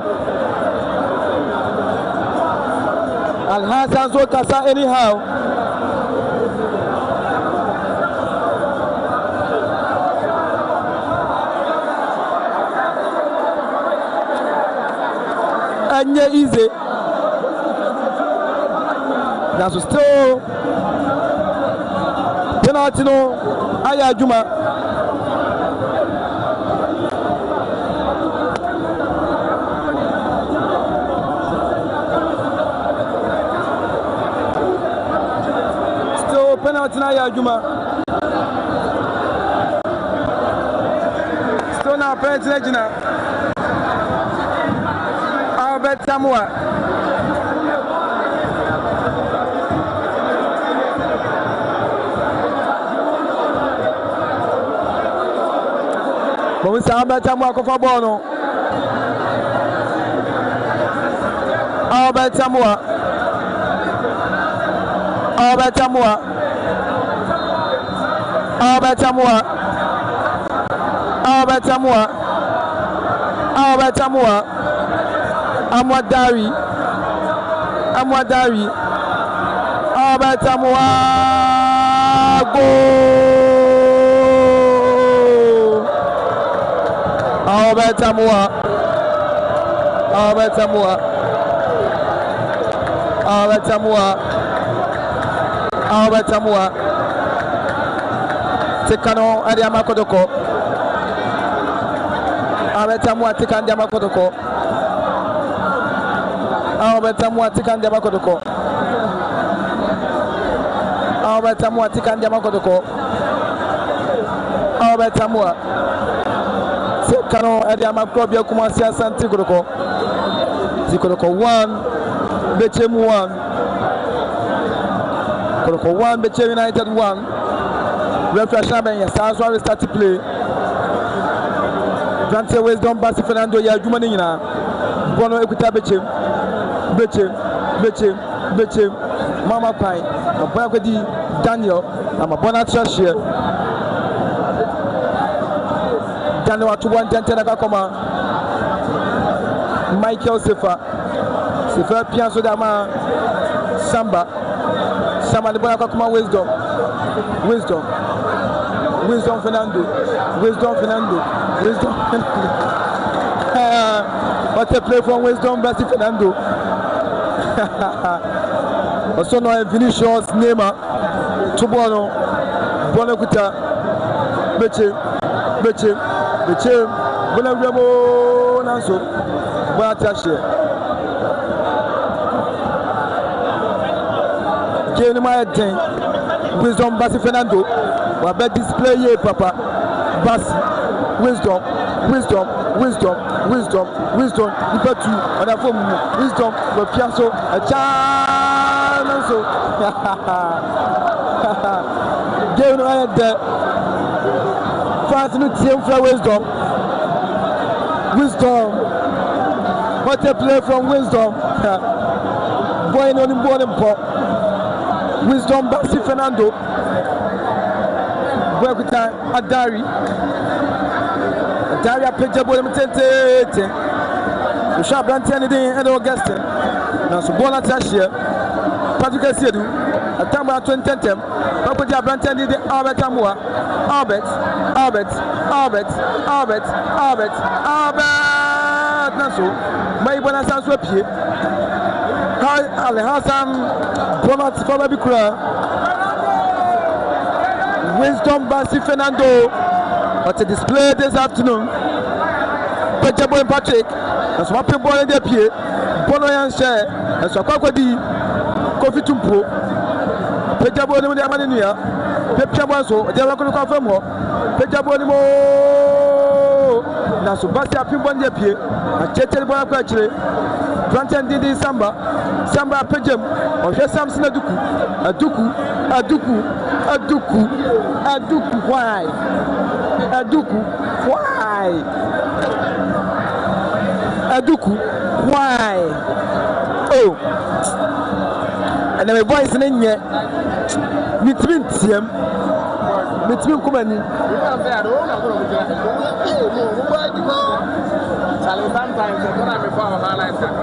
[SPEAKER 7] Alhassan so kasa anyhow anye easy that's still penalty no aya adwuma still penalty na aya adwuma still na penalty na gina Albert Samoa Bon, ça Albert Samoa ko fa ball no Albert Samoa Albert Samoa Albert Samoa Albert Samoa Albert Samoa Amwadari Albert Samoa goal Albert Samoa Tekano Adiama Kotoko Albert Samoa Tekan Adiama Kotoko Albert Samoa Tekan Adiama Kotoko Albert Samoa Tekan Adiama Kotoko Albert Samoa Tekano Adiama Kotoko Kumasi Asante Kotoko Kotoko 1 Bechem 1 Kotoko 1 Bechem United 1 Refresh Ben Yasa start to play Dante Wisdom Basi Fernando ya Juma Nina Bono Ekuta Bechem Mama Pine Mabona Kwedi Daniel Mabona Trashie Daniel Atuwan Dantena Kakoma Michael Sefa Pianso Dama Samba Lebona Kakoma Wisdom Fernando What a play from Wisdom Basi Fernando also no Vinicius Neymar Tubono Bonakuta Bechem Bonavemo Nanso Bonatashe Game my 10 Wisdom Basi Fernando wa bet display here papa Basi Wisdom number 2 on the phone Wisdom for Piasso a chance so game no there fast no team for Wisdom what a play from Wisdom boy no nimbo Wisdom Basi Fernando Wekuta Adari Apejabo Mtente the sharp Brantani and Augustin now so Bona Tashia Patrick Sedu a Tamba 2010 Papaja Brantani the Albert Samoa Albert Naso Maibona Sanswapie Alhassan Bonat Fababikura Wisdom Basi Fernando what a display this afternoon Pejabo and Patrick and some people in their pied Bono and Share and so Kwadi Kofi Tumpo Pejabo and Yamania Pepchabaso they are going to confirm Pejabo Naso Basi Apimbo and their pied and Chetel Bonacre Plantain Didi Samba Pejem or just Samson Aduku why oh and then my voice in here between Kumani sometimes when I'm before highlights, and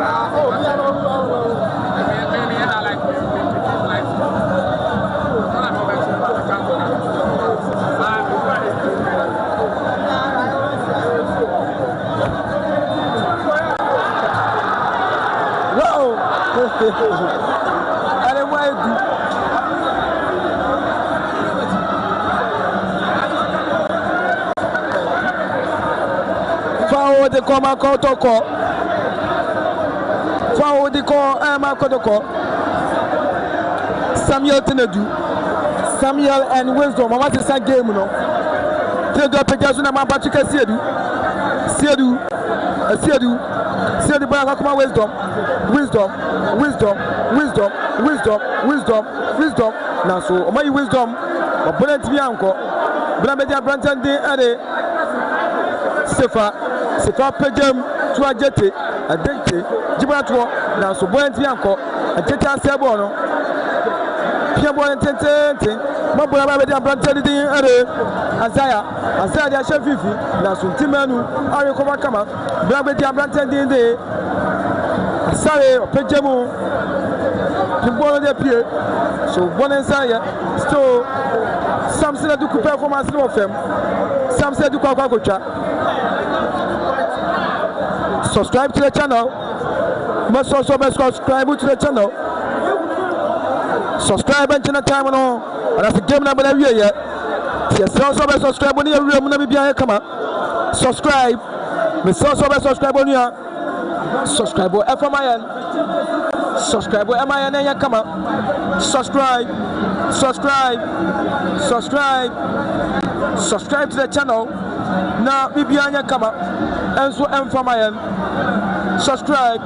[SPEAKER 7] then why forward the Bechem Kotoko. Forward the Bechem Kotoko. Samuel Tinedu. Samuel and Wisdom. Mama is a game, no. Take the pictures na Patrick Siedu. Siedu by Hakuma Wisdom. Wisdom. Now so my wisdom. But Brent Bianco. Blamedia Branton de Ade. Sefa Bechem to a jetty. A dente. Gibraltar. Now so Brent Bianco. A jetta Sabono. Piambo and Tente. Blamedia Branton de Ade. Azaya the chef Fifi. Now so Timanu. Are you come? Blamedia Branton de Sorry, Bechem Utd pied. So one inside, still some said to performance of them. Some said to Coca. Subscribe to the channel. Must also subscribe to the channel. Subscribe and channel time on. And that's the game number every year. Yes, also subscribe on your room. Come on. Subscribe. Miss also subscribe on your. Subscribe to FMIN. Subscribe to MIN and come on. Subscribe to the channel. Now we be on your come on. And so FMIN. Subscribe.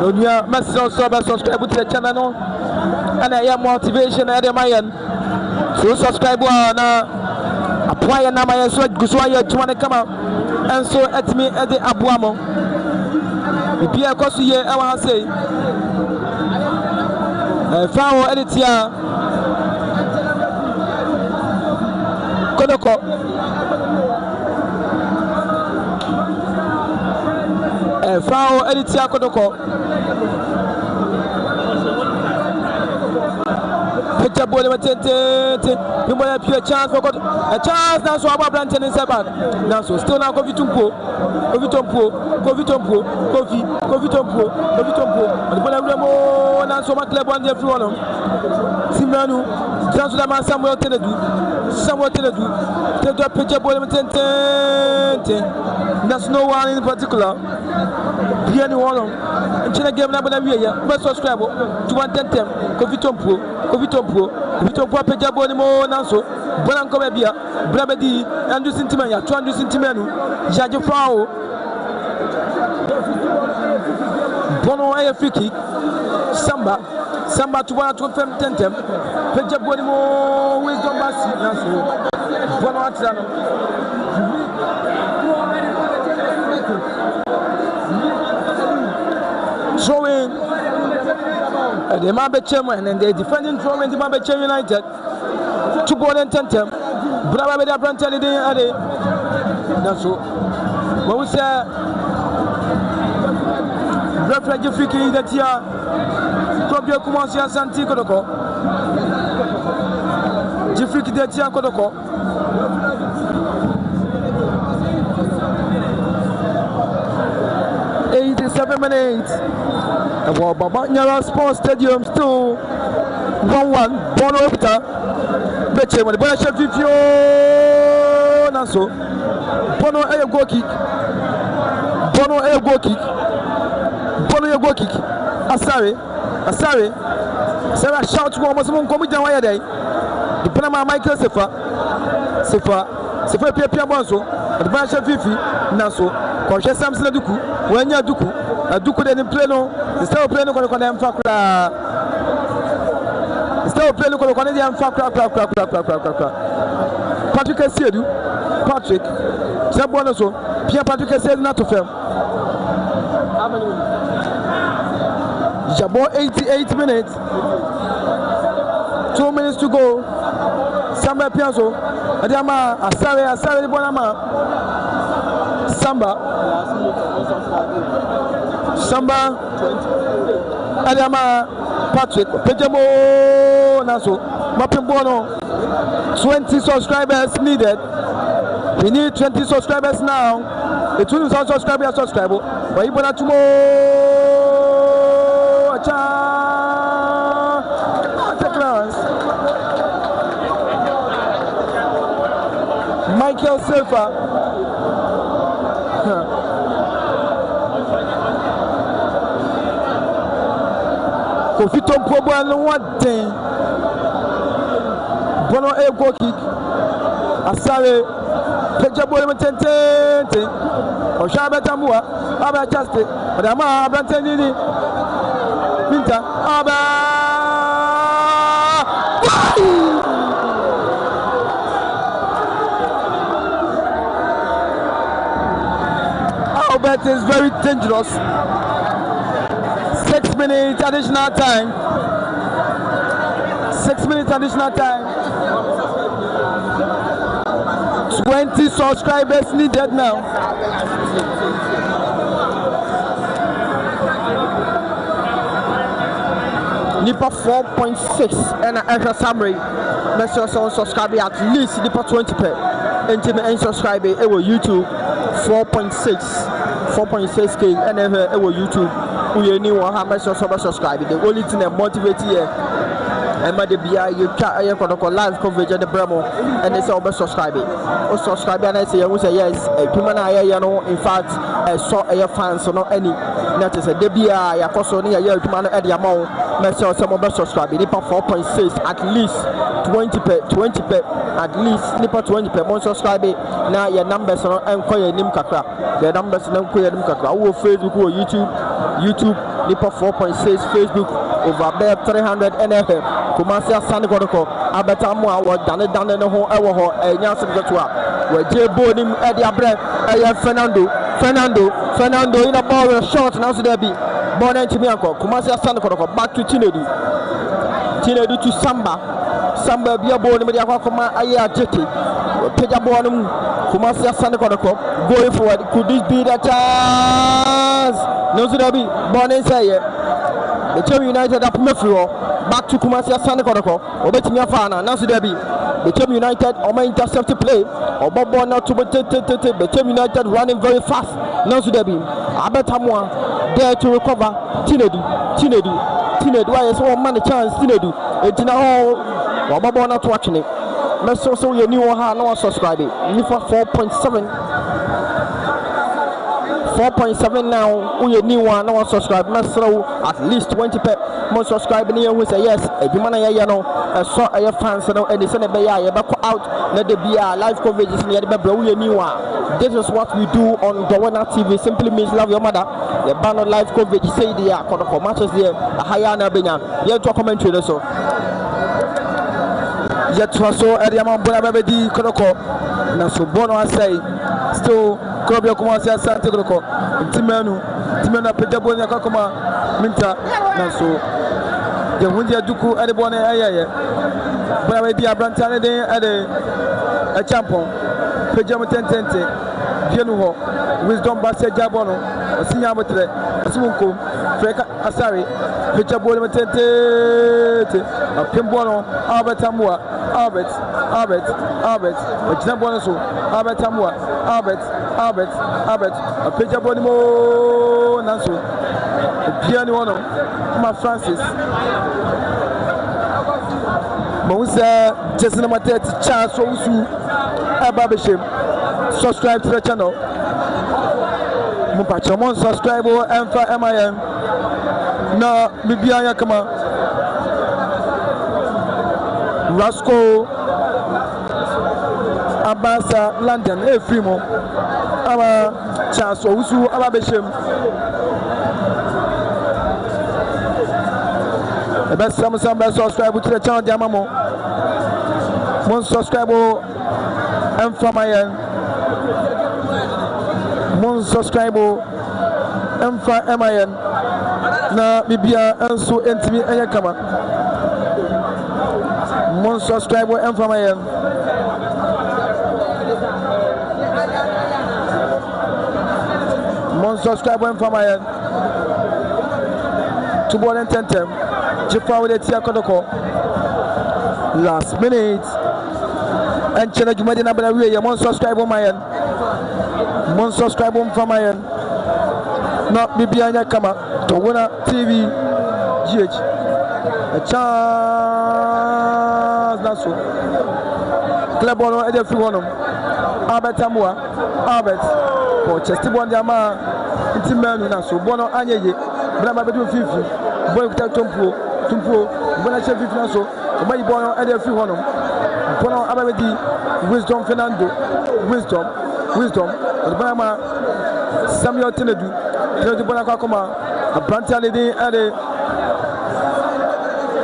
[SPEAKER 7] Don't you must also subscribe to the channel. And I am motivation at MIN. So subscribe now. Apply and my so go so you want to come out. And so at me at the Abuamo. If you are close to here, I want to say, Fao Editia Kotoko. Fao Editia Kotoko. Picture ball, you might have a chance for a chance now. So about Branton in back now. So still now, Kofi Tumpo, and the Bonamo, and so much club on the floor. Simanu, transfer the man Samuel Tinedu, take the picture ball, that's no one in particular. Here, no one. And China game number every year, but subscribe to 110. Kofi Tumpo, picture ball, and so Branco Bia, Brabedi, Andrew Sintimania, 200 Sintimanu, Jajo Fao. Bono a free kick. Samba to 1 to 10. Picture body more wisdom basi. Bono Atlano. Throwing the Bechem and then they defending throwing the Bechem United. 2 ball and 10. Brava with a Branton in the that's so. What we say? Referee free kick that here. Probably commence Asante Kotoko. Free kick that here Kotoko. 87 minutes. About Babanyara Sports Stadium still 1-1. Bono Opita. Bechem with the Bechem Utd. Naso. Bono a goal kick. Asare. Sarah shout to almost one come down wire day. The Panama Michael Sefa Pia Bonso, the Bechem Utd. Naso. Conscious Samson Duku. When you Duku, a Duku then in pleno, the still playing on the Fakra. Still playing on the Canadian Fakra. Patrick Siedu. Patrick. Sabonoso. Pierre Patrick said not to film. Jabo 88 minutes. 2 minutes to go. Samuel Piazzo. Adama Asare the Bonama. Samba Adama Patrick Pejamo Naso Mapimbono 20 subscribers needed. We need 20 subscribers now. The 2,000 subscribers subscribe. But you want to Michael Silva. Kofi Tompo Bono one thing. Bono a goal kick. Asare Pejabo Tente. Oshaba Tamua. Aba Chaste. Madama Abrantanini. Minta. Aba. Albert is very dangerous. 6 minutes additional time. 6 minutes additional time. 20 subscribers needed now. Nipa 4.6 and an extra summary. Make sure someone subscribe at least Nipa 20 per. And subscribe YouTube 4.6K and YouTube. We need one have subscribe. The only thing that motivate here and my DBI you can live coverage at the Bremo and they say subscribe. Or subscribe and I say yes, in fact I saw a fans or not any that is a DBI a cost only a year to man at the amount. Myself some of subscribe. Nipa 4.6 at least 20 per at least Nipa 20 per month subscribe. Now your numbers are not enquire nim kakra. The numbers are not enquire nim kakra. Who Facebook or YouTube Nipa 4.6 Facebook over there 300 NFL. Kumasi Asante Kotoko Abetamwa was done no home ever ho a Yansen Gatua. Where J Bonim Eddie Abre Fernando in a ball short now so there be born and Chimianko Kumasi Asante Kotoko back to Chinedu to Samba be a ball in the Akoma Aya Jetty Pejabonum Kumasi Asante Kotoko going forward. Could this be the chance? No so there be born and say Bechem United up Mefro back to Kumasi Asante Kotoko Obetimia Fana now so there be Bechem United or intercept play or Bobo now to Bechem United running very fast now so there be Abetamwa there to recover Tinedu why is one man a chance Tinedu it's now or Bobo not watching it. Let's also your new one no subscribe it. You for 4.7 now. We new one no subscribe. Let's throw at least 20 per more subscribe here who say yes. If you man saw your fans and they send a back out. Let there be a live coverage in the we new one. This is what we do on Gowena TV. Simply means love your mother. The banner live coverage say they are for matches there. A higher Nabina. You to commentary so. Yet was so Ariama Bonabedi Kotoko. Naso Bono I say still Krobio Kumasi Asante Kotoko. Timenu Pejabona Kakoma Minta Naso. The Windia Duku at the Bonne Aye. Bonabedi Abrantane at a champon. Pejamo Tente. Genuho. Wisdom Basse Jabono. Sinyamotre. Asimunko. Freka Asari. Pejabona Tente. Pimbono. Albert Amua. Albert, Bonaso, Albert Amua, Albert, a picture bonimo Nanso, Piano, Ma Francis, Moussa, Jason Matet, Charles Osu, Bechem, subscribe to the channel. Mupachamon, subscribe and for MIM. No, Bibiana, come on. Rasco Abasa London Frimo Aba Charles Osu Aba Bechem the best some subscribe to the channel Diamamo one subscribe and from my end one subscribe and from MIN na Bibia and so entimi and kama mon subscribe and from my end subscribe when from my to ball and tentem. Jipa with the Tia Kotoko. Last minute. And channel you made another way. You must subscribe on my end. Must subscribe on from my end. Not be behind your camera. To winner TV GH. A chance. That's so. Club on the free one. Albert Amua. Albert. For Chestibon Yama. It's man. So Bono Anye. Brama Bedu Fifi. Boy Tumpo. Bona Chef Fifi. So. My Bono and the free one. Bono Abadi. Wisdom Fernando. Wisdom. Brama Samuel Tinedu. Tinedu Bonakakoma. A Brantalidi and a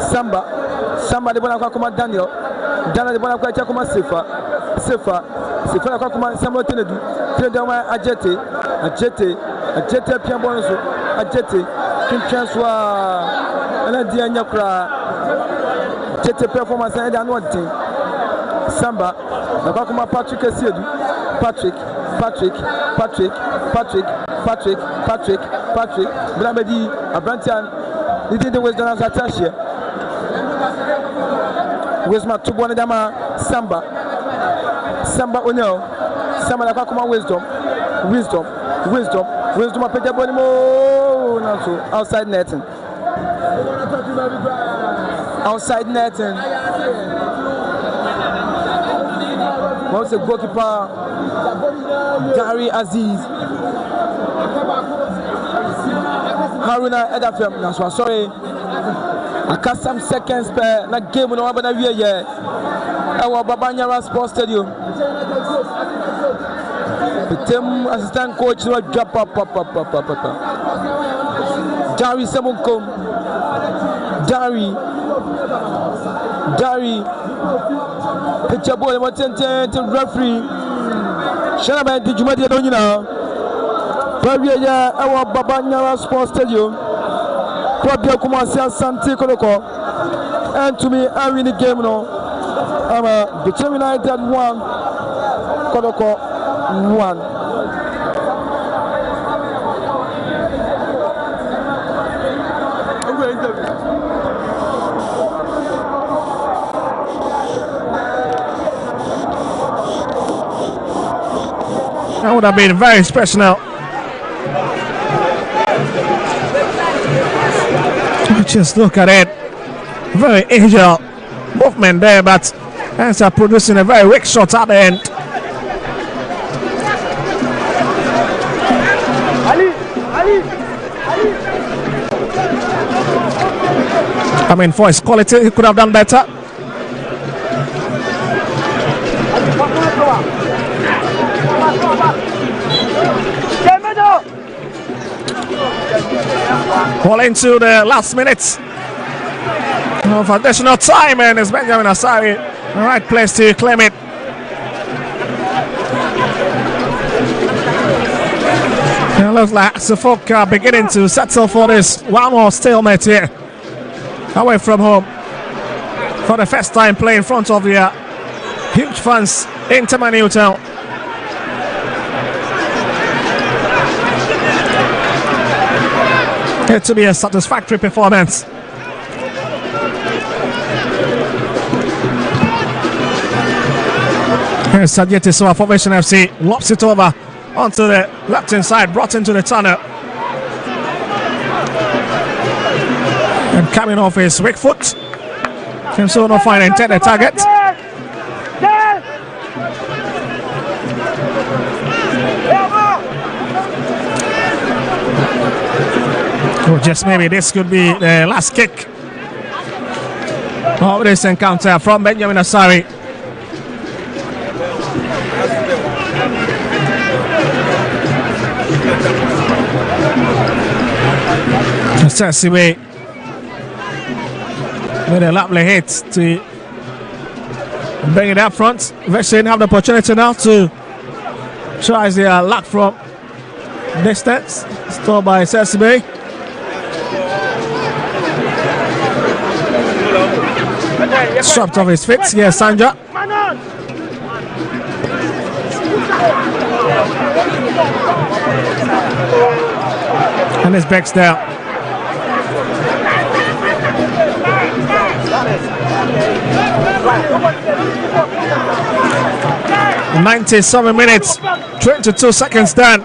[SPEAKER 7] Samba de Bonakakoma Daniel de Bonakakoma Sefa Kakoma Samuel Tinedu Tinedama Ajete Piabonoso Ajete Kim Transwa and Dia Nyakra Jete performance and another Samba Nakakoma Patrick Esiedu Patrick Bramedi Abrantian he did the Western Attache Wisma Tubonadama Samba Onel Samba Nakakoma Wisdom Apejabonimo outside netting What's the goalkeeper Gary Aziz Haruna Edafem, that's why sorry. I cast some seconds per na game no one na wie ye. Our Babanyara Sports Stadium. The team assistant coach no drop up. Dari Semunkom. Dari. Picture ball mo tente referee. Shana ba di juma di don nyina. Babiya our Babanyara Sports Stadium. Kwabia Kumasi Asante Kotoko. And to me, I win the game now. Bechem United 1, Kotoko 1.
[SPEAKER 6] That would have been very special now. Just look at it. Very agile movement there, but ends up producing a very weak shot at the end. I mean, for his quality, he could have done better. All into the last minutes of additional time, and it's Benjamin Asari, the right place to claim it. It looks like Suffolk are beginning to settle for this one more stalemate here, away from home, for the first time playing in front of the huge fans in Newtown. It to be a satisfactory performance. Here's Sajeti Soa Formation FC, lops it over onto the left hand side, brought into the tunnel. And coming off his weak foot, can so not find intended target. Or just maybe this could be the last kick of this encounter from Benjamin Asari. Sessiwe with a lovely hit to bring it up front. Vexen have the opportunity now to try their luck from distance. Stopped by Sessiwe. Swept off his feet. Yes, Sanja. And it's Bex there. 97 minutes, 22 seconds done.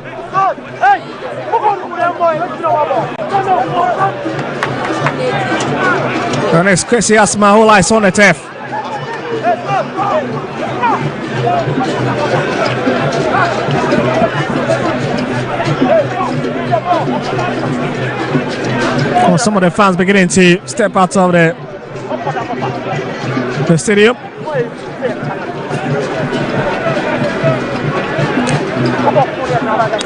[SPEAKER 6] And it's Chrissy Asma who lies on the turf. Well, some of the fans beginning to step out of the stadium.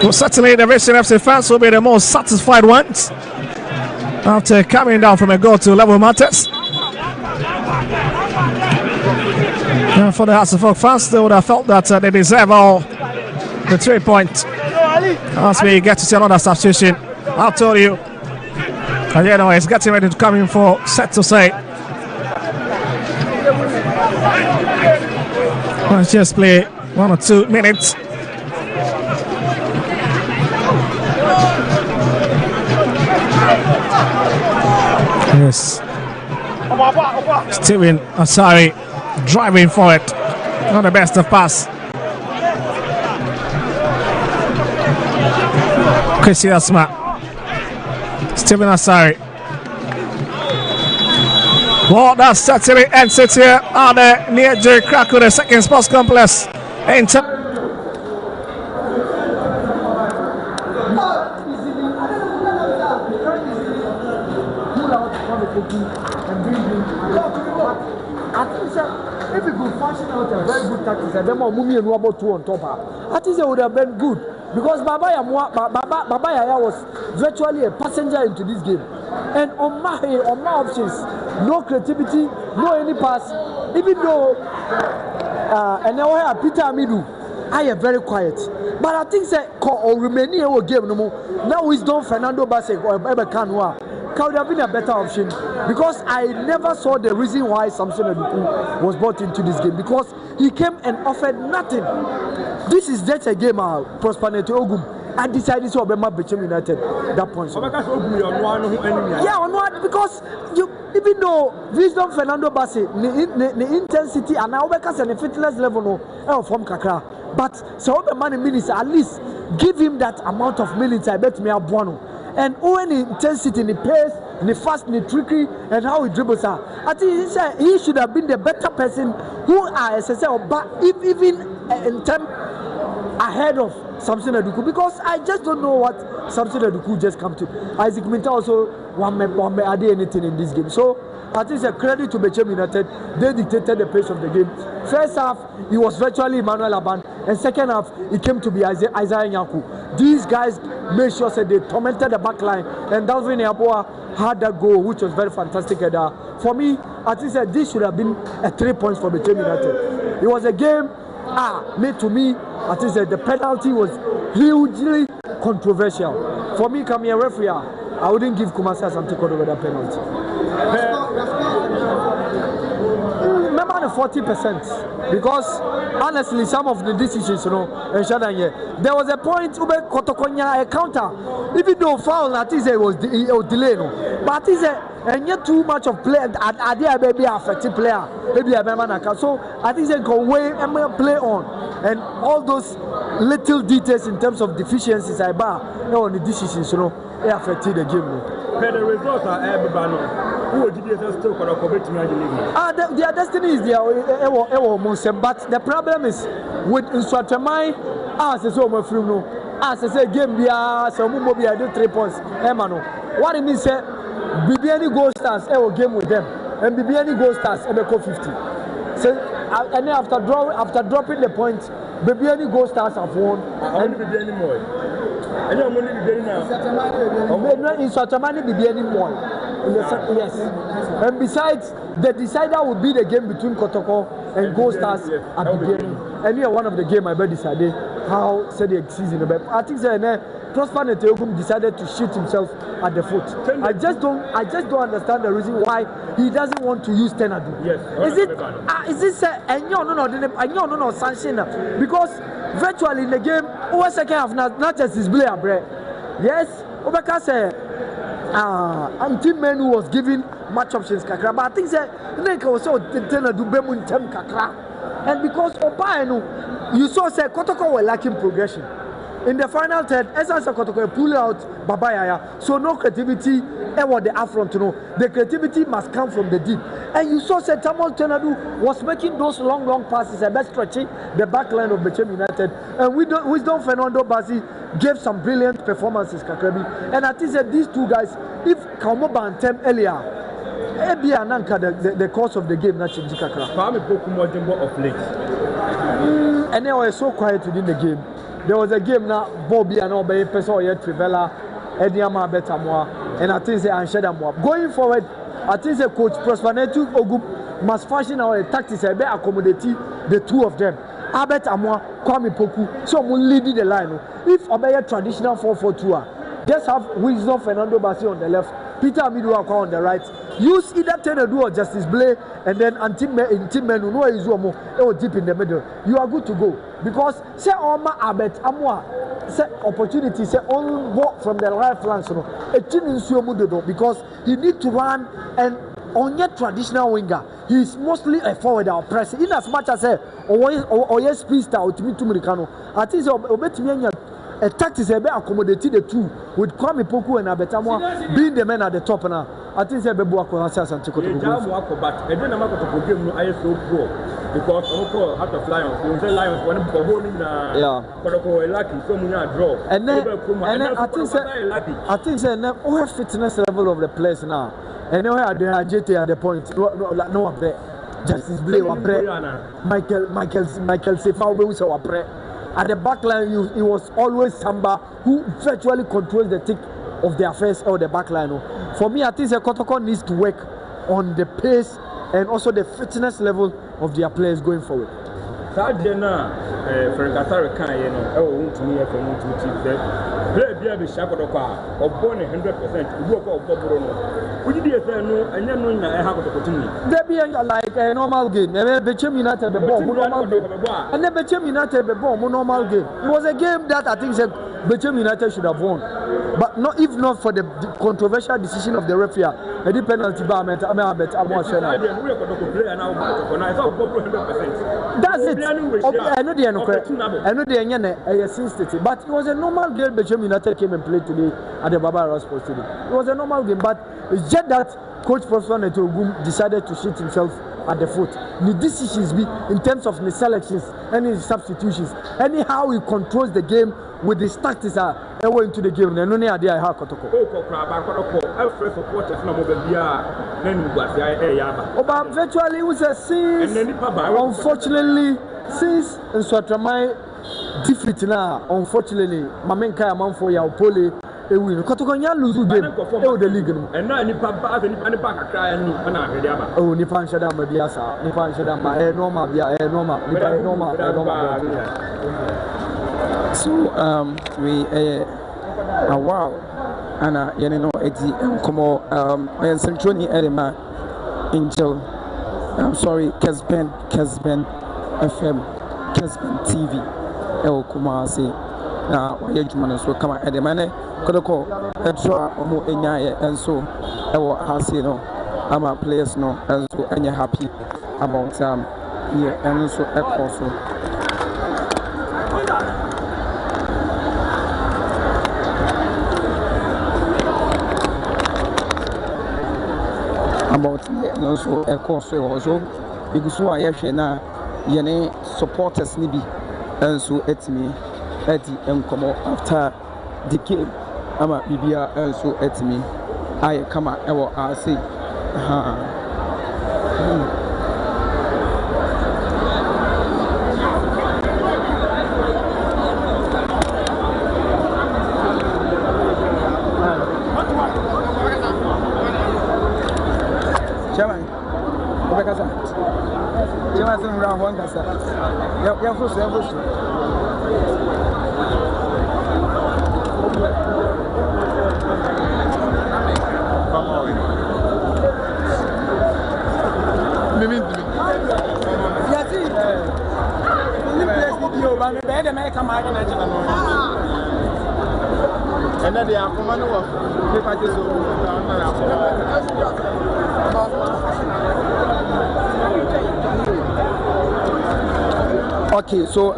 [SPEAKER 6] Well, certainly the Bechem FC fans will be the most satisfied ones after coming down from a goal to level matters. And for the Asante fans, they would have felt that they deserve all the 3 points. As we get to see another substitution, I told you. And you know, it's getting ready to come in for set to say. Let's just play 1 or 2 minutes. Yes. Steven Asari driving for it. Not the best of pass. Chrissy Asma. Steven Asari. Well, that's Saturday and sits here on the near J. Krakow, the second sports complex.
[SPEAKER 13] If we could fashion out a very good tactics, and then Mumi and Robo 2 on top, I think it would have been good because Baba Yaya was virtually a passenger into this game. And on my options, no creativity, no any pass, even though and now I have Peter Amidu, I am very quiet. But I think that or remaining our game no more. Now it's done Fernando Basek or Bebe Kanwa. Could have been a better option because I never saw the reason why Samson Aduku was brought into this game because he came and offered nothing. This is just a game Prosperity Ogum. I decided to obey my Bechem United that point. Yeah, because you even though Wisdom Fernando Bassi the intensity and now because the fitness level no from Kakra, but so the man in minutes at least give him that amount of minutes. I bet me a buono. And when the intensity, the pace, the fast, the tricky, and how he dribbles are. I think he should have been the better person who are SSL, but even in time ahead of Samson Aduku, because I just don't know what Samson Aduku just come to. Isaac Minta also one add anything in this game. So I think it's a credit to Bechem United. They dictated the pace of the game. First half, it was virtually Emmanuel Aban, and second half, it came to be Isaiah Nyaku. These guys made sure that they tormented the back line, and Dalvin Yaboa had that goal, which was very fantastic. And for me, I think that this should have been a 3 points for Bechem United. It was a game, made to me, I think that the penalty was hugely controversial. For me, come here, referee, I wouldn't give Kumasi Asante Kotoko that penalty. Remember the 40%, because honestly, some of the decisions, there was a point where Kotokonya a counter, even though foul, I think it was delayed, but it's and yet too much of play. I did maybe affected player, maybe a member. So I think they can weigh and play on, and all those little details in terms of deficiencies I bar on the decisions, they affected the game.
[SPEAKER 14] The results are who still
[SPEAKER 13] their destiny is there, but the problem is with Instructamai, as I say, game we are some 3 points. What it means, BBN Gold Stars game with them, and BBN Gold Stars 50. So and then after dropping the points, BBN Gold Stars have won. And BBN more. And you're only BBN now. In Satamani BBN more. Yes. And besides, the decider would be the game between Kotoko and Gold Stars at BBN. And here one of the game I bet decided how said the season. I think Prosper Neteogum decided to shoot himself at the foot. I just don't understand the reason why he doesn't want to use Tenadu. Yes. Is this sanction? Because virtually in the game, over second half not just his player, Yes, Obeka said, Team Menu was given match options kakra, but I think say Neka was so tena do bemun tem kakra, and because Oba you saw say Kotoko were lacking progression. In the final third, Asante Kotoko pull out Babayaya, so no creativity. The upfront, the creativity must come from the deep. And you saw that Tamal Tenadu was making those long passes and best stretching the back line of Bechem United. And Wisdom Fernando Basi gave some brilliant performances, Kakrebi. And I think that these two guys, if Kaumoba and Tem earlier, the course of the game, not changing Kakra.
[SPEAKER 14] Of late.
[SPEAKER 13] And they were so quiet within the game. There was a game now, Bobby and Obey, Peso yet Trivella, Ediama Betamoa. And I think they answered them up. Going forward, I think the coach Prospernetu Ogum must fashion our tactics and be accommodate the two of them. Albert Amwa, Kwame Poku, so we'll lead the line. If obey a traditional 4-4-2, just have Wisdom Fernando Basi on the left, Peter Amidua on the right. Use either Tenedu or Justice Blay, and then in team menu no is deep in the middle. You are good to go because say Oma Albert Amwa. Say opportunity, say on walk from the right flank, because he need to run and on your traditional winger, he is mostly a forward or pressing. In as much as say or yes, speed star to me to Americano. I think a tactics a bit accommodated the two with Kwame Poku and Abetamwa being the men at the top now. I think they be Asante Kotoko.
[SPEAKER 14] But I don't know what to no ISO pro because Oko out of Lions, you say Lions when for holding Kotoko lucky so many draw.
[SPEAKER 13] And then I think say we have fitness level of the players now. And now they are JT at the point. No up there. Justice Blay Michael Sefa we so up at the back line, it was always Samba who virtually controls the tick of the affairs or the back line. For me, I think the Kotoko needs to work on the pace and also the fitness level of their players going forward.
[SPEAKER 14] Play be a sharp or born 100%. You work out Bobo. Would you be a fair no and then knowing I have opportunity?
[SPEAKER 13] There be like a normal game. Bechem United the ball, normal game. And then Bechem United the ball, normal game. It was a game that I think Bechem United should have won. But not if not for the controversial decision of the referee, the penalty bar meant I bet I was saying. That's it. I know the end, but it was a normal game. Bechem United came and played today at the Baba Sports Stadium. It was a normal game, but it's just that Coach Professor Netogum decided to shoot himself at the foot. The decisions be in terms of the selections and his substitutions. Anyhow, he controls the game with his tactics into the game. And only idea I have Kotoko. But virtually it was a since unfortunately since Nswatramai defeat now, unfortunately, Mamenka Amanfo ya Opole win. Kotoko nya lose game. The league.
[SPEAKER 14] And now any back cry and
[SPEAKER 13] oh, Nipan Shadam Biasa, Nipan Shadam, normal.
[SPEAKER 12] So we a wow, and you know come on and Centroni Edema Angel. I'm sorry, Kesben FM, Kesben TV. El Kumasi. Now, Yajman so come at the man. Kotoko, extra or and so I will ask you know, I'm a players no, and so and you're happy about yeah, and so also. About and also a course also because I have now, yene supporters nibi, and so at me. Eddie and come after the game. I'm a Bibia also at me. I come out, I say, Chairman, Chairman, round one, yeah, first.
[SPEAKER 15] And then they are commanding of paper.
[SPEAKER 7] Okay, so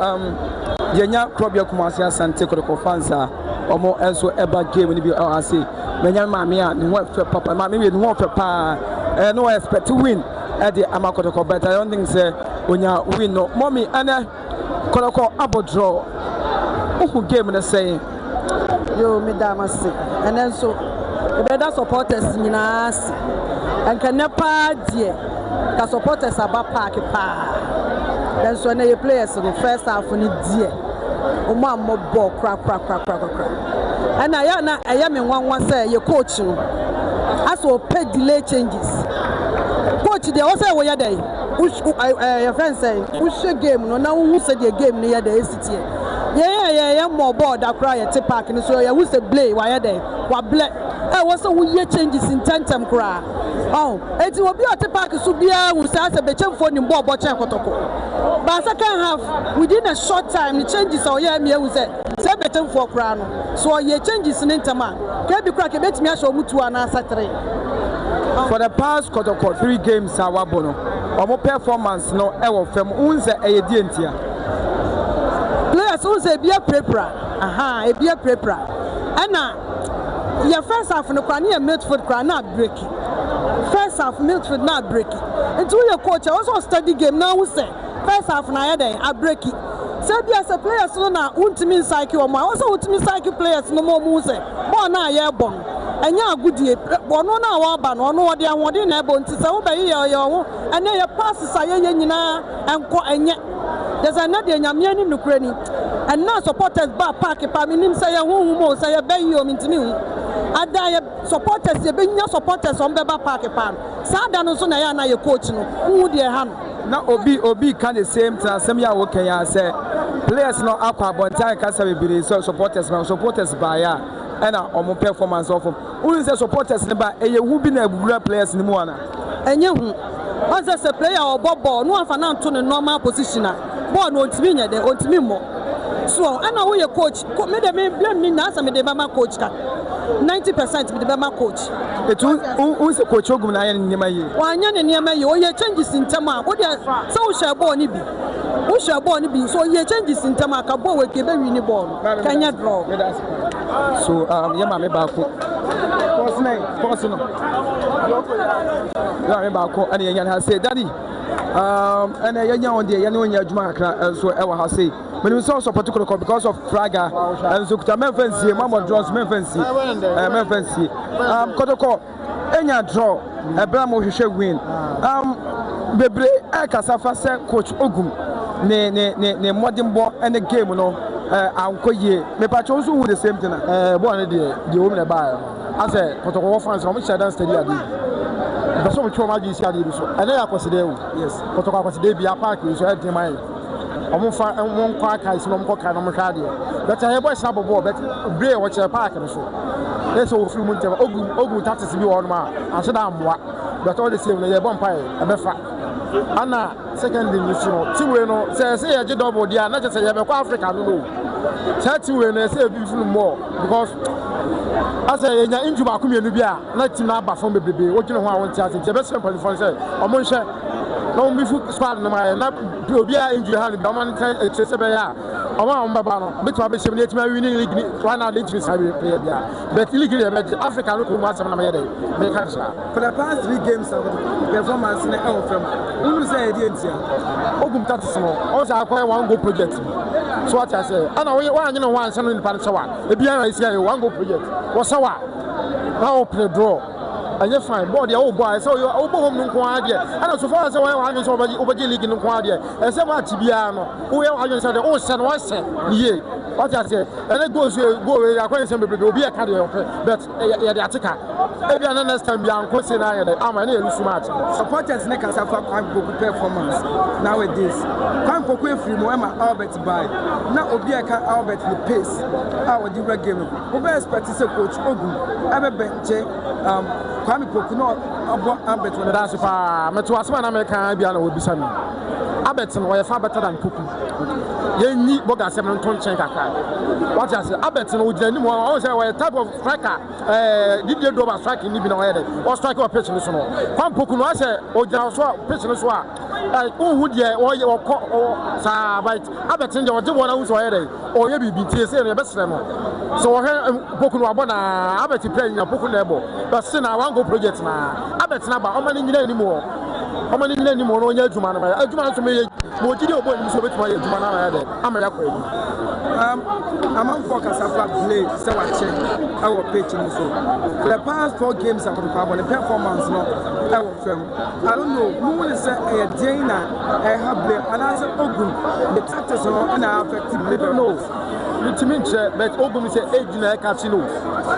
[SPEAKER 7] Yenya Krobia Kumasi Asante Kotoko fans are almost also ever game when you are say Menya Mamia, no one for Papa, maybe no one for Pa, no expect to win at the Amakotoko, but I don't think say when you win no mommy and Kotoko abo draw. Who game in the saying
[SPEAKER 16] yo me damasi and then so the better supporters minas and can never dear the supporters about park pa. Then so na players no first half ni die o ma mo ball crack and I am in one say your coach no as o pay delay changes coach dey o say we ya dey your friend say who should game no na who say the game no ya dey sit here yeah more ball that cry at park no so ya who say play why ya dey wa play was so we changes in tentem cry oh it will be at park so bia who say Bechem phone in ball Bechem Utd. But second half, within a short time, the changes are here. Me, we say, Bechem for crown. So ye changes in interman. Can be crack a bit me show mutu and Saturday.
[SPEAKER 7] For the past Kotoko 3 games, our bono, our performance no ever from unze a dientia.
[SPEAKER 16] Players unze be a prepara. Aha, be a prepara. And now, your first half no crani a midfield crown not breaking. First half midfield not breaking. And to your coach, also study game now. We say. First half na day I break it. Say be as a players no na ultimate cycle o ma also ultimate cycle players no more move say ball na ye bon enya agudie bono na wa ba no no de ahode na ebo nti say wo be ye ho ene ye passes aye nyina enko enye there's another nyame anim no kura ni and now supporters ba park pa minim say ye hu mo say ye be yi o mintimi hu ada ye supporters ye be nya supporters on be ba park pa sa da no so na ya na ye coach no hu de ha no
[SPEAKER 7] now Obi can the same time. Some year okay, I say players not up but time can say be so supporters by ya and our performance of who is the supporters number who been a players in the morning.
[SPEAKER 16] And you once as a player or ball no one fan to the normal position ball no mean they want me more. So I know your coach me blame me now some the mama coach 90% with the Bama coach.
[SPEAKER 7] Who's the coach?
[SPEAKER 16] Why you changes in Tama? What so shall born be? Who shall born be? So you changes in Tama, Cabo, we give a mini ball. Can you draw?
[SPEAKER 7] So, Yamame Bako. What's name? Bako, and Yan has said, Daddy. And a young on the Yanonia Jumaka, so ever has said. But it was also particular because of Fraga and Zukta Memphis, Mamma draws Memphis, Kotoko, Enya draw, Abramo Hishe win. Bebre Kasafa said Coach Ogum, ne modern ball and the game, no, Uncle Ye, me patros who the same thing. One idea, the woman about. I said, Kotoko fans from which I don't study. But so much more is carried, and I consider, yes, Kotoko consider be a park, so I had in mind. One quack is no more kind of cardio. But I have a sub ball, but Bray watch a park and so. That's all through Munter, Ogu taxes be on my. I said, I'm what, but all the same, they are vampire, a befa. Anna, second in you know, Tiweno says, I did double, they are not just a Africa, no. Tiweno say beautiful more because as a injury, Nubia, not to now from the baby, what you know, I want to say, the best simple for say, or Monshe. No, me foot spot no my not be injury hand the man a chesebea. I want Babano, but I be 78 winning league one out into this player. But illegally Africa look much on my day. For the past 3 games of performance in the film, who say Dientia? Ogum Tatismo, also acquire one go project. So what I say, I know one something in Panasawa. The BI is here, one go project. What's our now play draw? And you find body old boy, so you're home no quadia. And so far as I want to over league in the quadia, and so much Tibiano, who are you said, oh, son, what's that? Yeah, what I say, and it goes go away, acquaintance will be a cardio, but the Attica. Every another time beyond question, I'm a little smart.
[SPEAKER 17] Supporters make us have a performance nowadays. Can't go free Moema Albert by now, Obiaka Albert the pace. Our Dibra game. Who expect to say Coach Ogu, ever bench, Kwame Pokuno, Albert, that's far. Metuasman American Biano will be Sammy.
[SPEAKER 18] Abetin or far better than Puku. You need Boga 7 ton check. What I say, Abetin would then also a type of striker. Did you do a striking even or strike or pitch in the snow? One Puku, I say, or just pitch in the swamp. Who would ye or right? Abetin or do one who's already or maybe BTS and the best level. So Puku Abona, Abetin playing a Puku level, but still I won't go project now. Abetin about how many anymore. How many more on your Jumana? I do want to make more video about you so much my Jumana. I'm a focus of play, so I check our pitching. So the past 4 games are on the performance, not our film. I don't know who will say a Dana, a Hable, and as a Ogun, the tactics are effective. I don't know. To me, but Ogun is a agent like Casino.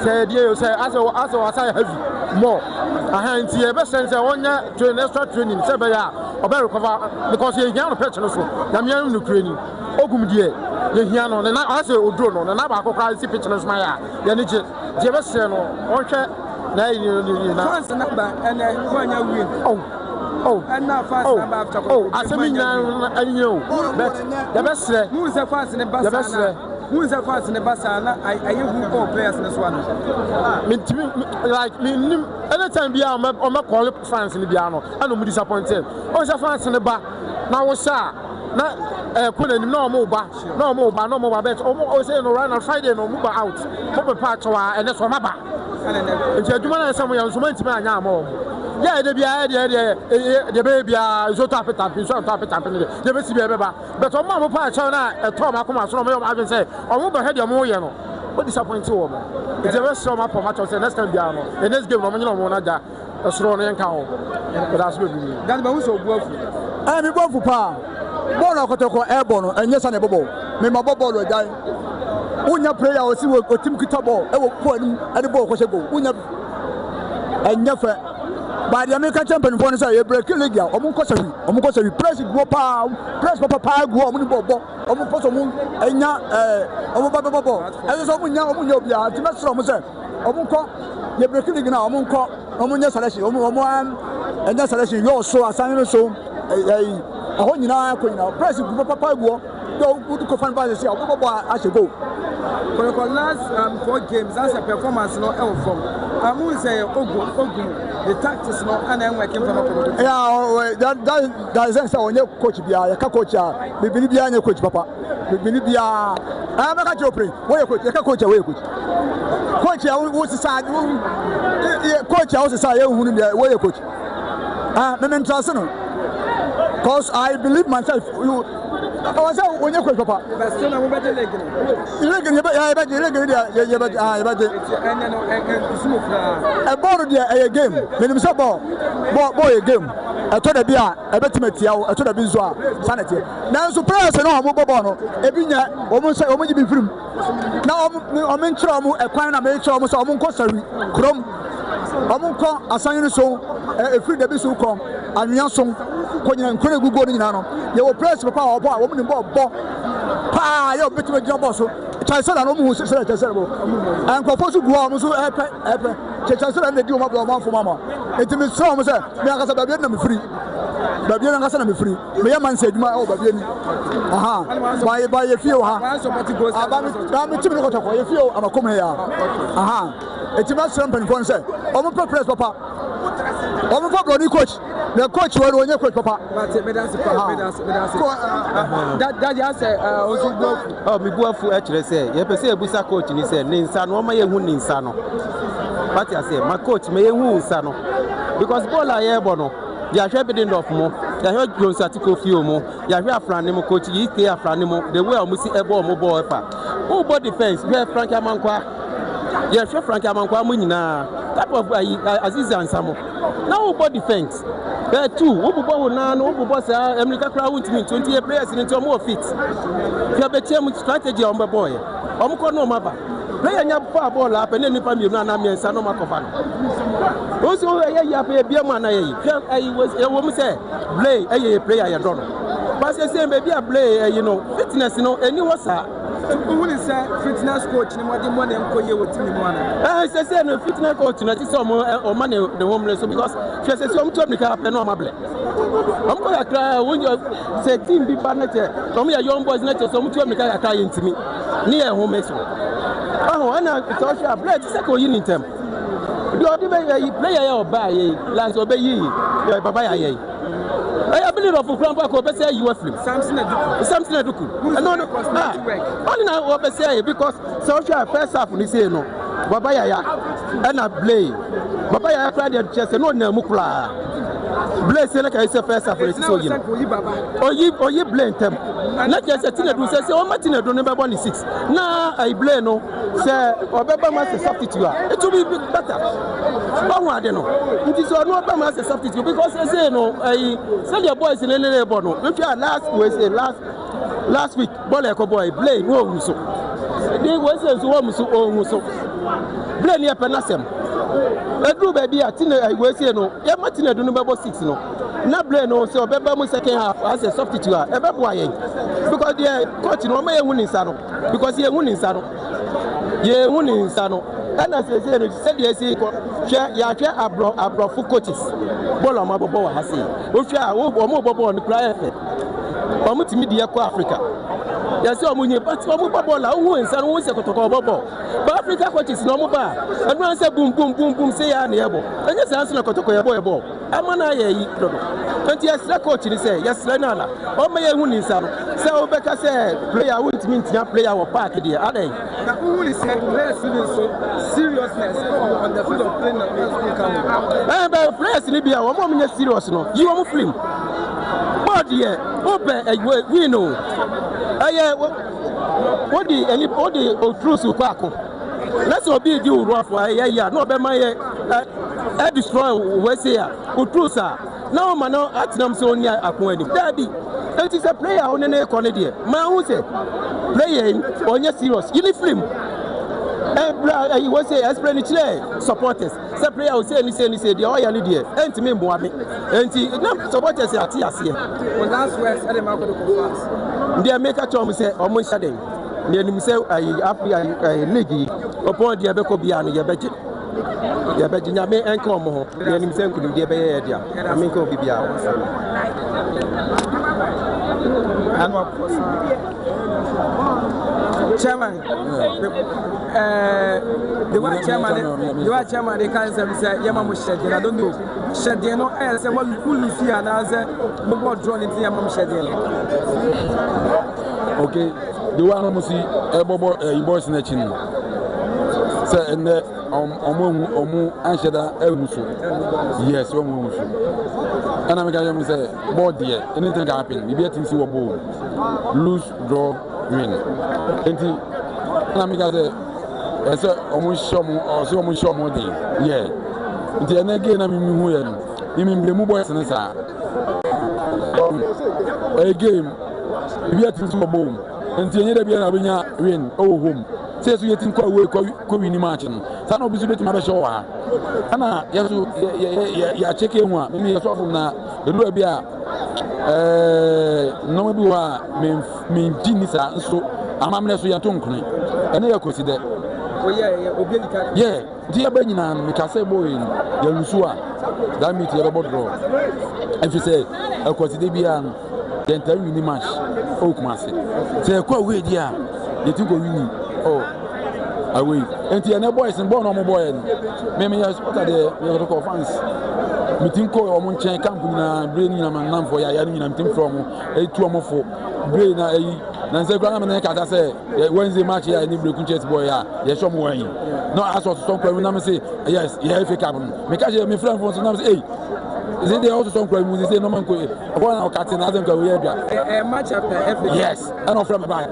[SPEAKER 18] Said you say, as I have more. I had the best sense I want to an extra training, Sabaya, or better cover because you're young person. I'm young training. Ogum dear, the Hiano, and I say Udrono, and Abaco cries the picture of Maya, Yanich, Jevaseno, Orcha, fast number, and when you win. Oh, and now fast number after. Oh, I mean, I know, but the best, who is the fast in the bus? Who is the first in the Basana? I have 4 players in this one. Like me, anytime be on my call France in the piano, I don't be disappointed. Oh, the France in the bar. Now, what's that? Couldn't no more, bet. Almost say no run on Friday, no move out. Pop a part and that's for my back. And you want somewhere else, went to my more. Yeah, the baby is so tough, so tough, the best be ever. But on Mamma Pachana, a Tom Akuma, so I can say, I won't head your more. What disappoints you? It's a rest of my potatoes and next time piano. The next game, Romano Monaga, a strong and cow. But that's good. That's also worth. I'm a bomb for power. Born of Kotoko airborne, and yes, I'm a bubble. May my bubble will die. Unya player will see what Tim Kitabo, I will put at the ball, Unya and never. By the American champion, for say, break Liga, Omukosavi, press it, press Papa, go on Bobo, Omukosamu, and Omubabo, and so we now Omunobia, Timas Romusa, Omunko, the break Liga now, Omunko, Omunya Salashi, Omuan, and that's Salashi, your so, a sign so, a Honina, press it, Papa, go, to find by the sea, I should go. For the last 4 games, that's a performance no from. I'm going to say, the tactics no, and I'm working from a yeah, that is when you coach Bia, coach, we believe behind your coach, Papa. We believe Bia. I'm not your play. Where you coach away. Coach, I was the side, coach, I was the side, where you coach. Because I believe myself. I was when you coach, Papa. But still, I'm better leg. A ball of a game, minimum ball, boy, a game. I told a beer, a better material, I told a bizarre sanity. Now, surprise, and all Bobono, a binya, almost say, almost be free. Now, I'm in trouble, a quine, I made almost almost costly, Crom, Amunko, a sign so, a free the bisu come, and Yansong. And couldn't go in. You will press the power of a woman in Bob. Pa, you're better with your boss. Chancellor, no more, and propose to go on so Chancellor, and they do my mouth for Mamma. It is so much, because I'm free. But you're not going to be free. May a man said, my over. Aha, by a few, I'm a few, I'm a come here. Aha, it's a mass something for say, I'm a press, Papa. I'm a coach. The coach will run your coach, Papa. That you say, oh, we go for actually say, you have to say, Busa coach, and he said, Ninsano, my wound in Sano. But I say, my coach may wound Sano. Because Bola Yebono, they are shepherding of more. They heard Jones article few more. They are here Franimo coach, you stay a Franimo, the way I must see a ball mobile. Oh, body defense, we have Frank Amankwa. You have Frank Amankwa Munina, type of Aziz and Samo. Now, body defense. There are 2. Obubo now, Obubo say America crowd won't mean 28 players into more fit. You have a team strategy on the boy. Omko no mapa. Play a far ball up and then if I'm not a man, Sanoma Kofano. Also, I pay a beer man. I was a woman say, play a player I don't know. But I say, maybe I play, fitness, and you was who is a fitness coach? And what the money I'm going with me. I say, no fitness coach, not some or money the homeless because she says, some told me to happen on my blade.
[SPEAKER 19] I'm going to cry when you say team be partner. Some of young boys not so much to make a cry into me. Near home. Oh, and I thought you played second unit. You are the player or buy last obey ye. Baba. I believe of Grandpa Cobessa, you are free. Something I do. Only now, what I say because social first half, we say no. Baba and I play. Baba cried at chest and no Mukla. Bless like I say first half. Oh, you blame them. Not just a tina do say, oh, Martina don't remember 1 6. Now I blame no, say, or Baba must a substitute. It will be better. Oh, I don't know. It is no Baba must a substitute because I say no, I send your boys in any bono. If you are last week, Boleko boy, blame no so. They was so blame your penasem. A group baby at Tina, I was here no, yeah, Martina don't remember 6 no. Not blame no, so Baba second half as a substitute. Because they are coaching on my winning saddle. Because you're winning saddle. You're winning saddle. And as I said, yes, share abro coaches. Bola Mabo has said, which are mobile on the private. Omut media Africa. Yes, I'm winning, but Mobola, who is a who is a Kotoko. But Africa coaches no mobile. And once a boom, boom, boom, boom, say I'm able. And just answer Kotoko boy. I'm an eye. 20 years coach, he say, yes, Lenana. Oh, my winning saddle. So Becca said, player wouldn't mean to play our park, dear. Are they?
[SPEAKER 18] Who is seriousness on the field of playing
[SPEAKER 19] the players in Libya, 1 more minute serious. No, you are film. But yeah, open we know. What the truth to Quaco? Let's all be you rough. Yeah, no, but my destroy West here. Utrusa. Now, man, at them so near Aquani. Daddy, it is a player on an economy. Man, who say, playing on your serious. You film. He was a explanatory supporters. Some player will say, the oil idea. And to me, Moami. And the supporters are here.
[SPEAKER 18] Well, last words, I didn't know.
[SPEAKER 19] They make a term say, almost shutting. They himself, I league upon the Abecobian, your budget. Your budget, you may anchor more. They himself could be a bad. I mean, go be
[SPEAKER 18] Chairman, the white chairman, they can't say, Yamamu Shedin. I don't know. Shedin, no, I say, what will you see? And I say, what drawn into Yamamu Shedin?
[SPEAKER 20] Okay, the one who see a boys in the chin. Say, and Omu Anshada Elmusu. Yes, Omu. And I'm going to say, board dear, anything can happen. You get into a ball, lose, draw. Win. And I'm going to say, almost show more day. Yeah. And again, I'm in the mobile boys a game. We are to a boom. And the win. Oh, home. Says we think quite win marching. Son of Bishop Mabashaw. Anna, yes, you are checking one. Maybe a soft from now. The Lubia. No, mean Jinisa, so I'm not so young. And I consider. Yeah, dear Benjamin, Mikasa boy in Yalusua, that means your robot draw. If you say, I consider beyond, then tell me much. Oh, Massey. Say, quite wait, yeah, they took a winning. Oh, I will. And the boys and born on my boy. Maybe I spotted the fans. Meeting call or Monchan Campuna, bringing a man for Yayan and Tim from a 2 more for Brain. Nancy Graham and I say, Wednesday match here in the Blue Chess boy. Yes, some way. No, I saw some problem. I say, yes, yeah, if you can. Because you have my friend from some say, is it also some problem? We say, no man could. One of Captain Adam a
[SPEAKER 18] match after every.
[SPEAKER 20] Yes, I know from back.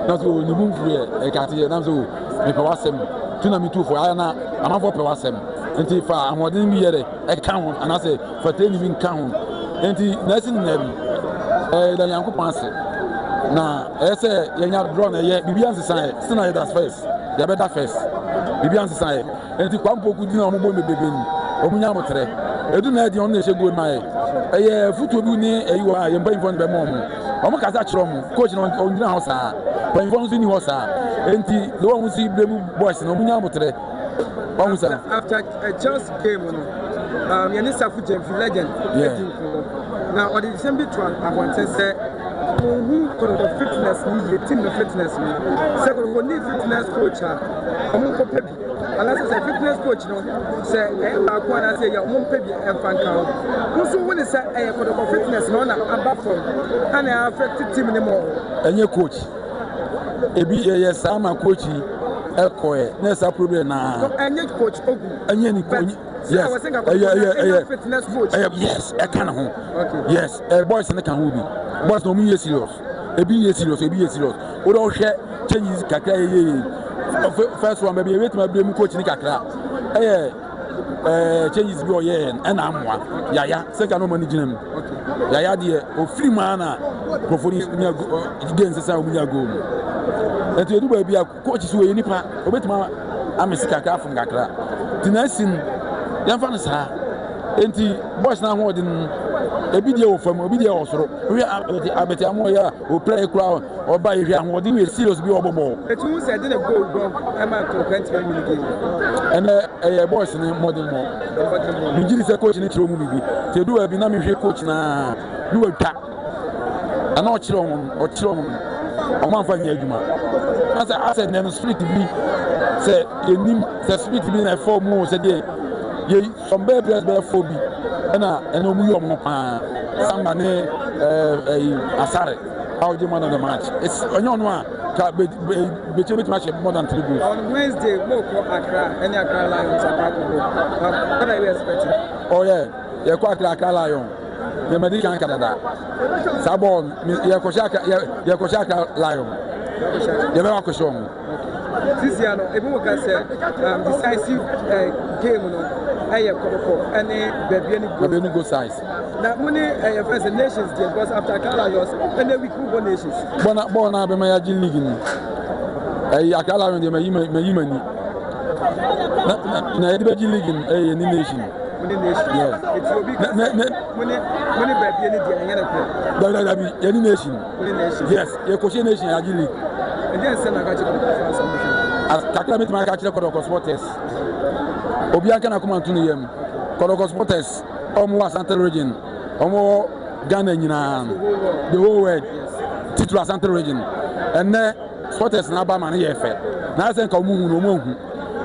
[SPEAKER 20] Not to move here, a Cathy, and I'm so, if I was him, Tunami 2 for Anna, I'm not for him. And if I'm what didn't be a count, and I say, for 10 even count. And the nursing them, the young passing. Now, I say, you're not drawn a year, Bibian society, still not that first. You're better first. Bibian society. And the Quampo could do no more baby, Omunyamotre. I do not the only good my a football near you are in paying for the moment. Omakaza coaching on the house, when you in was and the one who see the boys in Omunyamotre. After
[SPEAKER 18] a Chelsea game, Yanisa Fuji legend, Now, what is same bit I want to say, who could have fitness need the team of fitness? Second, we need fitness coach. Unless it's a fitness coach, no, say, I want to say, you won't pay a fan count. Also, when it's a fitness, no, I'm back from, and I affected team anymore.
[SPEAKER 20] And your coach, yes, I'm a coach. There's a problem now.
[SPEAKER 18] And your coach,
[SPEAKER 20] and your coach. Yes,
[SPEAKER 18] fitness coach.
[SPEAKER 20] Yes, I can. Okay. Yes, boys and I can be. Boys no me serious. A be serious, a be serious. We don't share changes. First one, maybe wait my blame coach in Kakra. Changes go and I'm one. Yeah, second no managing him. Yeah, dear, or free mana. Profonis against the Sound go. And you do be a coach who any part. I'm a Sikaka from Kakra. The next thing, young fans are. Enti boys na ho din ebidia ofam obidia osoro we abeti amoya o play crowd o buy hwe ahodi we serious bi obobo
[SPEAKER 18] etu say dey go wrong am to 20 minutes game
[SPEAKER 20] and boys ni modern mo mi jiri say coach ni kiro mu bibi te do abi na mi hwe coach na du atwa ana o kiro o man fa nya adwuma asa na street bi say enim say street bi na form mo say dey some baby phobia and no mu pa somebody asare how the man of the match it's onyo no ka be match more than 3 goals
[SPEAKER 18] on Wednesday mo ko Accra any Accra Lions what are you expecting
[SPEAKER 20] oh yeah ko Accra Lions the medical Canada sabon ko shaka Lions be ko show
[SPEAKER 18] this year no even we can say decisive game no Kotoko any baby
[SPEAKER 20] go size.
[SPEAKER 18] Now money first nations game because after Akala lost and then we could go nations.
[SPEAKER 20] Bona be my league ni. Akala when they me yimani. Na be league ni nation.
[SPEAKER 18] Yes. It's your big money baby any dia
[SPEAKER 20] any nation. Yes, you coach nation ya league.
[SPEAKER 18] And then send a
[SPEAKER 20] as Kakla meet my catch Kotoko supporters. Obianka na kuma tunu yam Kotoko supporters omo Asante region omo Ghana nyina the whole world title Asante region and supporters na ba man yefe na say ka omo hu no omo hu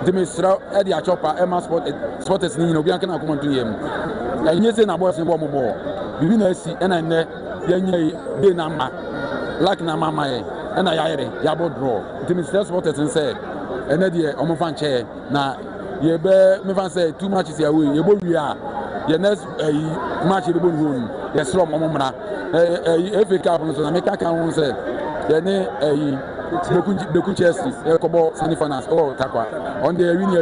[SPEAKER 20] de mesra e dia chopa e ma supporters ni nyina Obianka na kuma tunu yam enye say na boys ni bo mo bo bibi na si e na ne yanye de na ma like na mama e na ya yere ya bo draw de mesra supporters say ene de omo fan che na ye be me fan say 2 matches away ye bo wi a ye next match ye bo home ye sro mo mra FA Cup no so na me ka kan say ye ne Bechem Chelsea ye ko bo semi finals takwa on the win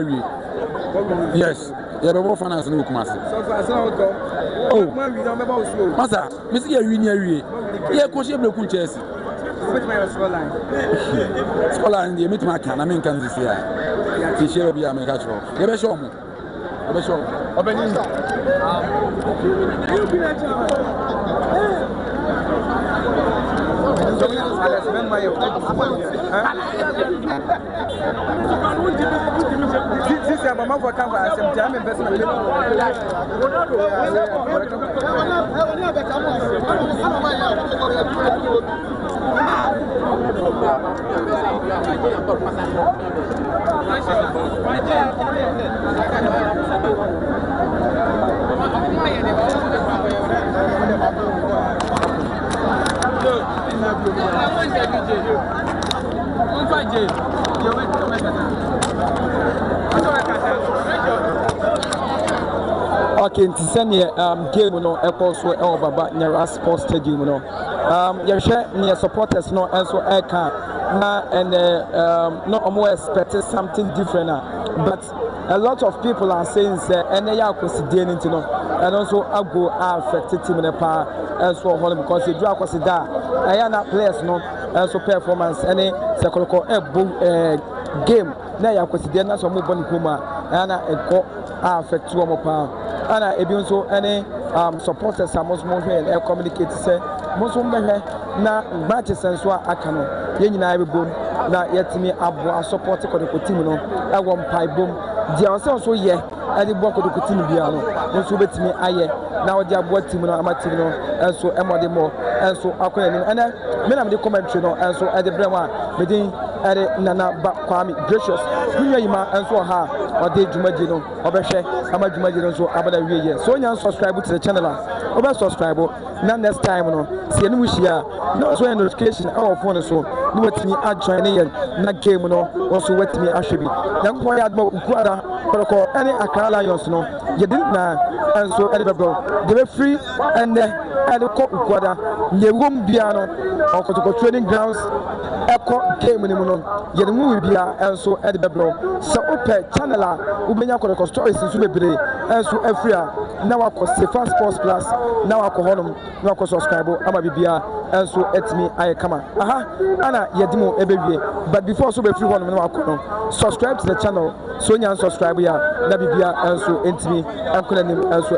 [SPEAKER 20] ye yes ye be bo finals no Kumasi
[SPEAKER 18] so far so go man we don be bo slow
[SPEAKER 20] masa me see ye win ye ko she Bechem Chelsea
[SPEAKER 18] which my
[SPEAKER 20] scoreline ye meet my can I mean can this year ti share bi America show ye be show mo obeni
[SPEAKER 18] this is mama for camera asem jam investment Okay, nti sɛnea game no ɛkɔ so ɛwɔ Baba Nyara Sports Stadium no yɛhwɛ near supporters no ɛnso ɛka na no ɔmo expect something different but a lot of people are saying say ɛnɛ yɛ akɔsidie no nti no ɛno nso ago affect team no paa ɛnso ɔhɔ no because edu akɔsida ɛyɛ na players no ɛnso performance ɛne sɛ kɔkɔ ɛbɔ game na yɛ akɔsidie na sɛ ɔmo bɔ ne kurom a ɛyɛ na ɛkɔ affect wɔn paa ana ebi nso ɛne supporters a mo hwɛ communicate say mo nso mbɛhwɛ na matches nso a aka no yɛn nyinaa bɛbom na yɛtumi aboa support Kotoko team no ɛwɔ mpaebom deɛ ɔsɛ nso yɛ ɛde bɔ Kotoko team bia no nso bɛtumi ayɛ
[SPEAKER 7] now the aboa team no ama team no enso emode mo enso akwa nim ene me na me commentary no enso e de brema me din ere nana ba kwami gracious nwa yima enso ha ode dwumaji no obehwe ama dwumaji no so abada wiye so nya subscribe to the channel obe subscribe na next time no see enu hia no so notification our phone so ni watimi a join ne na game no also watimi ahwebi na ko ya admo ukuada protocol any Accra Lions no yedin na enso edebro they be free and ko ukuada nyewom bia no okotoko training grounds eko game ni mu no yedin bia enso edebro so open channel a ubenya protocol stories nso bebre enso afria na wako Safer Sports Plus na wako honum na wako subscribe ama bibia enso etimi aye kama aha ana yedimo ebewie but before so be free honum na wako no subscribe to the channel so nya subscribe ya na bibia enso etimi akonanim enso